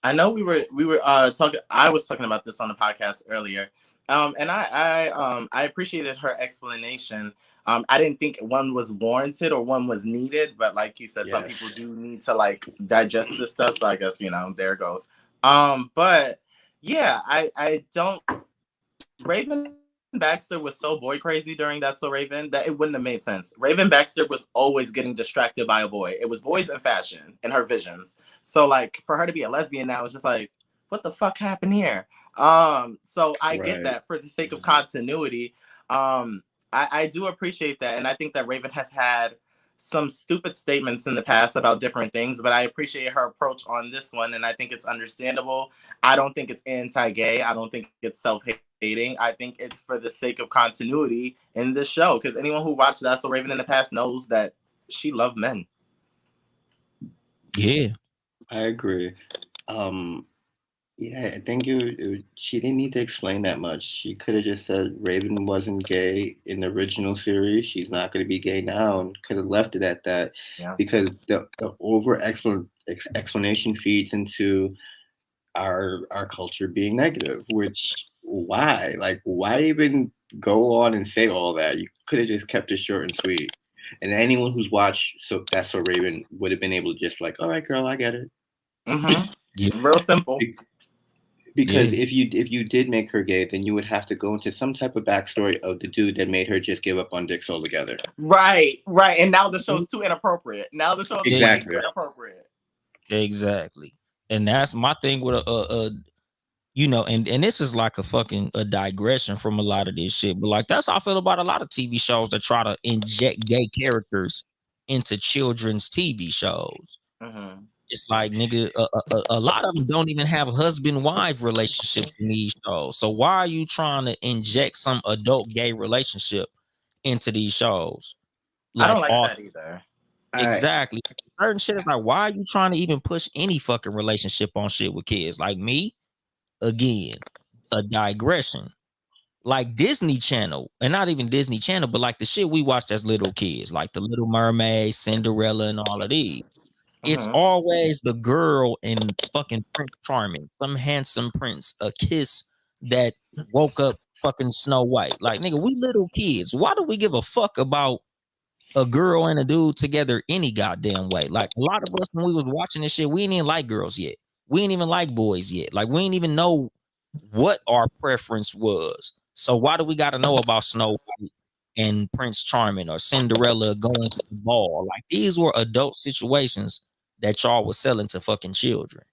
I know we were talking. I was talking about this on the podcast earlier, and I appreciated her explanation. I didn't think one was warranted or one was needed, but like you said, some people Yes. do need to like digest this stuff. So I guess there it goes. But yeah, I don't. Raven Baxter was so boy crazy during That's So Raven that it wouldn't have made sense. Raven Baxter was always getting distracted by a boy. It was boys and fashion in her visions. So like for her to be a lesbian now is just like, what the fuck happened here? So I get Right. that for the sake of continuity. I do appreciate that. And I think that Raven has had some stupid statements in the past about different things, but I appreciate her approach on this one, and I think it's understandable. I don't think it's anti-gay. I don't think it's self-hating. I think it's for the sake of continuity in this show, because anyone who watched That's So Raven in the past knows that she loved men. Yeah. I agree. Um, yeah, I think she didn't need to explain that much. She could have just said Raven wasn't gay in the original series. She's not going to be gay now, and could have left it at that, Yeah. because the over explanation feeds into our culture being negative, which why? Like, why even go on and say all that? You could have just kept it short and sweet. And anyone who's watched So That's So Raven would have been able to just like, all right, girl, I get it. Yeah, Real simple. Because yeah. if you did make her gay, then you would have to go into some type of backstory of the dude that made her just give up on dicks altogether. Right. And now the show's too inappropriate. Now the show is way Exactly. too inappropriate. Exactly. And that's my thing with you know, and this is like a digression from a lot of this shit, but like that's how I feel about a lot of TV shows that try to inject gay characters into children's TV shows. It's like, nigga, a lot of them don't even have husband-wife relationships in these shows. So why are you trying to inject some adult gay relationship into these shows? I don't Like like all that either. exactly. Certain shit is like, why are you trying to even push any fucking relationship on shit with kids? Like me, again, a digression. Like Disney Channel, and not even Disney Channel, but like the shit we watched as little kids, like the Little Mermaid, Cinderella, and all of these. It's always the girl in fucking Prince Charming, some handsome prince, a kiss that woke up fucking Snow White. Like, nigga, we little kids. Why do we give a fuck about a girl and a dude together any goddamn way? Like, a lot of us, when we was watching this shit, we ain't even like girls yet. We ain't even like boys yet. Like, we ain't even know what our preference was. So why do we got to know about Snow White and Prince Charming or Cinderella going to the ball? Like, these were adult situations that y'all was selling to fucking children.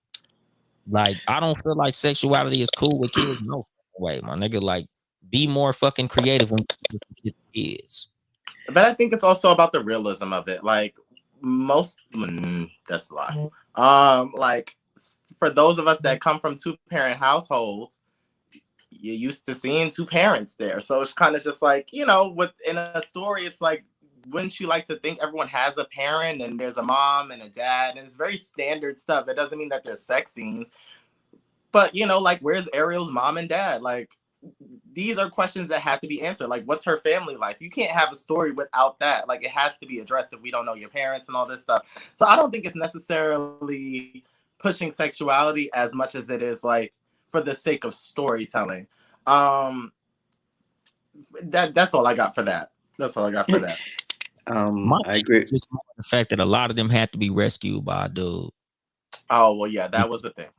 Like, I don't feel like sexuality is cool with kids. No fucking way, my nigga. Like, be more fucking creative when you shit to kids. But I think it's also about the realism of it. Like that's a lie. Like for those of us that come from two-parent households, you're used to seeing two parents there. So it's kind of just like, within a story, it's like, wouldn't you like to think everyone has a parent and there's a mom and a dad, and it's very standard stuff. It doesn't mean that there's sex scenes, but like, where's Ariel's mom and dad? Like, these are questions that have to be answered. Like, what's her family life? You can't have a story without that. Like, it has to be addressed if we don't know your parents and all this stuff. So I don't think it's necessarily pushing sexuality as much as it is like for the sake of storytelling. That's all I got for that. That's all I got for that. I agree. Just the fact that a lot of them had to be rescued by a dude. Oh well, yeah, that was the thing.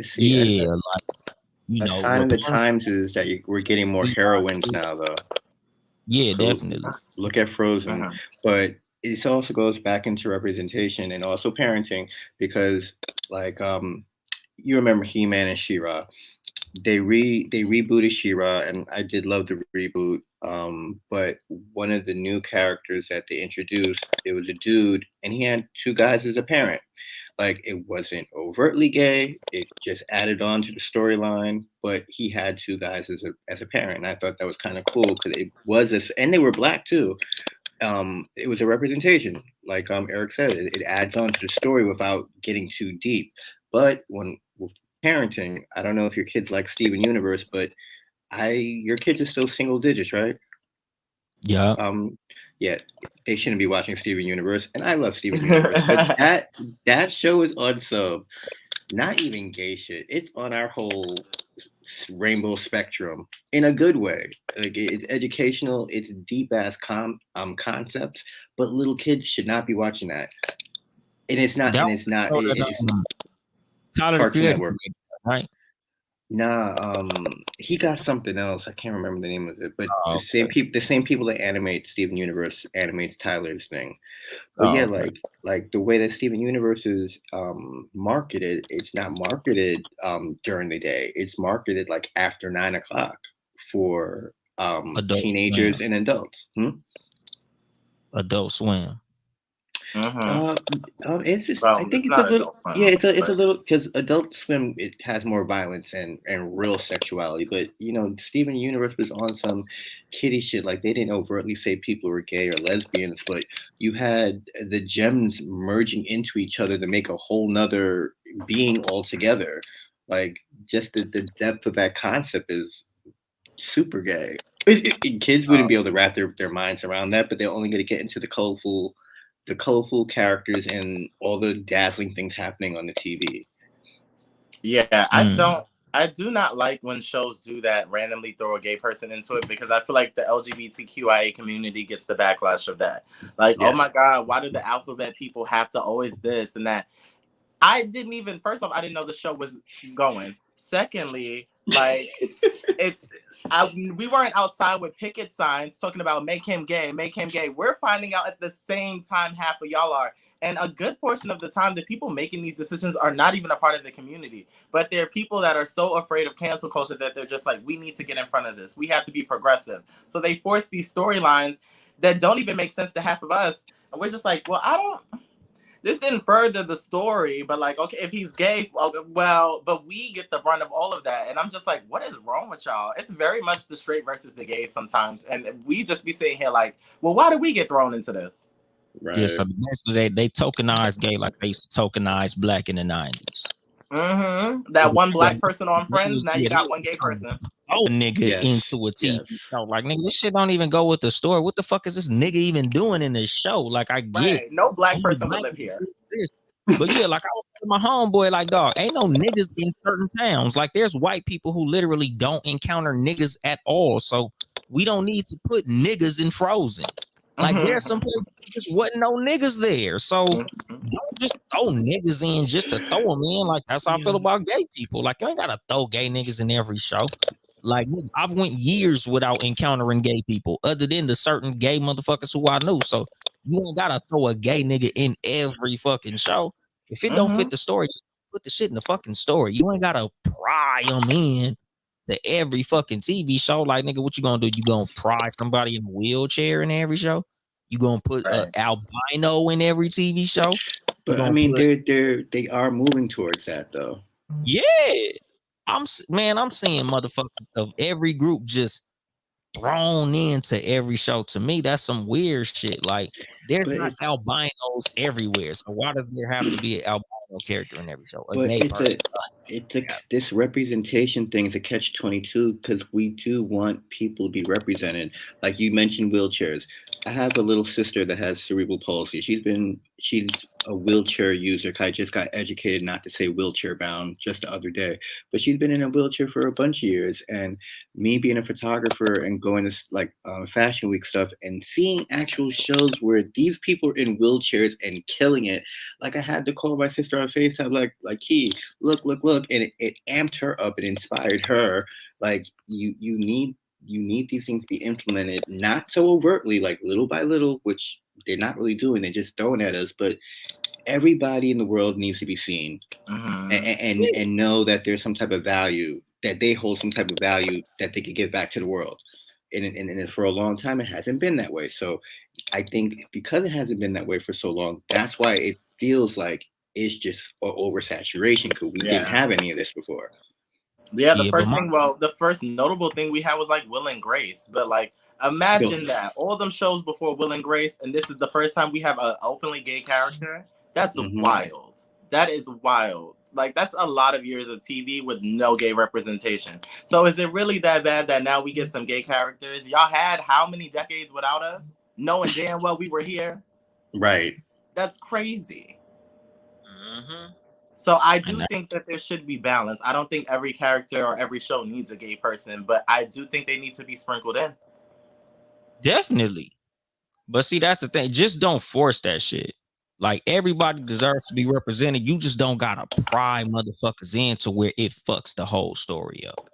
See, like, a sign of the times is that we're getting more heroines now, though. Yeah, definitely. Look at Frozen, but it also goes back into representation and also parenting, because like you remember He-Man and She-Ra. They rebooted She-Ra, and I did love the reboot. But one of the new characters that they introduced, it was a dude, and he had two guys as a parent. Like, it wasn't overtly gay; it just added on to the storyline. But he had two guys as a parent, and I thought that was kind of cool because it was this, and they were black too. It was a representation, like Eric said. It adds on to the story without getting too deep. But with parenting, I don't know if your kids like Steven Universe, but your kids are still single digits, right? Yeah. Yeah, they shouldn't be watching Steven Universe, and I love Steven Universe, but that show is on some not even gay shit. It's on our whole rainbow spectrum in a good way. Like, it's educational, it's deep ass concepts, but little kids should not be watching that. And it's not. It's Tyler the Cartoon Creator, Network, right? Nah, he got something else. I can't remember the name of it, but the same people that animate Steven Universe animates Tyler's thing. But yeah, like the way that Steven Universe is marketed, it's not marketed during the day. It's marketed like after 9 o'clock for teenagers and adults. Adult Swim. It's just, I think it's a little, it's a little, because Adult Swim, it has more violence and real sexuality, but Steven Universe was on some kiddie shit. Like, they didn't overtly say people were gay or lesbians, but you had the gems merging into each other to make a whole nother being altogether. Like, just the depth of that concept is super gay. Kids wouldn't be able to wrap their minds around that, but they're only going to get into the colorful characters and all the dazzling things happening on the TV. Yeah, I don't. I do not like when shows do that, randomly throw a gay person into it, because I feel like the LGBTQIA community gets the backlash of that. Like, oh my Yes. God, why do the alphabet people have to always this and that? I didn't even, first off, I didn't know the show was going. Secondly, like, it's, we weren't outside with picket signs talking about make him gay, make him gay. We're finding out at the same time half of y'all are. And a good portion of the time, the people making these decisions are not even a part of the community, but they're people that are so afraid of cancel culture that they're just like, we need to get in front of this. We have to be progressive. So they force these storylines that don't even make sense to half of us. And we're just like, well, I don't, this didn't further the story, but like, okay, if he's gay, well, but we get the brunt of all of that. And I'm just like, what is wrong with y'all? It's very much the straight versus the gay sometimes. And we just be sitting here like, well, why did we get thrown into this? Right. Yeah, so basically they tokenize gay like they used to tokenize black in the 90s. Mm-hmm. That one black person on Friends, now you got one gay person. Oh, nigga, Yes, into a TV yes. show. Like, nigga, this shit don't even go with the story. What the fuck is this nigga even doing in this show? Like, I get Right. No black only person black would live here. But yeah, like I was with my homeboy, like, dog, ain't no niggas in certain towns. Like, there's white people who literally don't encounter niggas at all. So we don't need to put niggas in Frozen. Like, there's some places just wasn't no niggas there. So don't just throw niggas in just to throw them in. Like, that's how I feel about gay people. Like, you ain't gotta throw gay niggas in every show. Like, I've went years without encountering gay people, other than the certain gay motherfuckers who I knew. So you ain't gotta throw a gay nigga in every fucking show. If it don't fit the story, just put the shit in the fucking story. You ain't gotta pry them in to every fucking TV show. Like, nigga, what you gonna do? You gonna pry somebody in a wheelchair in every show? You gonna put an albino in every TV show? But I mean, they are moving towards that though. Yeah, I'm seeing motherfuckers of every group just thrown into every show. To me, that's some weird shit. Like, there's not albinos everywhere, so why does there have to be an albino character in every show? A gay person. This representation thing is a catch-22 because we do want people to be represented. Like you mentioned, wheelchairs. I have a little sister that has cerebral palsy. She's a wheelchair user. I just got educated not to say wheelchair bound just the other day, but she's been in a wheelchair for a bunch of years. And me being a photographer and going to like Fashion Week stuff and seeing actual shows where these people are in wheelchairs and killing it. Like I had to call my sister on FaceTime, like, Key, look, and it amped her up. It inspired her. Like you need these things to be implemented, not so overtly, like little by little, which they're not really doing. They're just throwing at us. But everybody in the world needs to be seen and know that there's some type of value, that they hold some type of value that they could give back to the world. And for a long time, it hasn't been that way. So I think because it hasn't been that way for so long, that's why it feels like it's just oversaturation, because we didn't have any of this before. Yeah, the first notable thing we had was like Will and Grace. But like, imagine that. All them shows before Will and Grace, and this is the first time we have an openly gay character. That's wild. That is wild. Like, that's a lot of years of TV with no gay representation. So is it really that bad that now we get some gay characters? Y'all had how many decades without us? Knowing damn well we were here? Right. That's crazy. So I do think that there should be balance. I don't think every character or every show needs a gay person, but I do think they need to be sprinkled in. Definitely. But see, that's the thing. Just don't force that shit. Like, everybody deserves to be represented. You just don't gotta pry motherfuckers in to where it fucks the whole story up.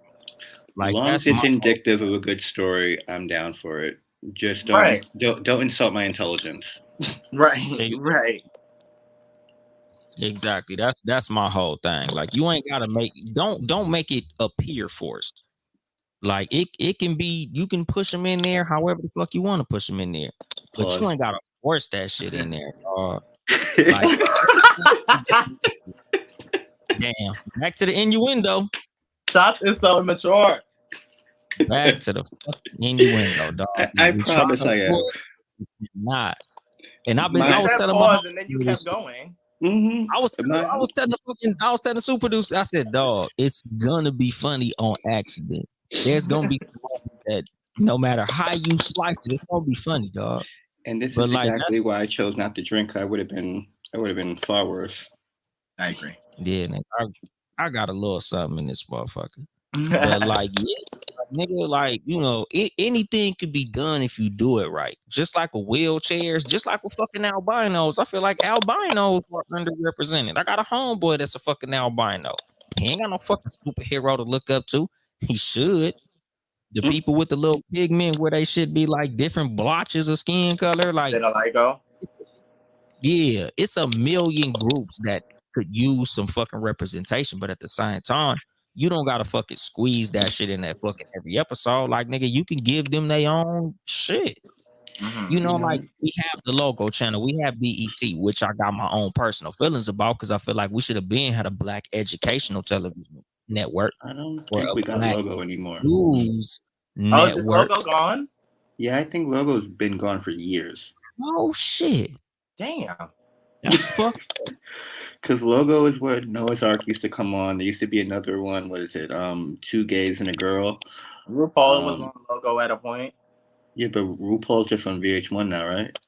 Like, as long as it's indicative of a good story, I'm down for it. Just don't insult my intelligence. Right. Exactly. That's my whole thing. Like, you ain't gotta don't make it appear forced. Like, it can be, you can push them in there however the fuck you want to push them in there. But you ain't gotta force that shit in there. Like, damn. Back to the innuendo. Shot is so immature. Back to the fucking innuendo, dog. I promise I am. Not. And I was telling pause and then you kept going. I was telling the super producer, I said, dog, it's gonna be funny on accident. There's gonna be that no matter how you slice it, it's gonna be funny, dog. And this is exactly why I chose not to drink. I would have been far worse. I agree. Yeah, I got a little something in this motherfucker. But like, yeah, nigga, like, you know, anything could be done if you do it right. Just like with wheelchairs, just like with fucking albinos. I feel like albinos are underrepresented. I got a homeboy that's a fucking albino. He ain't got no fucking superhero to look up to. He should. The people with the little pigment where they should be like different blotches of skin color, like, Vitiligo. yeah, it's a million groups that could use some fucking representation, but at the same time, you don't gotta fucking squeeze that shit in that fucking every episode. Like, nigga, you can give them their own shit. You know, like we have the logo channel, we have BET, which I got my own personal feelings about because I feel like we should have been had a black educational television network I don't or think a we got black logo anymore. news Oh, is this network. logo gone? Yeah, I think logo's been gone for years. Oh shit. Damn. That's fucked. Because logo is where Noah's Ark used to come on. There used to be another one. What is it? Two gays and a girl. RuPaul was on logo at a point. Yeah, but RuPaul's just on VH1 now, right?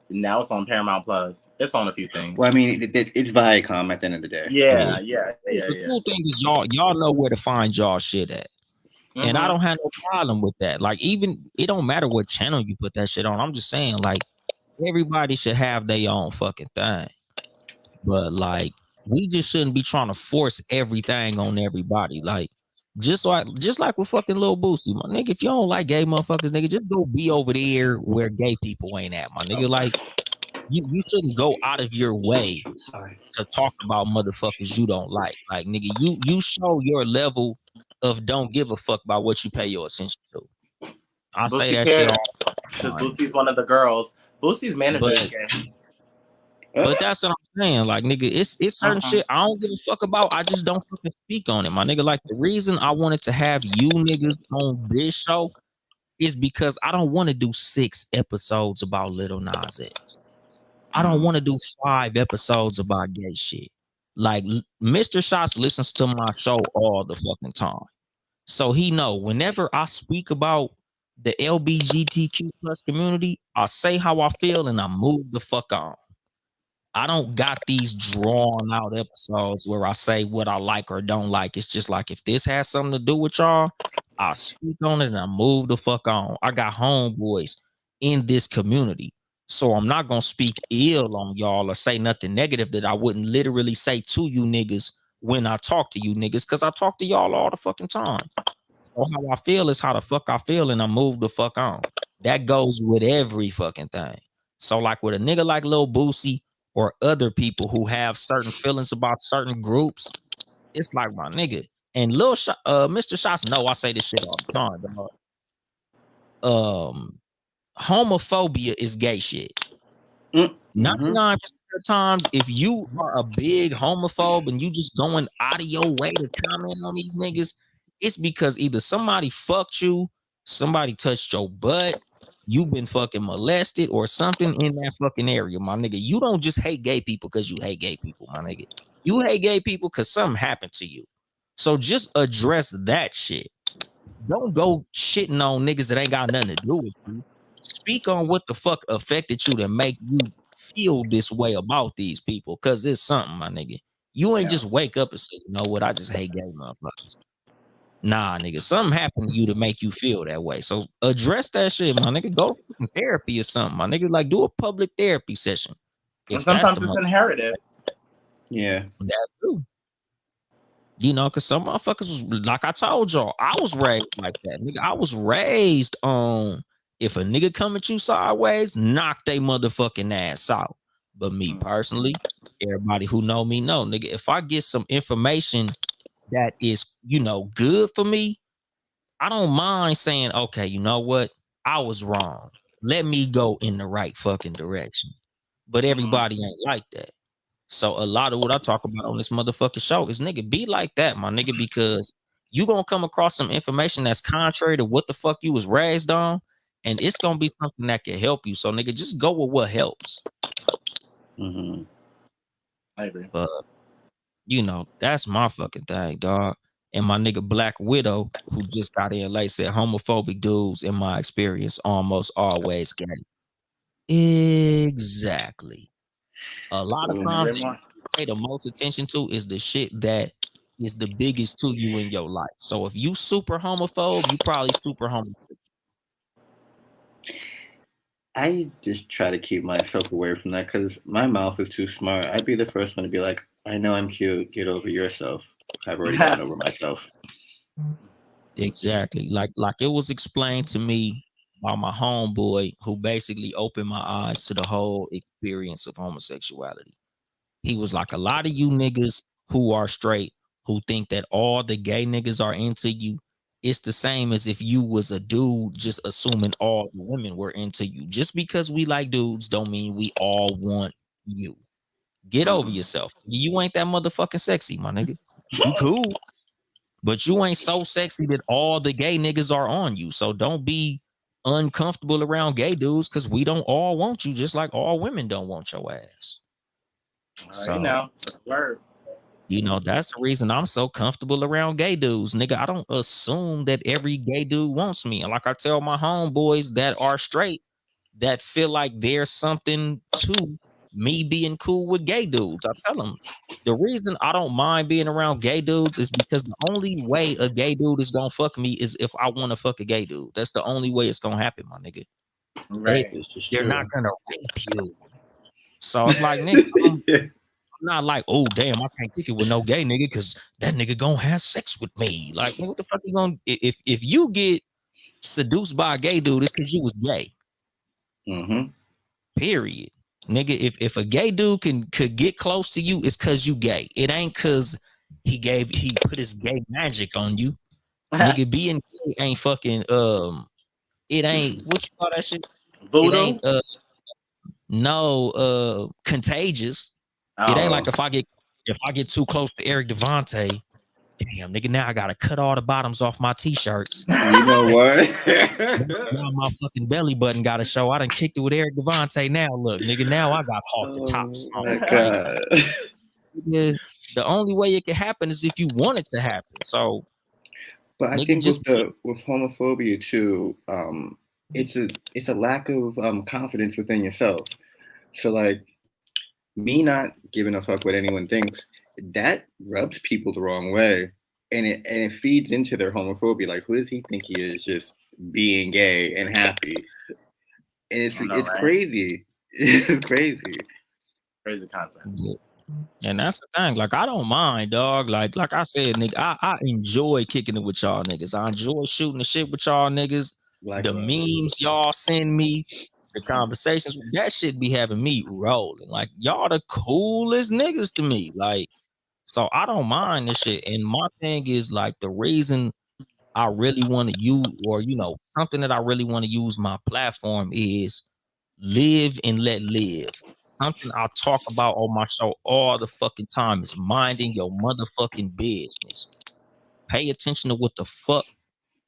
Now it's on Paramount Plus. It's on a few things. Well, I mean, it's Viacom at the end of the day. Yeah. The cool thing is y'all know where to find y'all shit at. And I don't have no problem with that. Like, even it don't matter what channel you put that shit on. I'm just saying, like, everybody should have their own fucking thing. But like, we just shouldn't be trying to force everything on everybody. Like, just like with fucking Lil Boosie, my nigga. If you don't like gay motherfuckers, nigga, just go be over there where gay people ain't at, my nigga. Like, you shouldn't go out of your way to talk about motherfuckers you don't like. Like, nigga, you show your level of don't give a fuck about what you pay your attention to. I say that shit all because Boosie's one of the girls. Boosie's manager is gay. But that's what I'm saying. Like, nigga, it's certain shit I don't give a fuck about. I just don't fucking speak on it, my nigga. Like, the reason I wanted to have you niggas on this show is because I don't want to do 6 episodes about Lil Nas X. I don't want to do 5 episodes about gay shit. Like, Mr. Shots listens to my show all the fucking time. So he know whenever I speak about the LGBTQ plus community, I say how I feel and I move the fuck on. I don't got these drawn out episodes where I say what I like or don't like. It's just like, if this has something to do with y'all, I speak on it and I move the fuck on. I got homeboys in this community. So I'm not gonna speak ill on y'all or say nothing negative that I wouldn't literally say to you niggas when I talk to you niggas, because I talk to y'all all the fucking time. So how I feel is how the fuck I feel, and I move the fuck on. That goes with every fucking thing. So like with a nigga like Lil Boosie or other people who have certain feelings about certain groups, it's like, my nigga. And Mr. Shots know I say this shit all the time, dog. Homophobia is gay shit. 99% of the times, if you are a big homophobe and you just going out of your way to comment on these niggas, it's because either somebody fucked you, somebody touched your butt, you've been fucking molested, or something in that fucking area, my nigga. You don't just hate gay people because you hate gay people, my nigga. You hate gay people because something happened to you. So just address that shit. Don't go shitting on niggas that ain't got nothing to do with you. Speak on what the fuck affected you to make you feel this way about these people, because it's something, my nigga. You ain't just wake up and say, you know what, I just hate gay motherfuckers. Nah, nigga, something happened to you to make you feel that way. So address that shit, my nigga. Go to therapy or something, my nigga. Like, do a public therapy session. And sometimes it's inherited. Yeah. That's true. You know, because some motherfuckers was, like I told y'all, I was raised like that. Nigga, I was raised on, if a nigga come at you sideways, knock they motherfucking ass out. But me personally, everybody who know me know, nigga, if I get some information that is, you know, good for me, I don't mind saying, okay, you know what? I was wrong. Let me go in the right fucking direction. But everybody ain't like that. So a lot of what I talk about on this motherfucking show is, nigga, be like that, my nigga, because you gonna come across some information that's contrary to what the fuck you was raised on, and it's gonna be something that can help you. So, nigga, just go with what helps. I agree. But, you know, that's my fucking thing, dog. And my nigga Black Widow, who just got in late, said homophobic dudes, in my experience, almost always gay. Exactly. A lot of times, what you pay the most attention to is the shit that is the biggest to you in your life. So if you super homophobe, you probably super homophobe. I just try to keep myself away from that because my mouth is too smart. I'd be the first one to be like, I know I'm cute. Get over yourself. I've already gotten over myself. Exactly. Like it was explained to me by my homeboy who basically opened my eyes to the whole experience of homosexuality. He was like, a lot of you niggas who are straight, who think that all the gay niggas are into you, it's the same as if you was a dude just assuming all the women were into you. Just because we like dudes don't mean we all want you. Get over yourself. You ain't that motherfucking sexy, my nigga. You cool, but you ain't so sexy that all the gay niggas are on you. So don't be uncomfortable around gay dudes because we don't all want you, just like all women don't want your ass. All right, So, now that's a word. you know, that's the reason I'm so comfortable around gay dudes. Nigga, I don't assume that every gay dude wants me. And like I tell my homeboys that are straight, that feel like there's something to me being cool with gay dudes. I tell them the reason I don't mind being around gay dudes is because the only way a gay dude is gonna fuck me is if I want to fuck a gay dude. That's the only way it's gonna happen, my nigga. They Right. It's just they're not true. gonna rape you. So it's like, nigga, I'm not like, oh damn, I can't kick it with no gay nigga because that nigga gonna have sex with me. Like, what the fuck you gonna if you get seduced by a gay dude, it's because you was gay. Mm-hmm. Period. Nigga, if a gay dude could get close to you, it's cause you gay. It ain't cause he put his gay magic on you. Nigga, being gay ain't fucking it ain't what you call that shit? It Voodoo. ain't no contagious. It ain't Oh. like if I get too close to Eric Devonte, damn nigga, now I gotta cut all the bottoms off my t-shirts. You know what? Now my fucking belly button got to show. I done kicked it with Eric Devonte. Now look, nigga, now I got halter tops Oh on. my Like, god. nigga, the only way it can happen is if you want it to happen. So, But I nigga, think just with homophobia too, it's a lack of confidence within yourself. So like me not giving a fuck what anyone thinks, that rubs people the wrong way, and it feeds into their homophobia. Like, who does he think he is, just being gay and happy? And I know, it's right? crazy. It's crazy. Crazy concept. yeah. And that's the thing. Like, I don't mind, dog. Like I said, nigga, I enjoy kicking it with y'all niggas. I enjoy shooting the shit with y'all niggas. The Likewise. memes y'all send me, the conversations, that shit be having me rolling. Like, y'all the coolest niggas to me. Like, so I don't mind this shit. And my thing is like the reason I really want to use, or something that I really want to use my platform is live and let live. Something I talk about on my show all the fucking time is minding your motherfucking business. Pay attention to what the fuck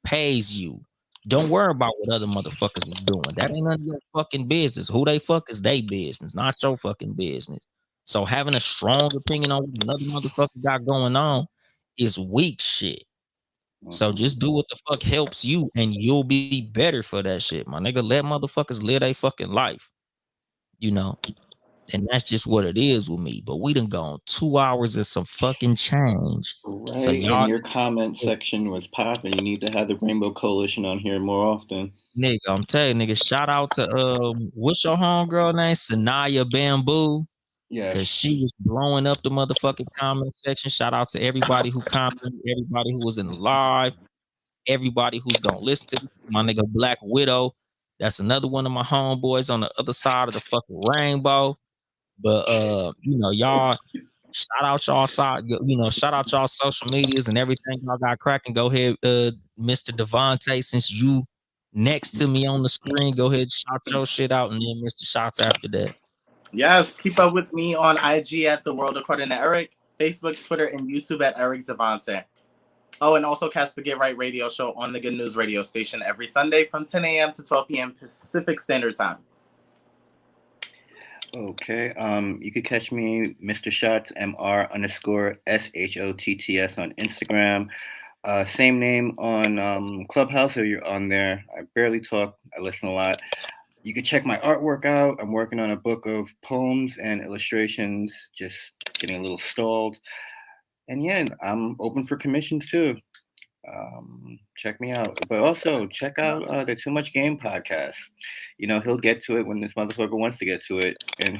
pays you. Don't worry about what other motherfuckers is doing. That ain't none of your fucking business. Who they fuck is they business, not your fucking business. So having a strong opinion on what another motherfucker got going on is weak shit. So Mhm. just do what the fuck helps you and you'll be better for that shit, my nigga. Let motherfuckers live their fucking life, you know? And that's just what it is with me. But we done gone 2 hours and some fucking change. So Right, and y'all, your comment section was popping. You need to have the Rainbow Coalition on here more often. nigga, I'm telling you, nigga, shout out to what's your homegirl name? Sanaya Bamboo. Cause Yes. she was blowing up the motherfucking comment section. Shout out to everybody who commented, everybody who was in the live, everybody who's gonna listen to this. My nigga Black Widow. That's another one of my homeboys on the other side of the fucking rainbow. But y'all shout out y'all side, shout out y'all social medias and everything y'all got cracking. Go ahead, Mr. Devonte, since you next to me on the screen, go ahead, shout your shit out, and then Mr. Shots after that. Yes, keep up with me on IG at The World According to Eric, Facebook, Twitter, and YouTube at Eric Devonte. Oh, and also catch the Get Right radio show on the Good News radio station every Sunday from 10 a.m. to 12 p.m. Pacific Standard Time. Okay. You could catch me, Mr. Shots, MR_SHOTTS on Instagram. Same name on Clubhouse, or you're on there. I barely talk. I listen a lot. You can check my artwork out. I'm working on a book of poems and illustrations, just getting a little stalled. And yeah, I'm open for commissions too. Check me out, but also check out the Too Much Game podcast. You know, he'll get to it when this motherfucker wants to get to it, and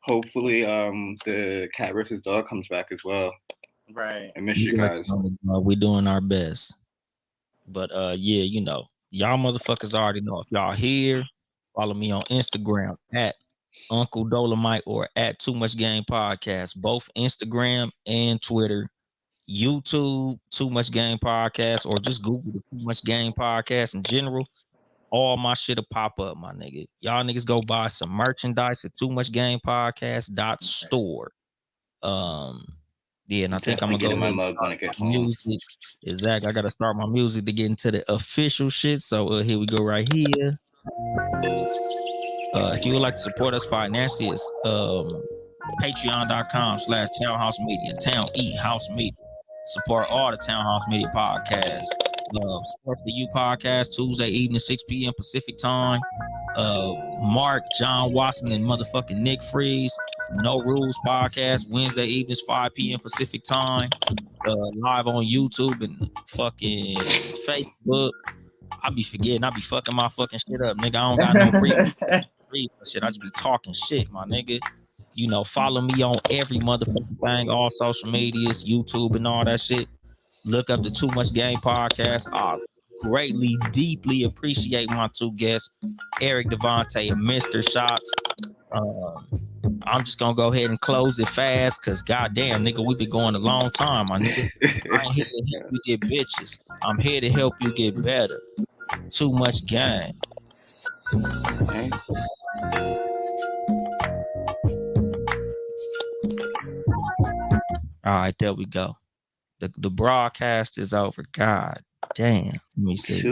hopefully, the cat versus dog comes back as well. Right. I miss you guys. We doing our best, but yeah, you know, y'all motherfuckers already know. If y'all here, follow me on Instagram at Uncle Dolomite or at Too Much Game Podcast, both Instagram and Twitter. YouTube, Too Much Game Podcast, or just Google the Too Much Game Podcast in general. All my shit'll pop up, my nigga. Y'all niggas go buy some merchandise at Too Much Game Podcast .store. Yeah, and I think I'm gonna get go in my ahead and mug when I start get my home. music. Exactly. I gotta start my music to get into the official shit. So here we go right here. If you would like to support us financially, it's patreon.com/townhouse media, town e house media. Support all the Townhouse Media podcasts. Sport for You podcast, Tuesday evening, 6 p.m. Pacific time. Mark, John Watson, and motherfucking Nick Freeze. No Rules podcast, Wednesday evenings, 5 p.m. Pacific time. Live on YouTube and fucking Facebook. I be forgetting. I be fucking my fucking shit up, nigga. I don't got no shit. I just be talking shit, my nigga. You know, follow me on every motherfucking thing, all social medias, YouTube, and all that shit. Look up the Too Much Game podcast. I greatly, deeply appreciate my two guests, Eric Devonte and Mr. Shots. I'm just gonna go ahead and close it fast, cause goddamn, nigga, we been going a long time, my nigga. I ain't here to help you get bitches. I'm here to help you get better. Too Much Game. Okay. All right, there we go. The broadcast is over. God damn. Let me see.